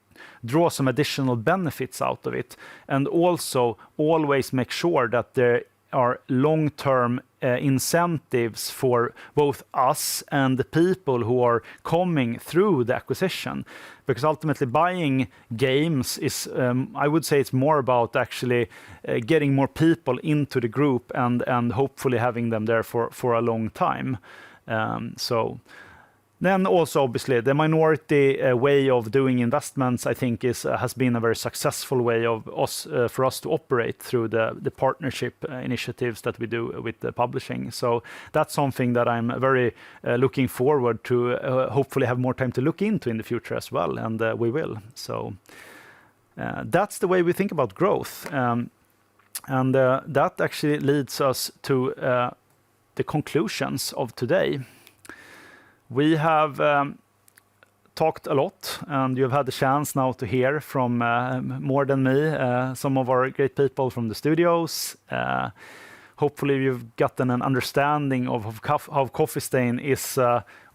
draw some additional benefits out of it, and also always make sure that there are long-term incentives for both us and the people who are coming through the acquisition. Because ultimately buying games is, I would say it's more about actually getting more people into the group and hopefully having them there for a long time. Then also, obviously, the minority way of doing investments, I think, has been a very successful way of for us to operate through the partnership initiatives that we do with the publishing. So that's something that I'm very looking forward to hopefully have more time to look into in the future as well, and we will. So that's the way we think about growth. And that actually leads us to the conclusions of today. We have talked a lot, and you've had the chance now to hear from more than me, some of our great people from the studios. Hopefully you've gotten an understanding of how Coffee Stain is.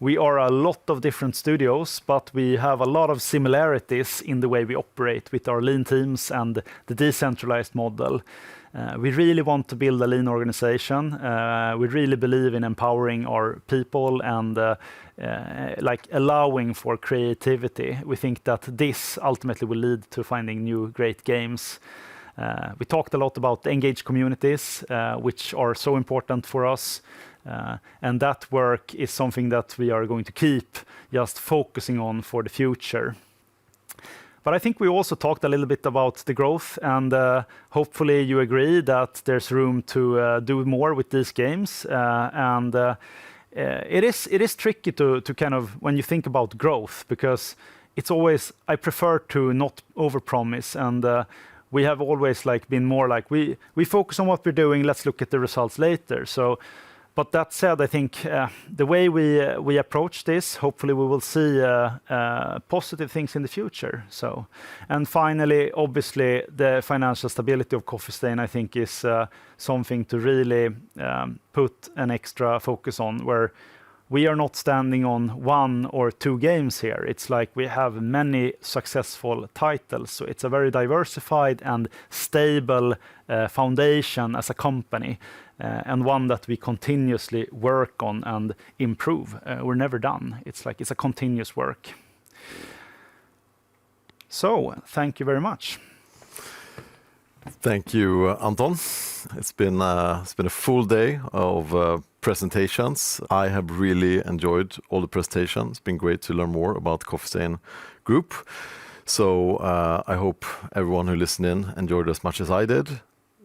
We are a lot of different studios, but we have a lot of similarities in the way we operate with our lean teams and the decentralized model. We really want to build a lean organization. We really believe in empowering our people and like allowing for creativity. We think that this ultimately will lead to finding new great games. We talked a lot about engaged communities, which are so important for us. And that work is something that we are going to keep just focusing on for the future. But I think we also talked a little bit about the growth, and hopefully you agree that there's room to do more with these games. It is tricky to kind of, when you think about growth, because it's always, I prefer to not overpromise, and we have always like been more like we focus on what we're doing, let's look at the results later. So, but that said, I think the way we approach this, hopefully we will see positive things in the future. So, and finally, obviously, the financial stability of Coffee Stain, I think, is something to really put an extra focus on, where we are not standing on 1 or 2 games here. It's like we have many successful titles. So it's a very diversified and stable foundation as a company, and one that we continuously work on and improve. We're never done. It's like it's a continuous work. So thank you very much. Thank you, Anton. It's been a full day of presentations. I have really enjoyed all the presentations. It's been great to learn more about Coffee Stain Group. So I hope everyone who listened in enjoyed as much as I did.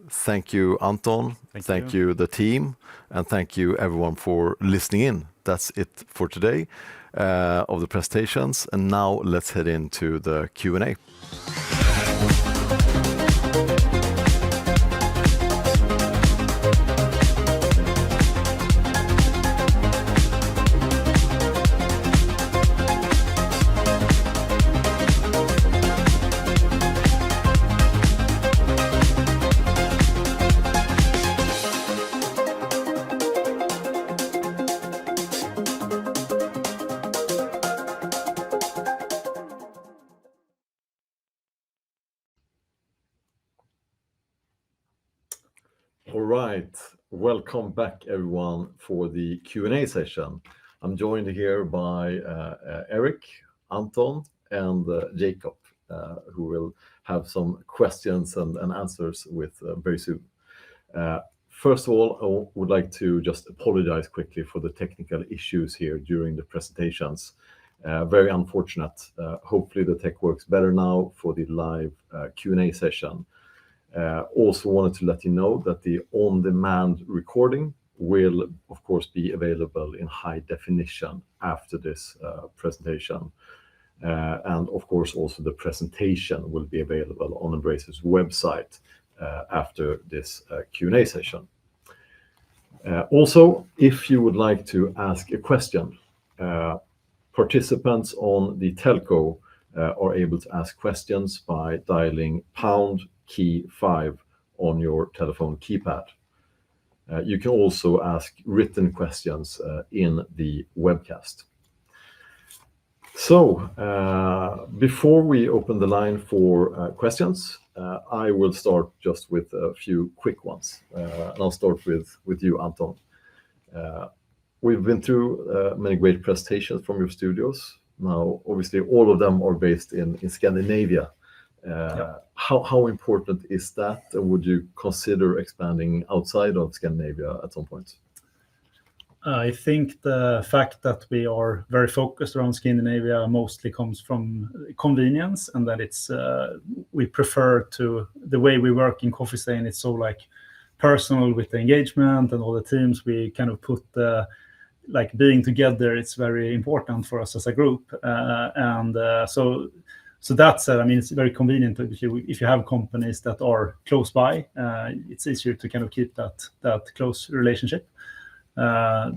Thank you, Anton. Thank you, the team. And thank you, everyone, for listening in. That's it for today of the presentations. And now let's head into the Q&A. All right, welcome back everyone for the Q&A session. I'm joined here by Eric, Anton, and Jacob, who will have some questions and answers with very soon. First of all, I would like to just apologize quickly for the technical issues here during the presentations. Very unfortunate. Hopefully the tech works better now for the live Q&A session. Also wanted to let you know that the on-demand recording will, of course, be available in high definition after this presentation. And of course, also the presentation will be available on Embracer's website after this Q&A session. Also, if you would like to ask a question, participants on the telco are able to ask questions by dialing pound key 5 on your telephone keypad. You can also ask written questions in the webcast. So, before we open the line for questions, I will start just with a few quick ones. And I'll start with you, Anton. We've been through many great presentations from your studios. Now, obviously, all of them are based in Scandinavia. How important is that? And would you consider expanding outside of Scandinavia at some point? I think the fact that we are very focused around Scandinavia mostly comes from convenience, and that it's we prefer to the way we work in Coffee Stain. It's so like personal with the engagement and all the teams. We kind of put like being together. It's very important for us as a group, so that said, I mean, it's very convenient if you have companies that are close by. It's easier to kind of keep that close relationship.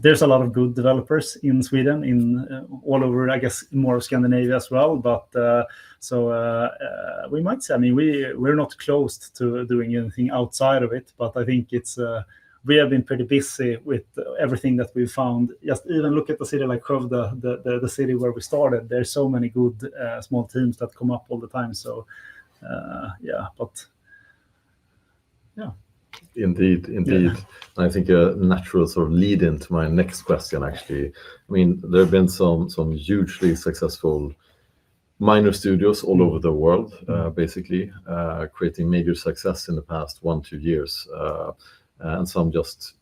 There's a lot of good developers in Sweden, in all over, I guess, more of Scandinavia as well. But we might say, I mean, we're not closed to doing anything outside of it. But I think it's we have been pretty busy with everything that we've found. Just even look at the city like Skövde, the city where we started. There's so many good small teams that come up all the time. So yeah. Indeed. Yeah. I think a natural sort of lead into my next question, actually. I mean, there have been some hugely successful minor studios all over the world, basically, creating major success in the past 1-2 years, and some just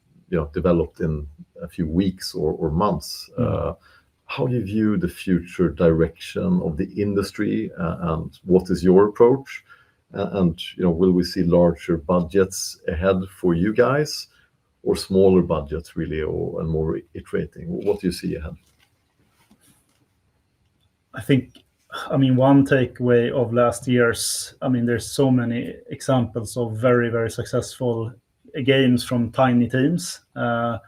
developed in a few weeks or months. How do you view the future direction of the industry, and what is your approach? And will we see larger budgets ahead for you guys, or smaller budgets really, and more iterating? What do you see ahead? I mean, one takeaway of last year's, I mean, there's so many examples of very, very successful games from tiny teams. I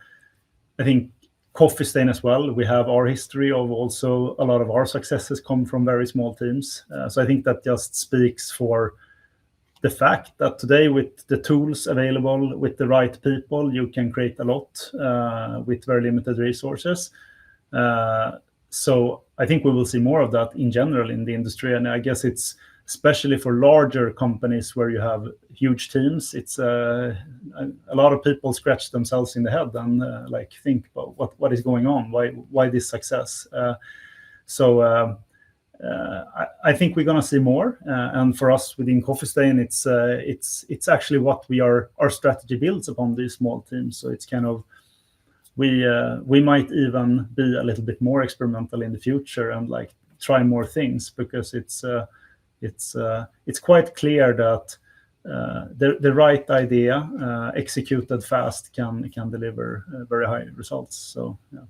think Coffee Stain as well. We have our history of also a lot of our successes come from very small teams. So I think that just speaks for the fact that today, with the tools available, with the right people, you can create a lot with very limited resources. So I think we will see more of that in general in the industry. And I guess it's especially for larger companies where you have huge teams. It's a lot of people scratch themselves in the head and think about what is going on, why this success. I think we're going to see more, and for us within Coffee Stain, it's actually what our strategy builds upon these small teams. So it's kind of we might even be a little bit more experimental in the future and try more things, because it's quite clear that the right idea executed fast can deliver very high results. So yeah.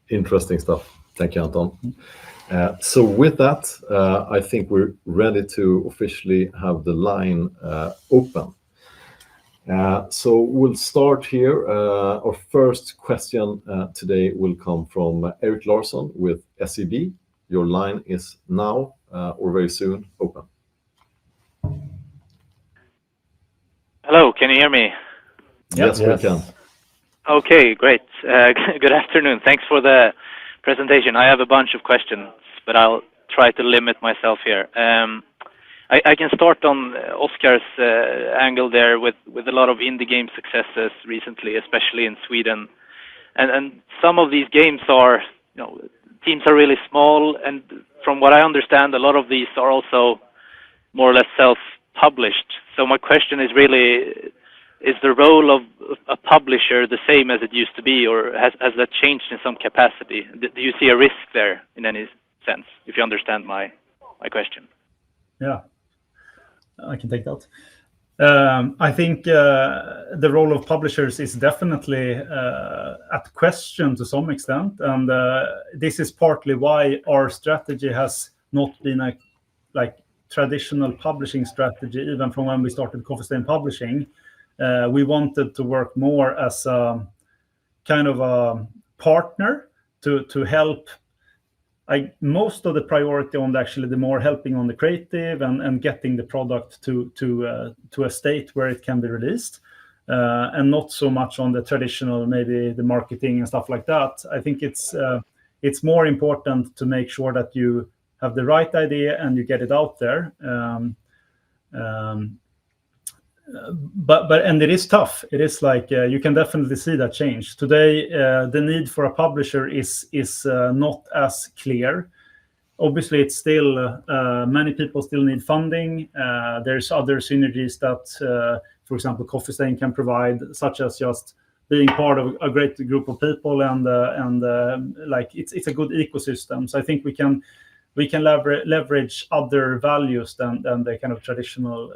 Interesting stuff. Thank you, Anton. So with that, I think we're ready to officially have the line open. So we'll start here. Our first question today will come from Eric Larsson with SEB. Your line is now or very soon open. Hello, can you hear me? Yes, we can. Okay, great. Good afternoon. Thanks for the presentation. I have a bunch of questions, but I'll try to limit myself here. I can start on Oscar's angle there with a lot of indie game successes recently, especially in Sweden. And some of these games are, teams are really small, and from what I understand, a lot of these are also more or less self-published. So my question is really, is the role of a publisher the same as it used to be, or has that changed in some capacity? Do you see a risk there in any sense, if you understand my question? Yeah, I can take that. I think the role of publishers is definitely at question to some extent, and this is partly why our strategy has not been a traditional publishing strategy, even from when we started Coffee Stain Publishing. We wanted to work more as a kind of a partner to help. Most of the priority on actually the more helping on the creative and getting the product to a state where it can be released, and not so much on the traditional, maybe the marketing and stuff like that. I think it's more important to make sure that you have the right idea and you get it out there. But it is tough. It is like you can definitely see that change today. The need for a publisher is not as clear. Obviously, it's still many people still need funding. There's other synergies that, for example, Coffee Stain can provide, such as just being part of a great group of people and like it's a good ecosystem. So I think we can leverage other values than the kind of traditional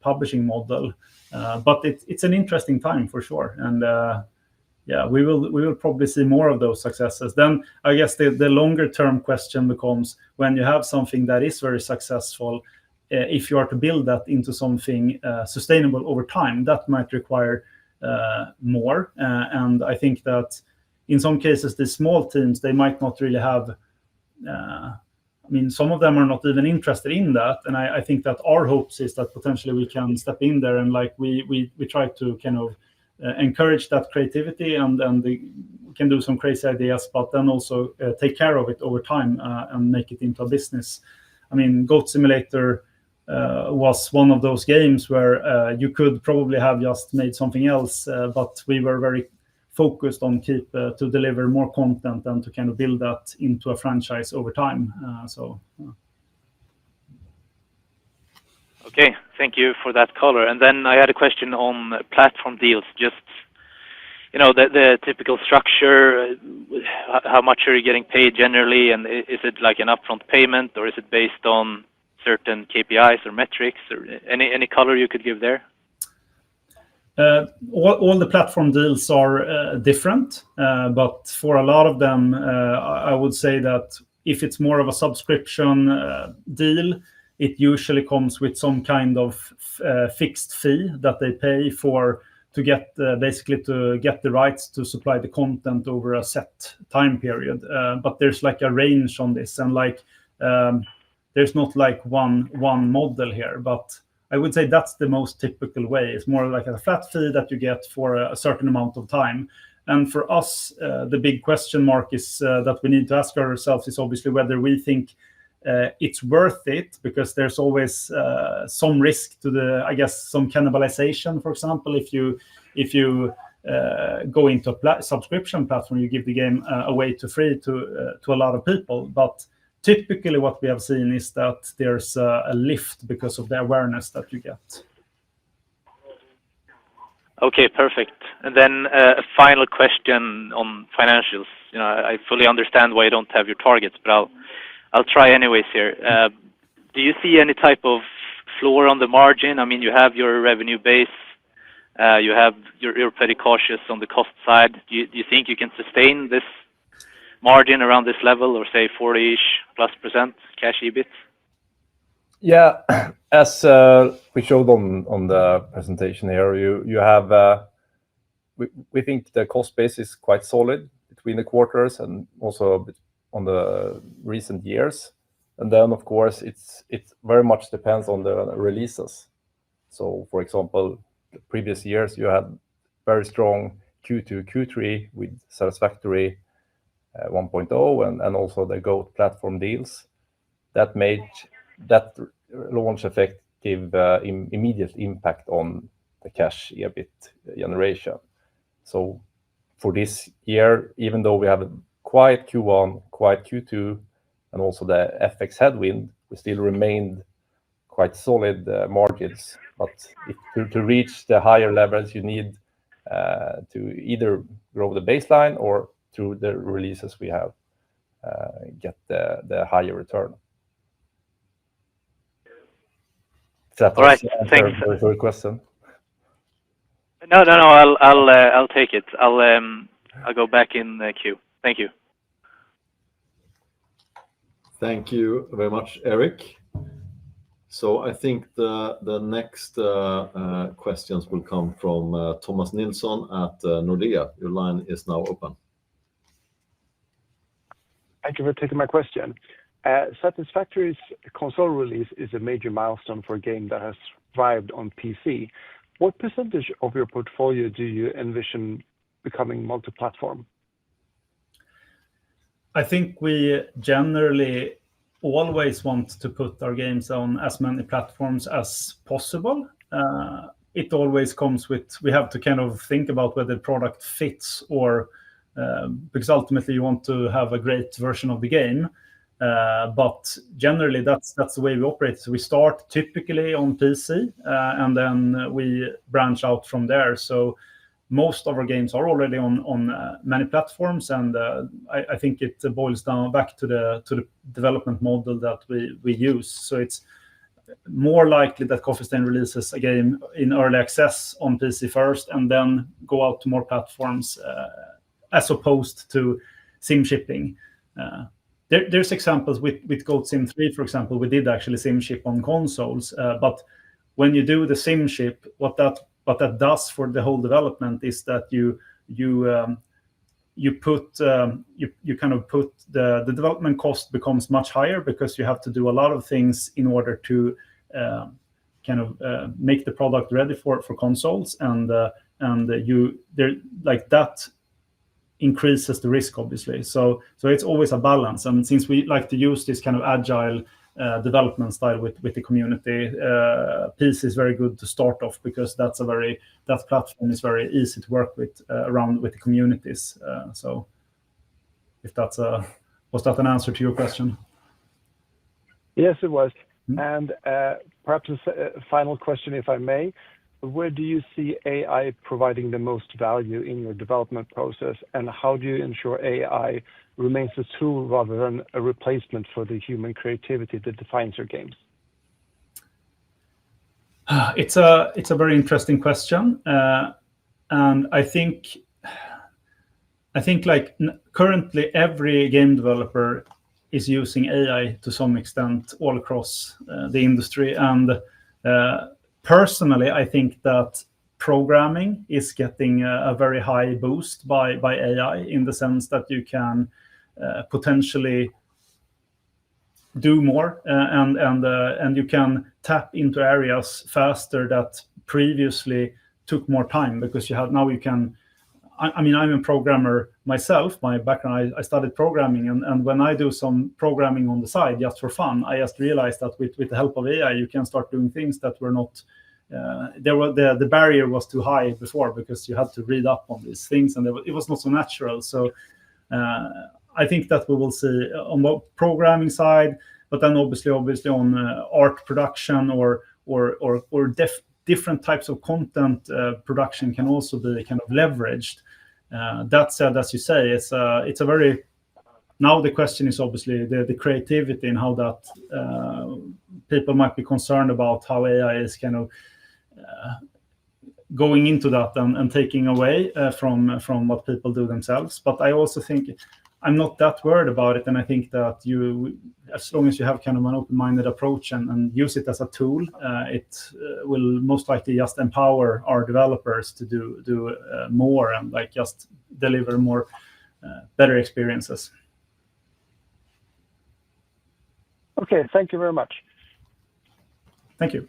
publishing model, but it's an interesting time for sure, and yeah, we will probably see more of those successes. Then I guess the longer term question becomes, when you have something that is very successful, if you are to build that into something sustainable over time, that might require more, and I think that in some cases the small teams, they might not really have. I mean, some of them are not even interested in that, and I think that our hopes is that potentially we can step in there and like we try to kind of encourage that creativity and we can do some crazy ideas, but then also take care of it over time and make it into a business. I mean, Goat Simulator was one of those games where you could probably have just made something else, but we were very focused on to deliver more content and to kind of build that into a franchise over time. Okay, thank you for that color. And then I had a question on platform deals. Just the typical structure. How much are you getting paid generally, and is it like an upfront payment, or is it based on certain KPIs or metrics, or any color you could give there? All the platform deals are different, but for a lot of them, I would say that if it's more of a subscription deal, it usually comes with some kind of fixed fee that they pay to get basically to get the rights to supply the content over a set time period. But there's like a range on this, and like there's not like one model here, but I would say that's the most typical way. It's more like a flat fee that you get for a certain amount of time. And for us, the big question mark is that we need to ask ourselves is obviously whether we think it's worth it, because there's always some risk to some cannibalization. For example, if you go into a subscription platform, you give the game away to free to a lot of people. But typically what we have seen is that there's a lift because of the awareness that you get. Okay, perfect. And then a final question on financials. I fully understand why you don't have your targets, but I'll try anyways here. Do you see any type of floor on the margin? I mean, you have your revenue base. You're pretty cautious on the cost side. Do you think you can sustain this margin around this level, or say 40-ish+% cash EBIT? Yeah, as we showed on the presentation here, you have we think the cost base is quite solid between the quarters and also on the recent years. And then of course it very much depends on the releases. So for example, the previous years you had very strong Q2, Q3 with Satisfactory 1.0 and also the Goat platform deals that made that launch effect give immediate impact on the cash EBIT generation. So for this year, even though we have a quiet Q1, quiet Q2, and also the FX headwind, we still remained quite solid margins. But to reach the higher levels, you need to either grow the baseline or through the releases we have get the higher return. All right, thanks for your question. No. I'll take it. I'll go back in the queue. Thank you. Thank you very much, Eric. So I think the next questions will come from Thomas Nilsson at Nordea. Your line is now open. Thank you for taking my question. Satisfactory's console release is a major milestone for a game that has thrived on PC. What percentage of your portfolio do you envision becoming multi-platform? I think we generally always want to put our games on as many platforms as possible. It always comes with, we have to kind of think about whether the product fits or because ultimately you want to have a great version of the game. But generally that's the way we operate. So we start typically on PC and then we branch out from there. So most of our games are already on many platforms, and I think it boils down back to the development model that we use. So it's more likely that Coffee Stain releases a game in early access on PC first, and then go out to more platforms, as opposed to sim shipping. There's examples with Goat Sim 3, for example. We did actually sim ship on consoles, but when you do the sim ship, what that does for the whole development is that you kind of put the development cost becomes much higher because you have to do a lot of things in order to make the product ready for consoles, and that increases the risk, obviously. So it's always a balance, and since we like to use this kind of agile development style with the community, PC is very good to start off because that platform is very easy to work with around with the communities. So if was that an answer to your question? Yes, it was. And perhaps a final question, if I may. Where do you see AI providing the most value in your development process, and how do you ensure AI remains a tool rather than a replacement for the human creativity that defines your games? It's a very interesting question, and I think like currently every game developer is using AI to some extent all across the industry, and personally, I think that programming is getting a very high boost by AI, in the sense that you can potentially do more and you can tap into areas faster that previously took more time, because I'm a programmer myself. My background, I studied programming, and when I do some programming on the side just for fun, I just realized that with the help of AI, you can start doing things that were not. The barrier was too high before because you had to read up on these things, and it was not so natural. So I think that we will see on the programming side, but then obviously on art production or different types of content production can also be kind of leveraged. That said, as you say, it's a very, now the question is obviously the creativity and how that people might be concerned about how AI is kind of going into that and taking away from what people do themselves. But I also think I'm not that worried about it, and I think that as long as you have kind of an open-minded approach and use it as a tool, it will most likely just empower our developers to do more and like just deliver more better experiences. Okay, thank you very much. Thank you.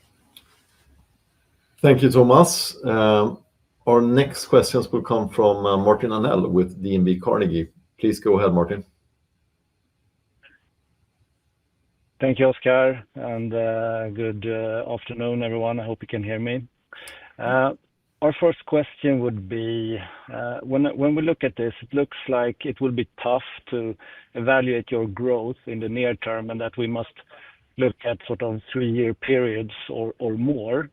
Thank you, Thomas. Our next questions will come from Martin Arnell with DNB Carnegie. Please go ahead, Martin. Thank you, Oscar, and good afternoon, everyone. I hope you can hear me. Our first question would be, when we look at this, it looks like it will be tough to evaluate your growth in the near term, and that we must look at sort of 3-year periods or more.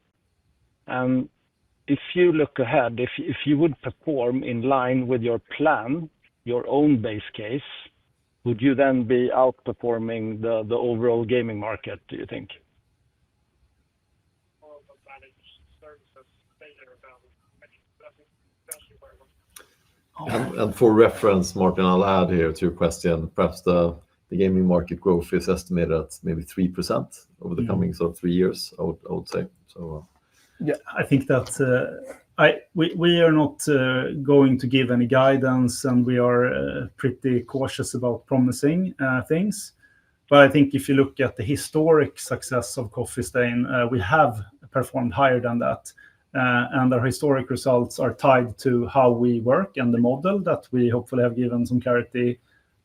And if you look ahead, if you would perform in line with your plan, your own base case, would you then be outperforming the overall gaming market, do you think? And for reference, Martin, I'll add here to your question, perhaps the gaming market growth is estimated at maybe 3% over the coming sort of 3 years, I would say. So, yeah, I think that we are not going to give any guidance, and we are pretty cautious about promising things. But I think if you look at the historic success of Coffee Stain, we have performed higher than that. And our historic results are tied to how we work and the model that we hopefully have given some clarity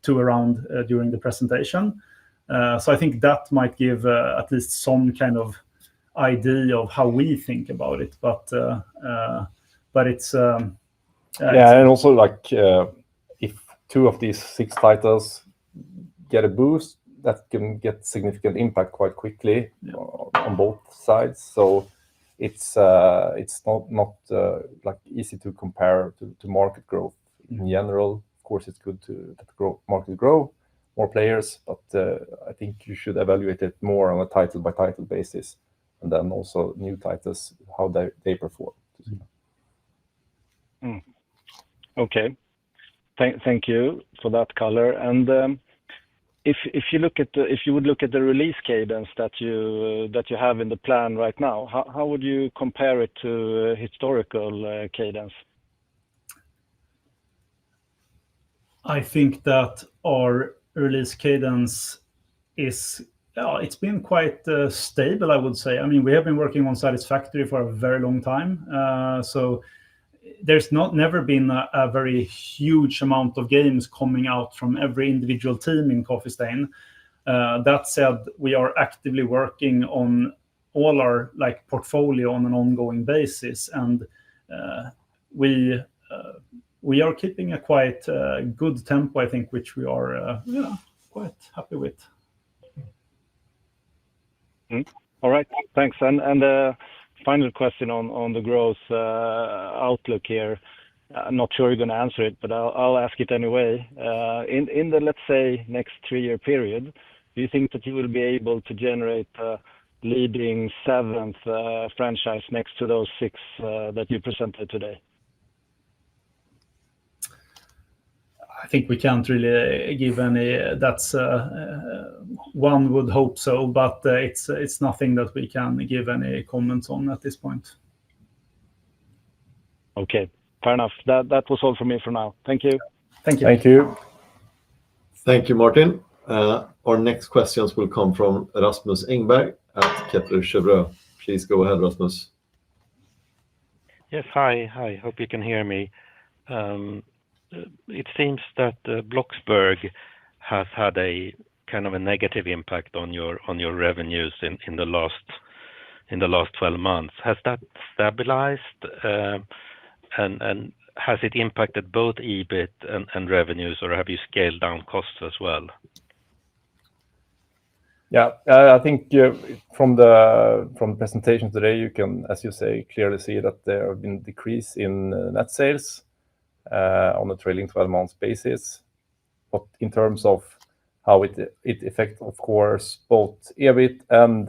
to around during the presentation. So I think that might give at least some kind of idea of how we think about it. But it's and also like if 2 of these 6 titles get a boost, that can get significant impact quite quickly on both sides. So it's not like easy to compare to market growth in general. Of course, it's good to that market grow, more players, but I think you should evaluate it more on a title by title basis, and then also new titles, how they perform. Okay, thank you for that color. And if you would look at the release cadence that you have in the plan right now, how would you compare it to historical cadence? I think that our release cadence is it's been quite stable, I would say. I mean, we have been working on Satisfactory for a very long time, so there's never been a very huge amount of games coming out from every individual team in Coffee Stain. That said, we are actively working on all our portfolio on an ongoing basis, and we are keeping a quite good tempo, I think, which we are quite happy with. All right, thanks. And final question on the growth outlook here. I'm not sure you're going to answer it, but I'll ask it anyway. In the, let's say, next 3-year period, do you think that you will be able to generate a leading 7th franchise next to those 6 that you presented today? I think we can't really give any. That's one would hope so, but it's nothing that we can give any comments on at this point. Okay, fair enough. That was all from me for now. Thank you. Thank you. Thank you. Thank you, Martin. Our next questions will come from Rasmus Engberg at Kepler Cheuvreux. Please go ahead, Rasmus. Yes, hi. Hope you can hear me. It seems that Bloxburg has had a kind of a negative impact on your revenues in the last 12 months. Has that stabilized? And has it impacted both EBIT and revenues, or have you scaled down costs as well? Yeah, I think from the presentation today, you can, as you say, clearly see that there have been decrease in net sales on a trailing 12 months basis. But in terms of how it affects, of course, both EBIT and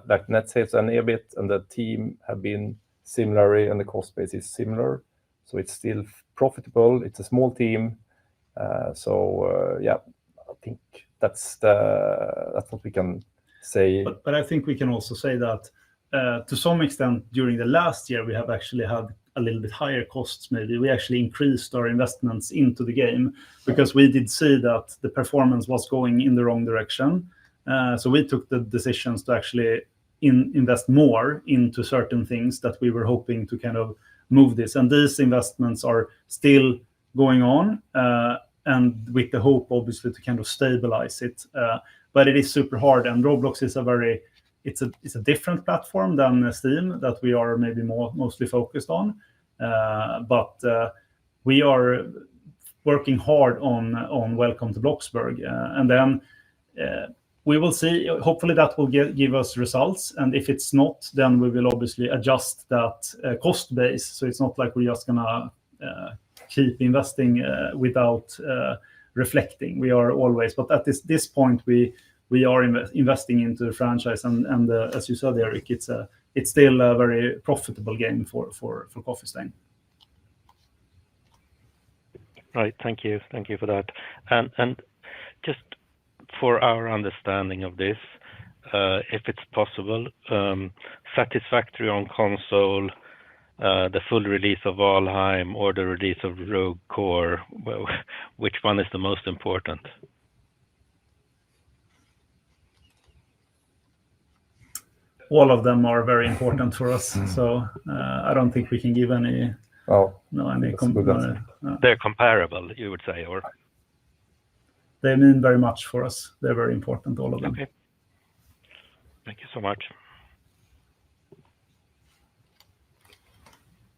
like net sales and EBIT, and the team have been similarly, and the cost base is similar. So it's still profitable. It's a small team. Yeah, I think that's what we can say. But I think we can also say that to some extent during the last year, we have actually had a little bit higher costs. Maybe we actually increased our investments into the game because we did see that the performance was going in the wrong direction. So we took the decisions to actually invest more into certain things that we were hoping to kind of move this. And these investments are still going on, and with the hope, obviously, to kind of stabilize it. But it is super hard, and Roblox is it's a different platform than Steam that we are maybe mostly focused on. But we are working hard on Welcome to Bloxburg. And then we will see. Hopefully that will give us results, and if it's not, then we will obviously adjust that cost base. So it's not like we're just gonna keep investing without reflecting. We are always, but at this point we are investing into the franchise, and as you said, Eric, it's still a very profitable game for Coffee Stain. Right. Thank you for that. And just for our understanding of this, if it's possible, satisfactory on console, the full release of Valheim or the release of Rogue Core, well, which one is the most important? All of them are very important for us, so I don't think we can give any. They're comparable, you would say, or? They mean very much for us. They're very important, all of them. Okay. Thank you so much.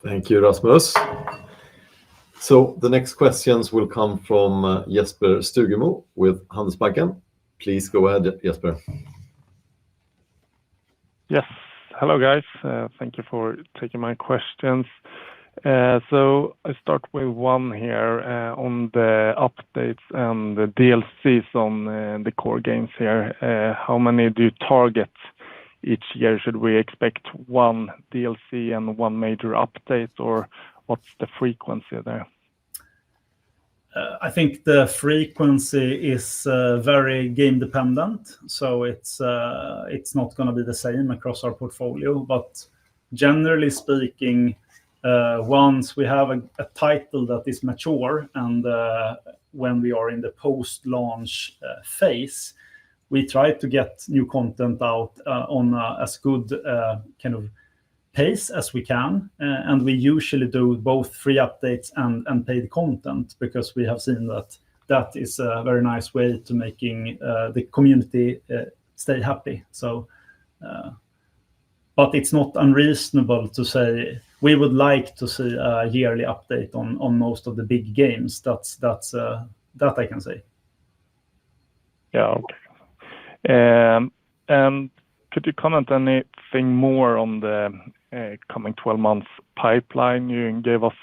Thank you, Rasmus. So the next questions will come from Jesper Stugemo with Handelsbanken. Please go ahead, Jesper. Yes. Hello, guys. Thank you for taking my questions. So I start with one here on the updates and the DLCs on the core games here. How many do you target each year? Should we expect one DLC and one major update, or what's the frequency there? I think the frequency is very game dependent, so it's not going to be the same across our portfolio. But generally speaking, once we have a title that is mature and when we are in the post-launch phase, we try to get new content out on as good kind of pace as we can, and we usually do both free updates and paid content, because we have seen that is a very nice way to making the community stay happy. So, but it's not unreasonable to say we would like to see a yearly update on most of the big games. That I can say. Yeah. Okay. And could you comment anything more on the coming 12 months pipeline? You gave us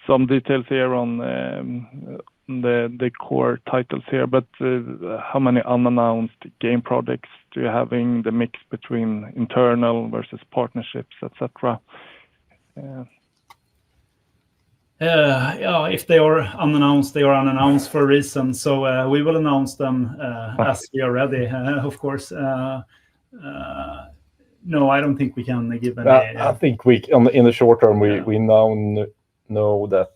some details here on the core titles here, but how many unannounced game projects do you have in the mix between internal versus partnerships, etc.? If they are unannounced, they are unannounced for a reason. So we will announce them as we are ready, of course. No, I don't think we can give any. I think in the short term, we now know that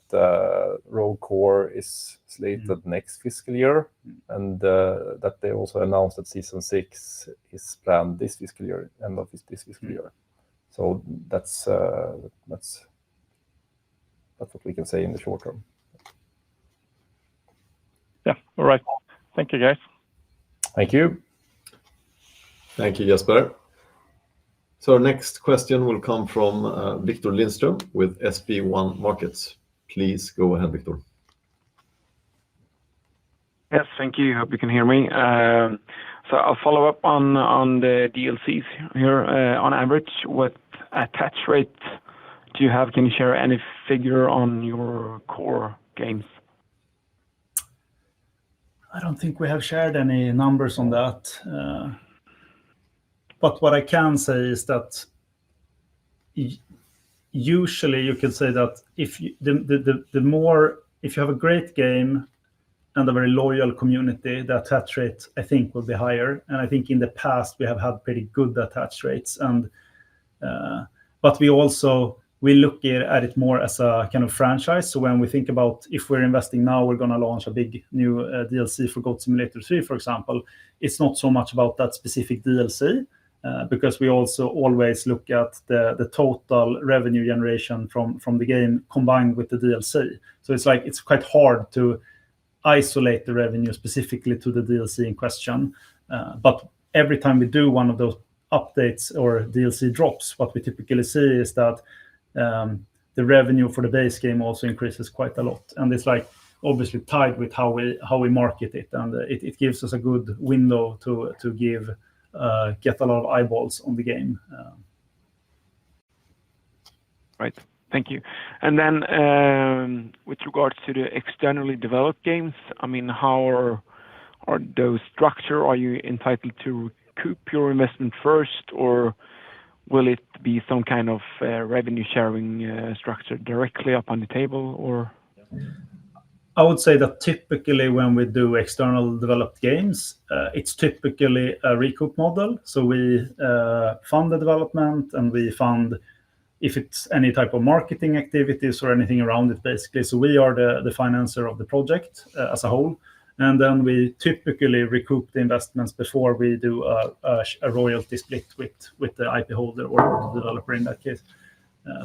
Rogue Core is slated next fiscal year, and that they also announced that Season 6 is planned this fiscal year, end of this fiscal year. So that's what we can say in the short term. Yeah. All right. Thank you, guys. Thank you. Thank you, Jesper. So our next question will come from Victor Lindström with SB1 Markets. Please go ahead, Victor. Yes, thank you. Hope you can hear me. So I'll follow up on the DLCs here. On average, what attach rate do you have? Can you share any figure on your core games? I don't think we have shared any numbers on that. But what I can say is that usually you can say that if you, if you have a great game and a very loyal community, the attach rate I think will be higher. And I think in the past we have had pretty good attach rates. And but we look at it more as a kind of franchise. So when we think about if we're investing now, we're going to launch a big new DLC for Goat Simulator 3, for example. It's not so much about that specific DLC. Because we also always look at the total revenue generation from the game combined with the DLC. So it's quite hard to isolate the revenue specifically to the DLC in question. But every time we do one of those updates or DLC drops, what we typically see is that the revenue for the base game also increases quite a lot. And it's like obviously tied with how we market it, and it gives us a good window to get a lot of eyeballs on the game. Right. Thank you. And then with regards to the externally developed games, I mean, how are those structured? Are you entitled to recoup your investment first, or will it be some kind of revenue sharing structure directly up on the table, or? I would say that typically when we do external developed games, it's typically a recoup model. So we fund the development, and we fund if it's any type of marketing activities or anything around it, basically. So we are the financer of the project as a whole. And then we typically recoup the investments before we do a royalty split with the IP holder or the developer in that case.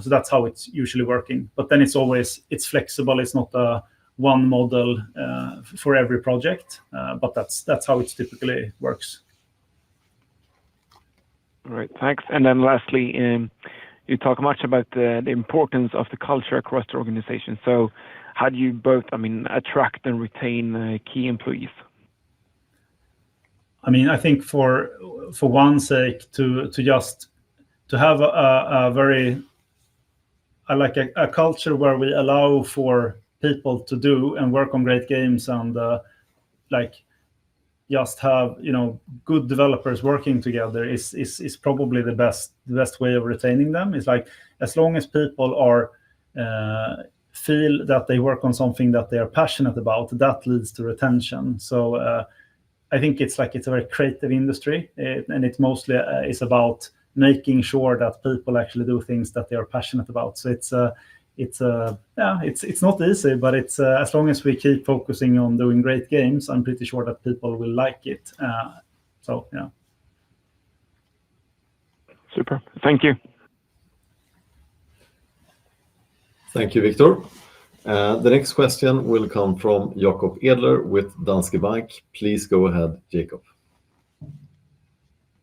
So that's how it's usually working. But then it's flexible. It's not a one model for every project, but that's how it typically works. All right, thanks. And then lastly, you talk much about the importance of the culture across the organization. So how do you both, attract and retain key employees? I think for one sake, to have a very, I like a culture where we allow for people to do and work on great games, and just have good developers working together is probably the best way of retaining them. It's like, as long as people are feel that they work on something that they are passionate about, that leads to retention. So I think it's a very creative industry, and it mostly is about making sure that people actually do things that they are passionate about. So it's not easy, but it's as long as we keep focusing on doing great games, I'm pretty sure that people will like it. So yeah. Super. Thank you. Thank you, Victor. The next question will come from Jacob Edler with Danske Bank. Please go ahead, Jacob.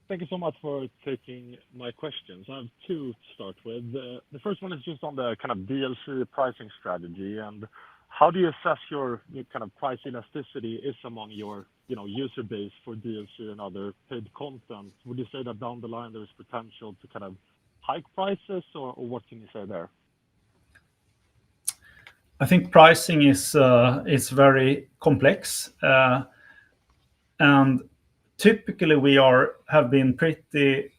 Thank you so much for taking my questions. I have two to start with. The first one is just on the kind of DLC pricing strategy, and how do you assess your kind of price elasticity is among your user base for DLC and other paid content? Would you say that down the line there is potential to kind of hike prices, or what can you say there? I think pricing is very complex, and typically we have been pretty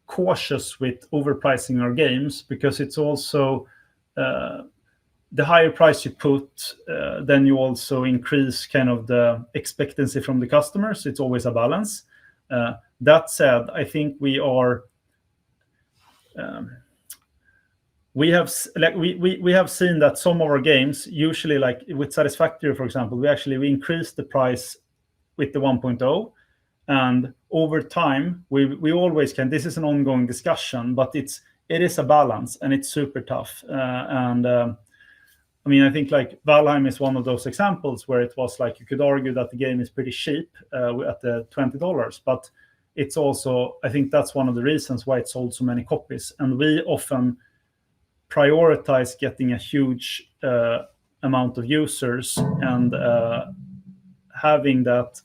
cautious with overpricing our games, because it's also the higher price you put, then you also increase kind of the expectancy from the customers. It's always a balance. That said, I think we have seen that some of our games, usually like with Satisfactory, for example, we increased the price with the 1.0, and over time we always can. This is an ongoing discussion, but it is a balance, and it's super tough. I think like Valheim is one of those examples where it was like, you could argue that the game is pretty cheap at the $20, but it's also, I think that's one of the reasons why it sold so many copies. And we often prioritize getting a huge amount of users, and having that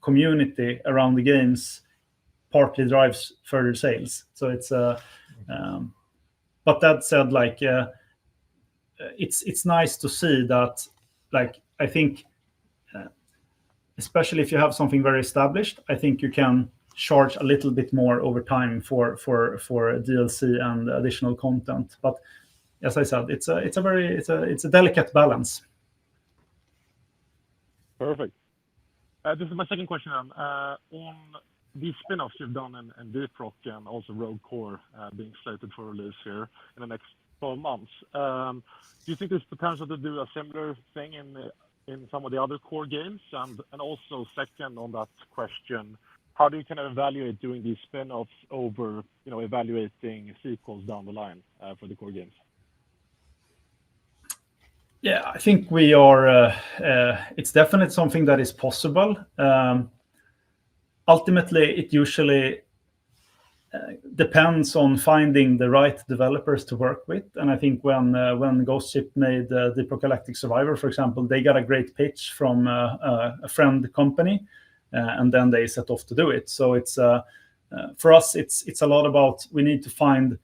community around the games partly drives further sales. So it's but that said, like it's nice to see that, like, I think especially if you have something very established, I think you can charge a little bit more over time for DLC and additional content. But as I said, it's a delicate balance. Perfect. This is my second question on the spin-offs you've done in Deep Rock and also Rogue Core being slated for release here in the next 12 months. Do you think there's potential to do a similar thing in some of the other core games? And also, second on that question, how do you kind of evaluate doing these spin-offs over evaluating sequels down the line for the core games? Yeah, I think we are. It's definitely something that is possible. Ultimately, it usually depends on finding the right developers to work with. And I think when Ghost Ship made Deep Rock Galactic Survivor, for example, they got a great pitch from a friend company, and then they set off to do it. So it's for us, it's a lot about, we need to find,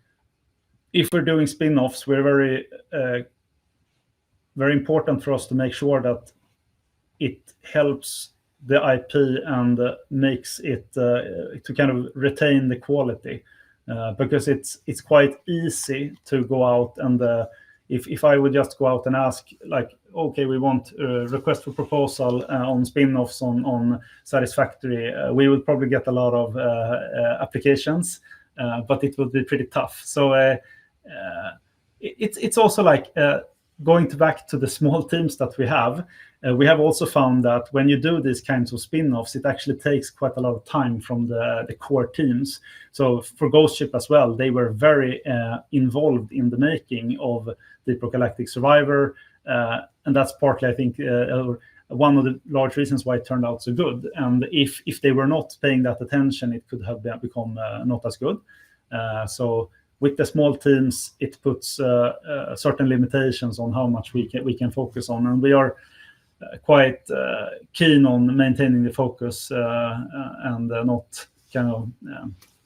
if we're doing spin-offs, we're very important for us to make sure that it helps the IP and makes it to kind of retain the quality, because it's quite easy to go out and if I would just go out and ask, like, okay, we want a request for proposal on spin-offs on Satisfactory, we would probably get a lot of applications, but it would be pretty tough. So it's also like going back to the small teams that we have also found that when you do these kinds of spin-offs, it actually takes quite a lot of time from the core teams. So for Ghost Ship as well, they were very involved in the making of Deep Rock Galactic Survivor, and that's partly, I think, one of the large reasons why it turned out so good. And if they were not paying that attention, it could have become not as good. So with the small teams, it puts certain limitations on how much we can focus on, and we are quite keen on maintaining the focus and not kind of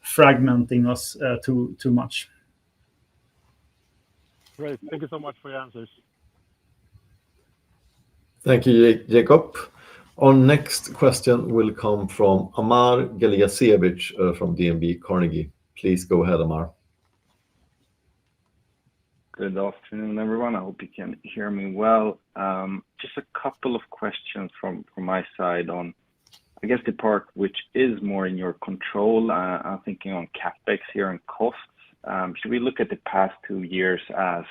fragmenting us too much. Great. Thank you so much for your answers. Thank you, Jacob. Our next question will come from Amar Galiasevich from DNB Carnegie. Please go ahead, Amar. Good afternoon, everyone. I hope you can hear me well. Just a couple of questions from my side on, I guess, the part which is more in your control. I'm thinking on CapEx here and costs. Should we look at the past 2 years as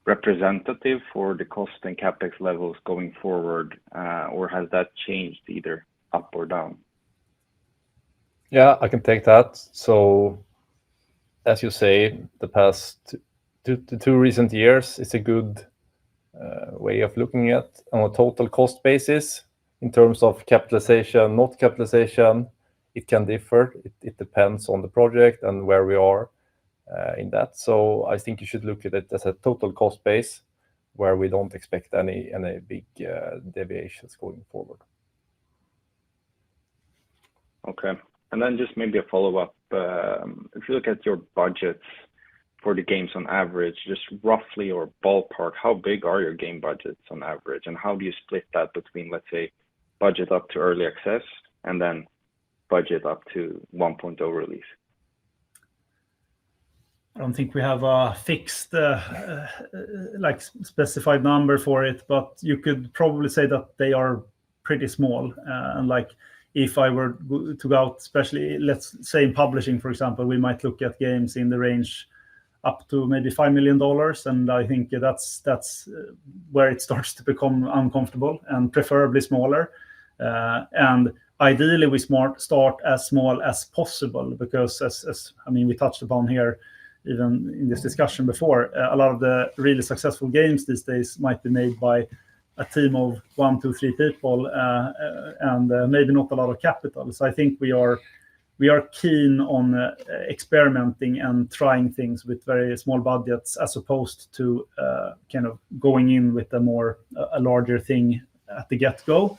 representative for the cost and CapEx levels going forward, or has that changed either up or down? Yeah, I can take that. So, as you say, the past two recent years is a good way of looking at on a total cost basis. In terms of capitalization, not capitalization, it can differ. It depends on the project and where we are in that. So I think you should look at it as a total cost base where we don't expect any big deviations going forward. Okay. And then just maybe a follow-up. If you look at your budgets for the games on average, just roughly or ballpark, how big are your game budgets on average? And how do you split that between, let's say, budget up to early access and then budget up to 1.0 release? I don't think we have a fixed, like specified number for it, but you could probably say that they are pretty small. And like, if I were to go out, especially, let's say in publishing, for example, we might look at games in the range up to maybe $5 million. And I think that's where it starts to become uncomfortable, and preferably smaller. And ideally, we start as small as possible, because as I mean, we touched upon here, even in this discussion before, a lot of the really successful games these days might be made by a team of 1, 2, 3 people, and maybe not a lot of capital. So I think we are keen on experimenting and trying things with very small budgets, as opposed to kind of going in with a larger thing at the get-go.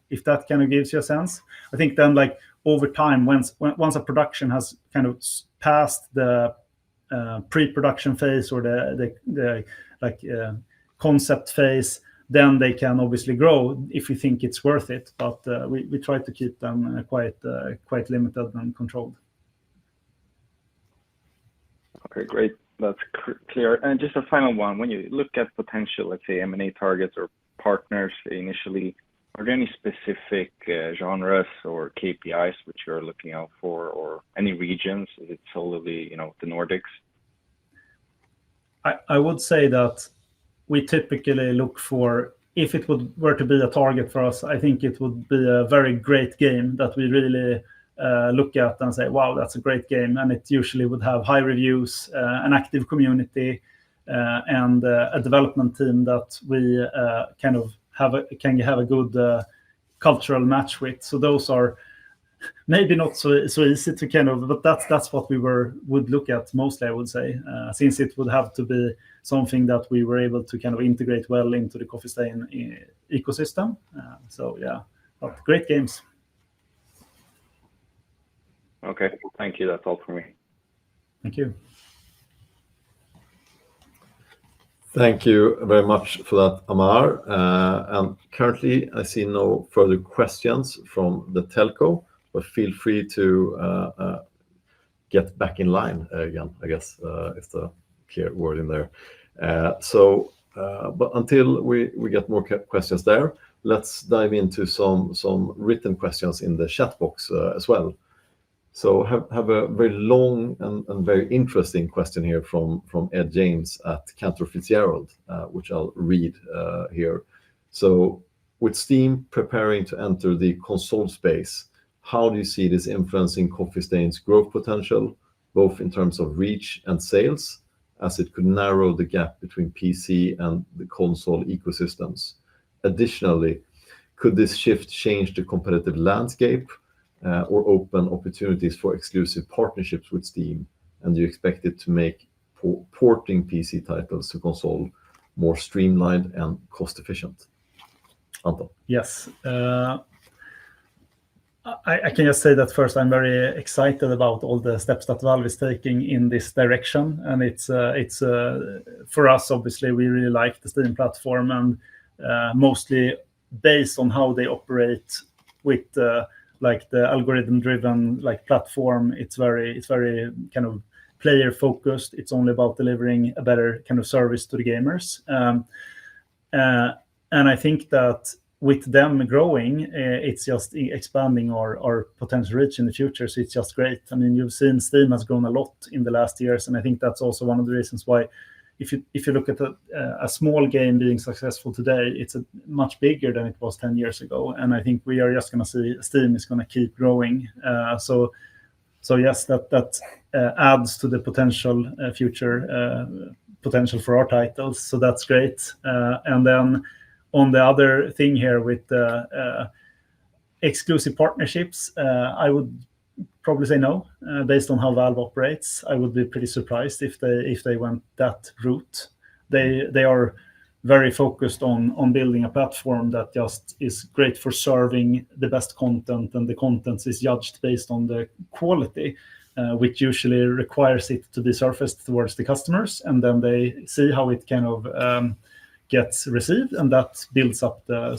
If that kind of gives you a sense. I think then, like, over time, once a production has kind of passed the pre-production phase or the concept phase, then they can obviously grow if you think it's worth it. But we try to keep them quite limited and controlled. Okay, great. That's clear. And just a final one. When you look at potential, let's say, M&A targets or partners initially, are there any specific genres or KPIs which you're looking out for, or any regions? Is it solely, the Nordics? I would say that we typically look for, if it were to be a target for us, I think it would be a very great game that we really look at and say, wow, that's a great game. And it usually would have high reviews, an active community, and a development team that we can have a good cultural match with. So those are maybe not so easy to kind of, but that's what we would look at mostly, I would say, since it would have to be something that we were able to kind of integrate well into the Coffee Stain ecosystem. So yeah, but great games. Okay, thank you. That's all for me. Thank you. Thank you very much for that, Amar. And currently, I see no further questions from the telco, but feel free to get back in line again, I guess, is the clear word in there. But until we get more questions there, let's dive into some written questions in the chat box as well. So have a very long and very interesting question here from Ed James at Cantor Fitzgerald, which I'll read here. So with Steam preparing to enter the console space, how do you see this influencing Coffee Stain's growth potential, both in terms of reach and sales, as it could narrow the gap between PC and the console ecosystems? Additionally, could this shift change the competitive landscape or open opportunities for exclusive partnerships with Steam? And do you expect it to make porting PC titles to console more streamlined and cost efficient? Anton. Yes. I can just say that first, I'm very excited about all the steps that Valve is taking in this direction. And it's for us, obviously, we really like the Steam platform, and mostly based on how they operate with like the algorithm-driven like platform. It's very kind of player-focused. It's only about delivering a better kind of service to the gamers. And I think that with them growing, it's just expanding our potential reach in the future. So it's just great. I mean, you've seen Steam has grown a lot in the last years, and I think that's also one of the reasons why, if you look at a small game being successful today, it's much bigger than it was 10 years ago. And I think we are just going to see Steam is going to keep growing. So yes, that adds to the potential future potential for our titles. So that's great. And then on the other thing here with exclusive partnerships, I would probably say no. Based on how Valve operates, I would be pretty surprised if they went that route. They are very focused on building a platform that just is great for serving the best content, and the content is judged based on the quality, which usually requires it to be surfaced towards the customers, and then they see how it kind of gets received, and that builds up the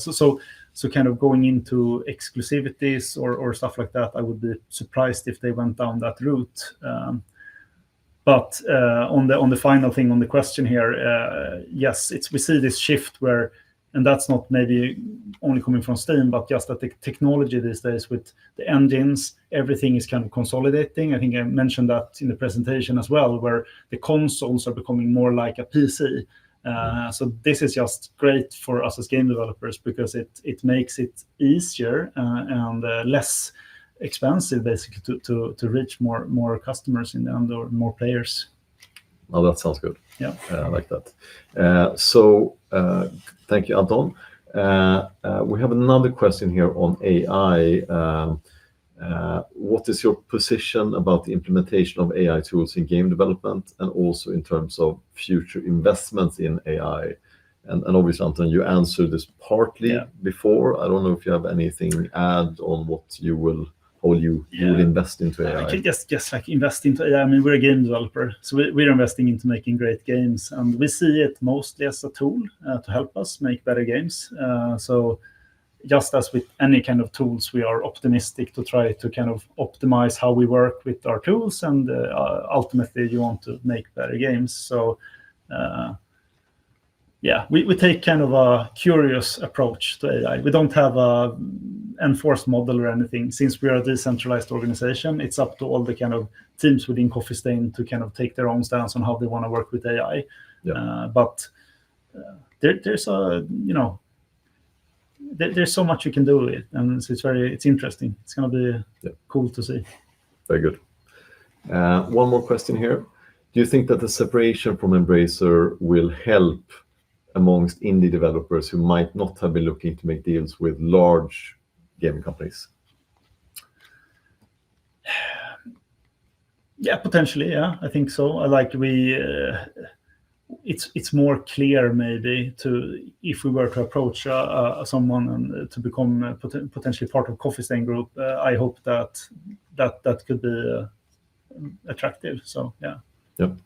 so kind of going into exclusivities or stuff like that, I would be surprised if they went down that route. But on the final thing on the question here, yes, we see this shift where, and that's not maybe only coming from Steam, but just that the technology these days with the engines, everything is kind of consolidating. I think I mentioned that in the presentation as well, where the consoles are becoming more like a PC. So this is just great for us as game developers, because it makes it easier and less expensive, basically, to reach more customers in the end, or more players. Oh, that sounds good. Yeah, I like that. So thank you, Anton. We have another question here on AI. What is your position about the implementation of AI tools in game development, and also in terms of future investments in AI? And obviously, Anton, you answered this partly before. I don't know if you have anything to add on what you will invest into AI. I can just like invest into AI. I mean, we're a game developer, so we're investing into making great games, and we see it mostly as a tool to help us make better games. So just as with any kind of tools, we are optimistic to try to kind of optimize how we work with our tools, and ultimately you want to make better games. So we take kind of a curious approach to AI. We don't have a enforced model or anything. Since we are a decentralized organization, it's up to all the kind of teams within Coffee Stain to kind of take their own stance on how they want to work with AI. But there's there's so much you can do with it, and so it's interesting. It's going to be cool to see. Very good. One more question here. Do you think that the separation from Embracer will help amongst indie developers who might not have been looking to make deals with large gaming companies? Yeah, potentially. Yeah, I think so. Like it's more clear maybe if we were to approach someone and to become potentially part of Coffee Stain Group. I hope that could be attractive. So yeah. Yep.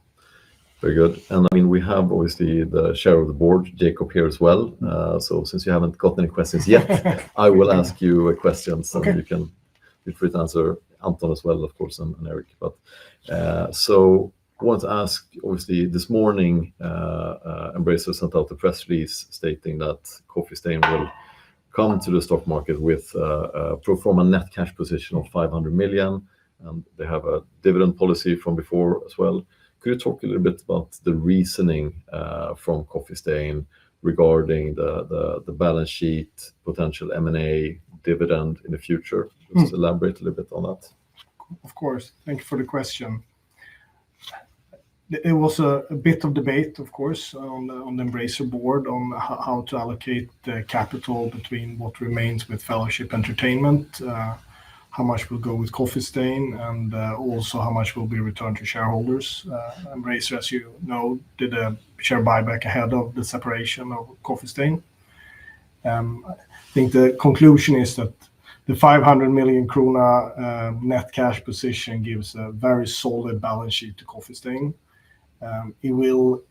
Very good. And I mean, we have obviously the chair of the board, Jacob, here as well. So since you haven't got any questions yet, I will ask you questions, and you can feel free to answer, Anton as well, of course, and Eric. But so I want to ask, obviously, this morning, Embracer sent out a press release stating that Coffee Stain will come to the stock market with a pro forma net cash position of 500 million, and they have a dividend policy from before as well. Could you talk a little bit about the reasoning from Coffee Stain regarding the balance sheet, potential M&A, dividend in the future? Just elaborate a little bit on that. Of course. Thank you for the question. It was a bit of debate, of course, on the Embracer board on how to allocate the capital between what remains with Fellowship Entertainment, how much will go with Coffee Stain, and also how much will be returned to shareholders. Embracer, as you know, did a share buyback ahead of the separation of Coffee Stain. I think the conclusion is that the 500 million krona net cash position gives a very solid balance sheet to Coffee Stain. It will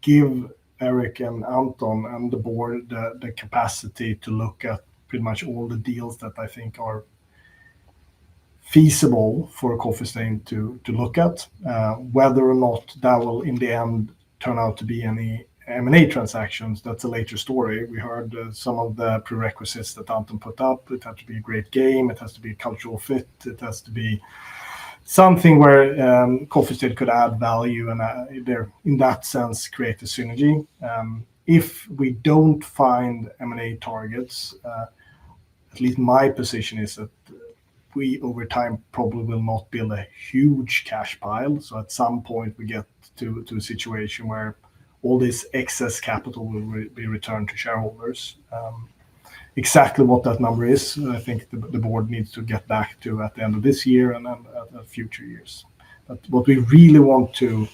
give Eric and Anton and the board the capacity to look at pretty much all the deals that I think are feasible for Coffee Stain to look at. Whether or not that will in the end turn out to be any M&A transactions, that's a later story. We heard some of the prerequisites that Anton put up. It has to be a great game, it has to be a cultural fit, it has to be something where Coffee Stain could add value and in that sense create a synergy. If we don't find M&A targets, at least my position is that we over time probably will not build a huge cash pile. So at some point we get to a situation where all this excess capital will be returned to shareholders. Exactly what that number is, I think the board needs to get back to at the end of this year and then at future years. But what we really want to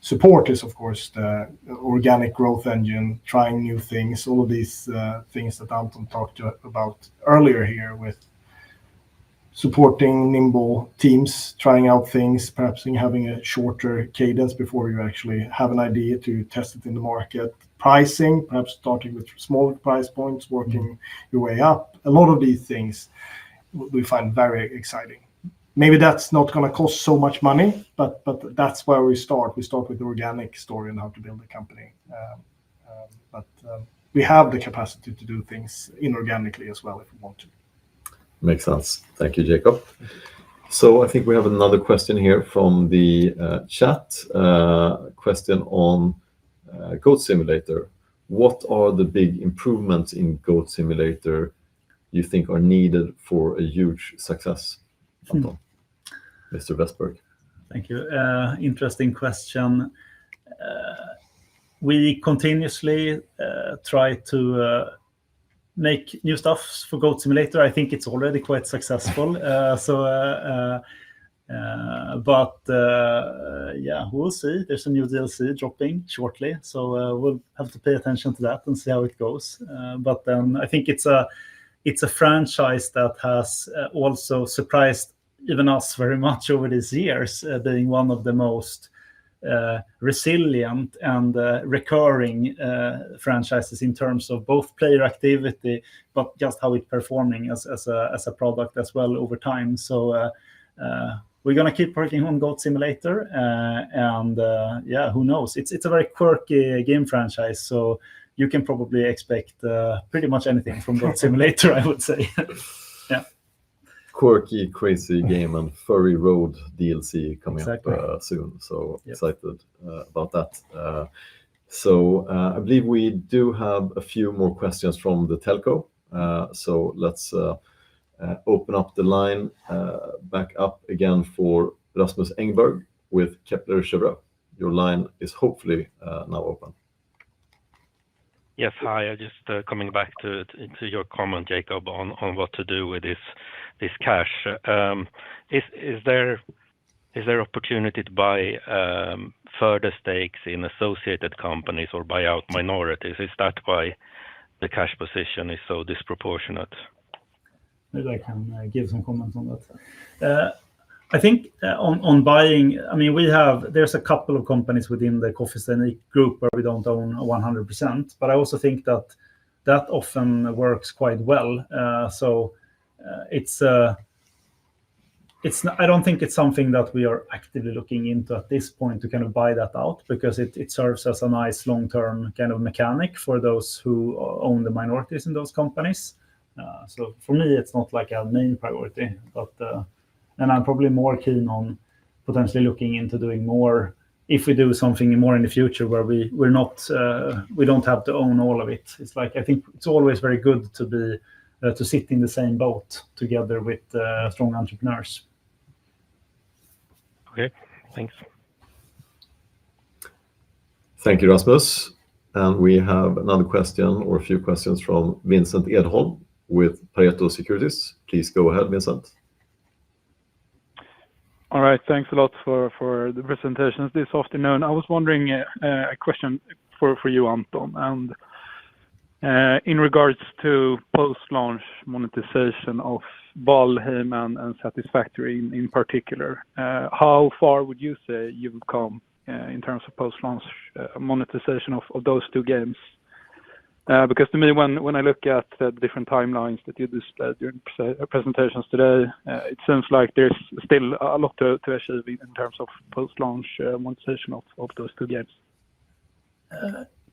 support is, of course, the organic growth engine, trying new things, all of these things that Anton talked about earlier here with supporting nimble teams, trying out things, perhaps having a shorter cadence before you actually have an idea to test it in the market. Pricing, perhaps starting with smaller price points, working your way up. A lot of these things we find very exciting. Maybe that's not going to cost so much money, but that's where we start. We start with the organic story and how to build a company. But we have the capacity to do things inorganically as well if we want to. Makes sense. Thank you, Jacob. So I think we have another question here from the chat. Question on Goat Simulator. What are the big improvements in Goat Simulator you think are needed for a huge success? Anton, Mr. Westberg. Thank you. Interesting question. We continuously try to make new stuff for Goat Simulator. I think it's already quite successful. But we'll see. There's a new DLC dropping shortly, so we'll have to pay attention to that and see how it goes. But I think it's a franchise that has also surprised even us very much over these years, being one of the most resilient and recurring franchises in terms of both player activity, but just how it's performing as a product as well over time. So we're gonna keep working on Goat Simulator, and who knows? It's a very quirky game franchise, so you can probably expect pretty much anything from Goat Simulator, I would say. Yeah. Quirky, crazy game and Furry Road DLC coming up soon. So excited about that. So I believe we do have a few more questions from the telco. So let's open up the line back up again for Rasmus Engberg with Kepler Cheuvreux. Your line is hopefully now open. Yes, hi. I just coming back to your comment, Jacob, on what to do with this cash. Is there is there opportunity to buy further stakes in associated companies or buy out minorities? Is that why the cash position is so disproportionate? Maybe I can give some comments on that. I think on buying, I mean, there's a couple of companies within the Coffee Stain group where we don't own 100%, but I also think that often works quite well. I don't think it's something that we are actively looking into at this point to kind of buy that out, because it serves as a nice long-term kind of mechanic for those who own the minorities in those companies. So for me, it's not like a main priority, but and I'm probably more keen on potentially looking into doing more if we do something more in the future where we don't have to own all of it. It's like, I think it's always very good to sit in the same boat together with strong entrepreneurs. Okay, thanks. Thank you, Rasmus. And we have another question or a few questions from Vincent Edholm with Pareto Securities. Please go ahead, Vincent. All right, thanks a lot for the presentations this afternoon. I was wondering a question for you, Anton, and in regards to post-launch monetization of Valheim and Satisfactory in particular, how far would you say you've come in terms of post-launch monetization of those two games? Because to me, when I look at the different timelines that you displayed during presentations today, it seems like there's still a lot to achieve in terms of post-launch monetization of those two games.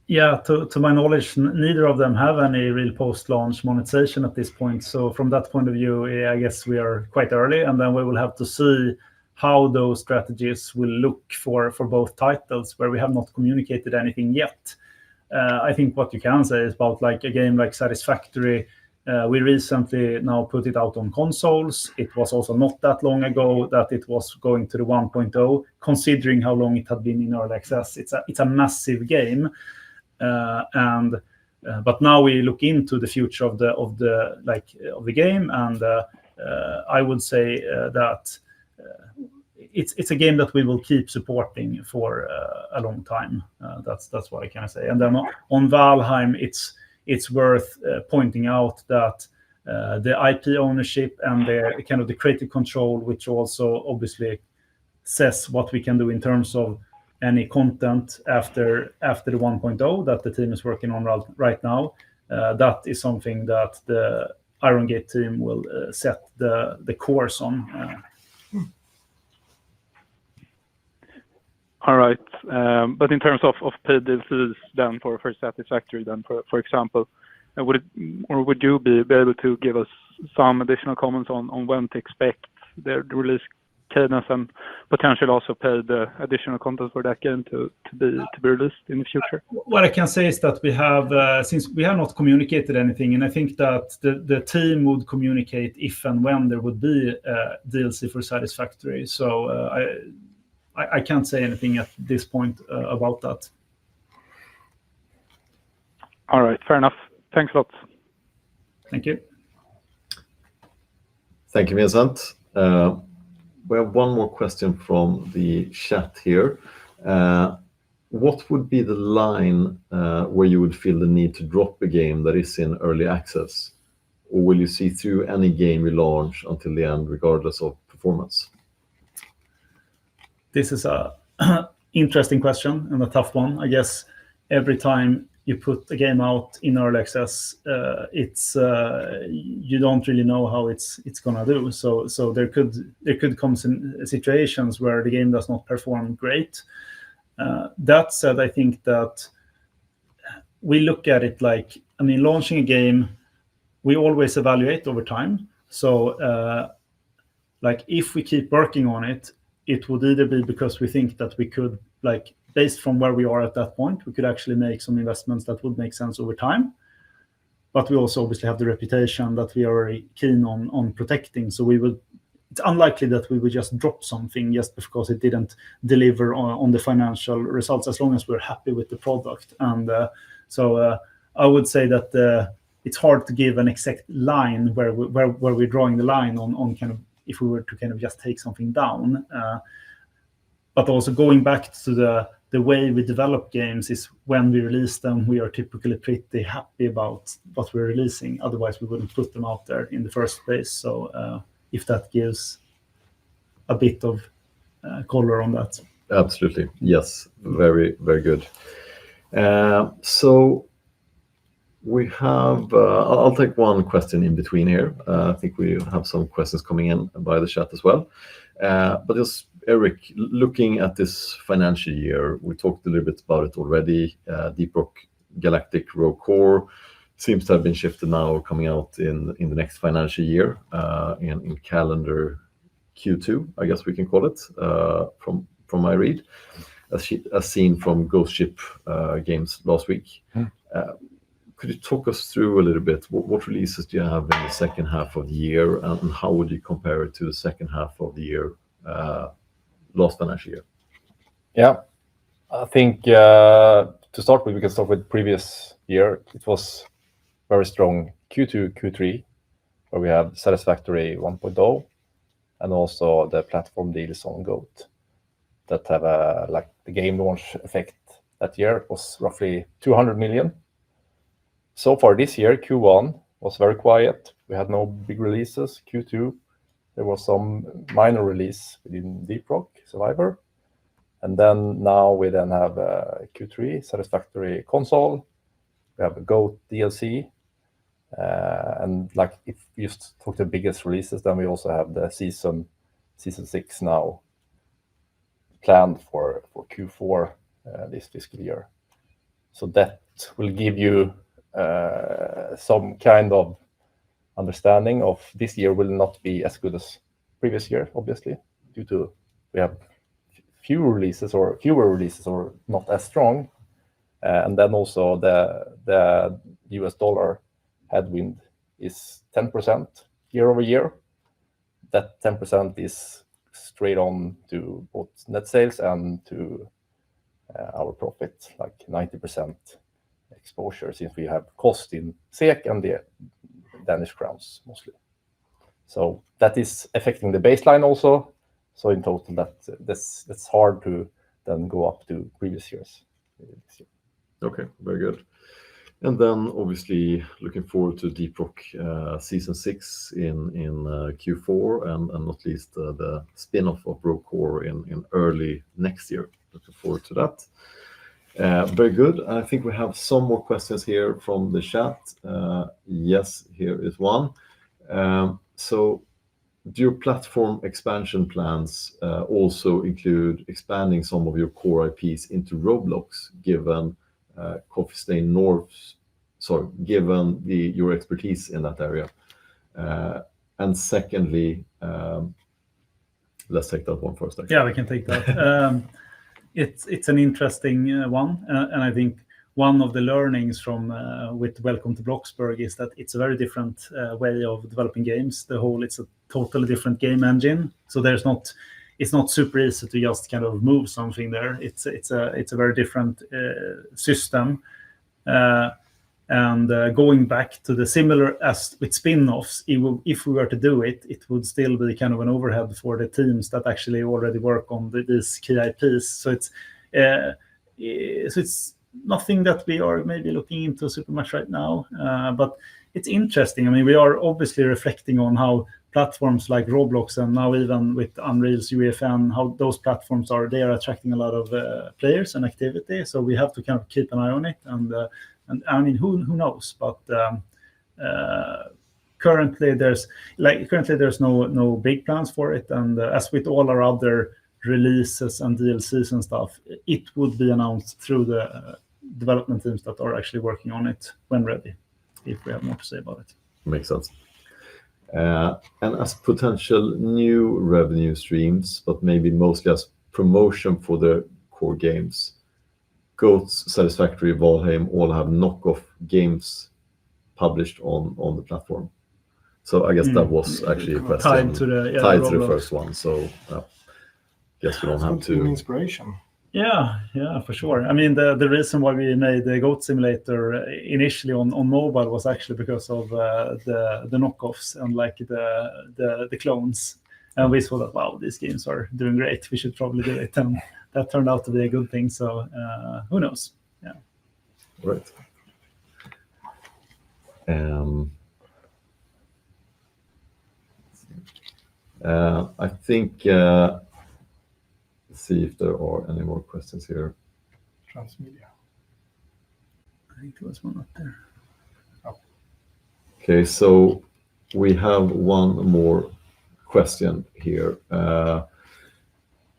Yeah, to my knowledge, neither of them have any real post-launch monetization at this point. So from that point of view, I guess we are quite early, and then we will have to see how those strategies will look for both titles, where we have not communicated anything yet. I think what you can say is about like a game like Satisfactory. We recently now put it out on consoles. It was also not that long ago that it was going to the 1.0, considering how long it had been in early access. It's a massive game. But now we look into the future of the game, and I would say that it's a game that we will keep supporting for a long time. That's what I can say. And then on Valheim, it's worth pointing out that the IP ownership and the kind of the creative control, which also obviously says what we can do in terms of any content after the 1.0 that the team is working on right now. That is something that the Iron Gate team will set the course on. All right, but in terms of paid DLCs then for Satisfactory, then for example, would you be able to give us some additional comments on when to expect the release cadence and potentially also pay the additional content for that game to be released in the future? What I can say is that we have, since we have not communicated anything, and I think that the team would communicate if and when there would be DLC for Satisfactory. So I can't say anything at this point about that. All right, fair enough. Thanks a lot. Thank you. Thank you, Vincent. We have one more question from the chat here. What would be the line where you would feel the need to drop a game that is in early access? Or will you see through any game you launch until the end, regardless of performance? This is a interesting question and a tough one. I guess every time you put a game out in early access, it's you don't really know how it's gonna do. So there could come some situations where the game does not perform great. That said, I think that we look at it like, I mean, launching a game, we always evaluate over time. So like if we keep working on it, it would either be because we think that we could, like, based from where we are at that point, we could actually make some investments that would make sense over time. But we also obviously have the reputation that we are very keen on protecting. So it's unlikely that we would just drop something just because it didn't deliver on the financial results, as long as we're happy with the product. And so I would say that it's hard to give an exact line where we're drawing the line on kind of if we were to kind of just take something down. but also going back to the way we develop games is when we release them, we are typically pretty happy about what we're releasing. Otherwise, we wouldn't put them out there in the first place. So if that gives a bit of color on that. Absolutely. Yes. Very, very good. So we have, I'll take one question in between here. I think we have some questions coming in by the chat as well. But just Eric, looking at this financial year, we talked a little bit about it already. Deep Rock Galactic Rogue Core seems to have been shifted now, coming out in the next financial year, in calendar Q2, I guess we can call it, from my read, as seen from Ghost Ship Games last week. Could you talk us through a little bit, what releases do you have in the second half of the year, and how would you compare it to the second half of the year, last financial year? Yeah, I think to start with, we can start with previous year. It was very strong Q2, Q3, where we had Satisfactory 1.0 and also the platform deals on Goat that have like the game launch effect that year was roughly 200 million. So far this year, Q1 was very quiet. We had no big releases. Q2, there was some minor release within Deep Rock Survivor. And then now we then have Q3, Satisfactory console. We have a Goat DLC. And like if you just talk the biggest releases, then we also have the season 6 now planned for Q4 this fiscal year. So that will give you some kind of understanding of this year will not be as good as previous year, obviously, due to we have fewer releases or not as strong. And then also the US dollar headwind is 10% year over year. That 10% is straight on to both net sales and to our profit, like 90% exposure, since we have cost in SEK and the Danish crowns mostly. So that is affecting the baseline also. So in total, that's hard to then go up to previous years. Okay, very good. And then obviously looking forward to Deep Rock Season 6 in Q4 and not least the spin-off of Rogue Core in early next year. Looking forward to that. Very good. I think we have some more questions here from the chat. Yes, here is one. So do your platform expansion plans also include expanding some of your core IPs into Roblox, given Coffee Stain North, given your expertise in that area? And secondly, let's take that one first. Actually. Yeah, we can take that. It's an interesting one, and I think one of the learnings from with Welcome to Bloxburg is that it's a very different way of developing games. It's a totally different game engine, so it's not super easy to just kind of move something there. It's a very different system, and going back to the similar as with spin-offs, if we were to do it, it would still be kind of an overhead for the teams that actually already work on these key IPs. So it's nothing that we are maybe looking into super much right now, but it's interesting. I mean, we are obviously reflecting on how platforms like Roblox and now even with Unreal's UEFN, how those platforms are attracting a lot of players and activity. So we have to kind of keep an eye on it. And I mean, who knows? But currently there's no big plans for it. And as with all our other releases and DLCs and stuff, it would be announced through the development teams that are actually working on it when ready, if we have more to say about it. Makes sense. And as potential new revenue streams, but maybe mostly as promotion for the core games, Goats, Satisfactory, Valheim all have knockoff games published on the platform. So I guess that was actually a question tied to the first one. So guess we don't have to. Inspiration. Yeah, for sure. I mean, the reason why we made the Goat Simulator initially on mobile was actually because of the knockoffs and like the clones. And we saw that, wow, these games are doing great. We should probably do it. And that turned out to be a good thing. So who knows? Yeah. Right. I think, let's see if there are any more questions here. Transmedia. I think there was one up there. Okay, so we have one more question here.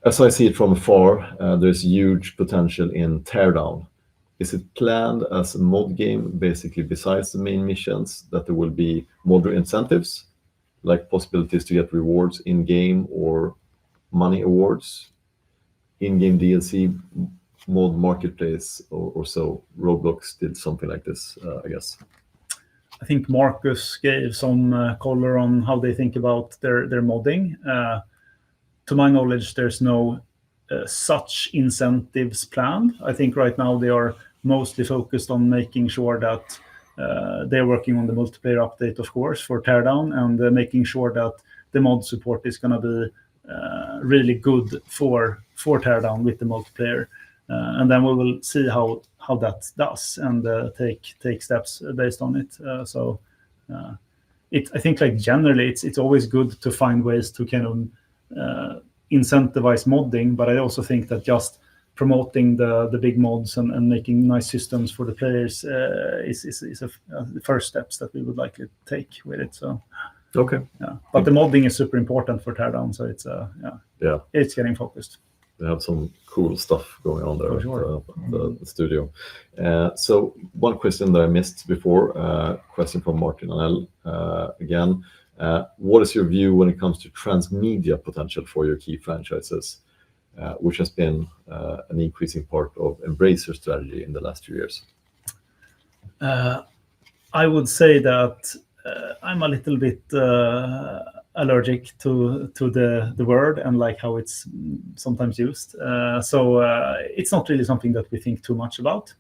As I see it from afar, there's huge potential in Teardown. Is it planned as a mod game, basically besides the main missions, that there will be modder incentives, like possibilities to get rewards in-game or money awards, in-game DLC, mod marketplace, or so? Roblox did something like this, I guess. I think Marcus gave some color on how they think about their modding. To my knowledge, there's no such incentives planned. I think right now they are mostly focused on making sure that they're working on the multiplayer update, of course, for Teardown, and making sure that the mod support is going to be really good for Teardown with the multiplayer. And then we will see how that does and take steps based on it. I think like generally it's always good to find ways to kind of incentivize modding, but I also think that just promoting the big mods and making nice systems for the players is the first steps that we would likely take with it. So okay, yeah, but the modding is super important for Teardown, so it's it's getting focused. They have some cool stuff going on there For at the studio. So one question that I missed before, question from Martin Anel again. What is your view when it comes to transmedia potential for your key franchises, which has been an increasing part of Embracer strategy in the last few years? I would say that I'm a little bit allergic to the word and like how it's sometimes used. So it's not really something that we think too much about.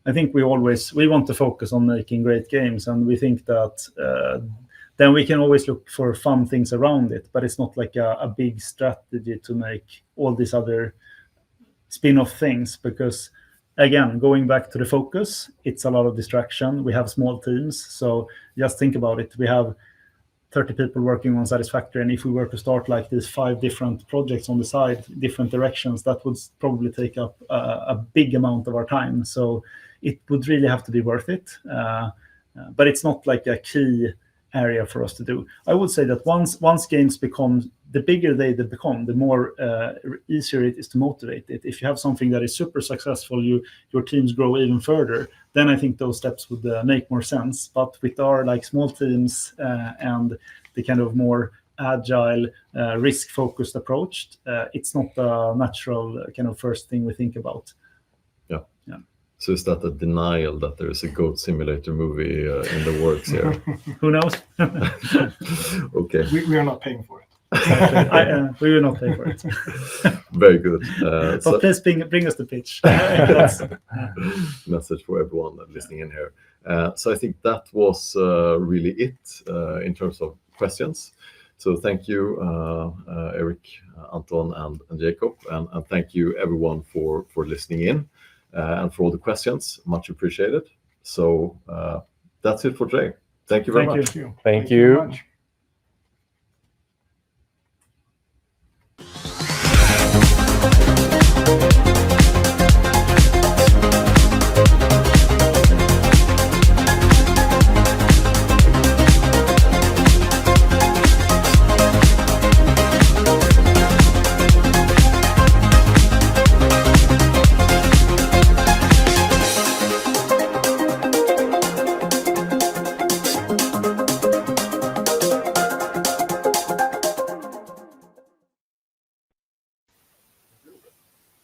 I think we want to focus on making great games, and we think that then we can always look for fun things around it, but it's not like a big strategy to make all these other spin-off things, because again, going back to the focus, it's a lot of distraction. We have small teams, so just think about it. We have 30 people working on Satisfactory, and if we were to start like these 5 different projects on the side, different directions, that would probably take up a big amount of our time. So it would really have to be worth it. But it's not like a key area for us to do. I would say that once games become, the bigger they become, the more easier it is to motivate it. If you have something that is super successful, your teams grow even further, then I think those steps would make more sense. But with our like small teams and the kind of more agile, risk-focused approach, it's not a natural kind of first thing we think about. Yeah. So is that a denial that there is a Goat Simulator movie in the works here? Who knows? Okay. We are not paying for it. We will not pay for it. Very good. But please bring us the pitch. Message for everyone listening in here. So I think that was really it in terms of questions. So thank you, Eric, Anton, and Jacob, and thank you everyone for listening in. And for all the questions, much appreciated. So that's it for today. Thank you very much. Thank you. Very much.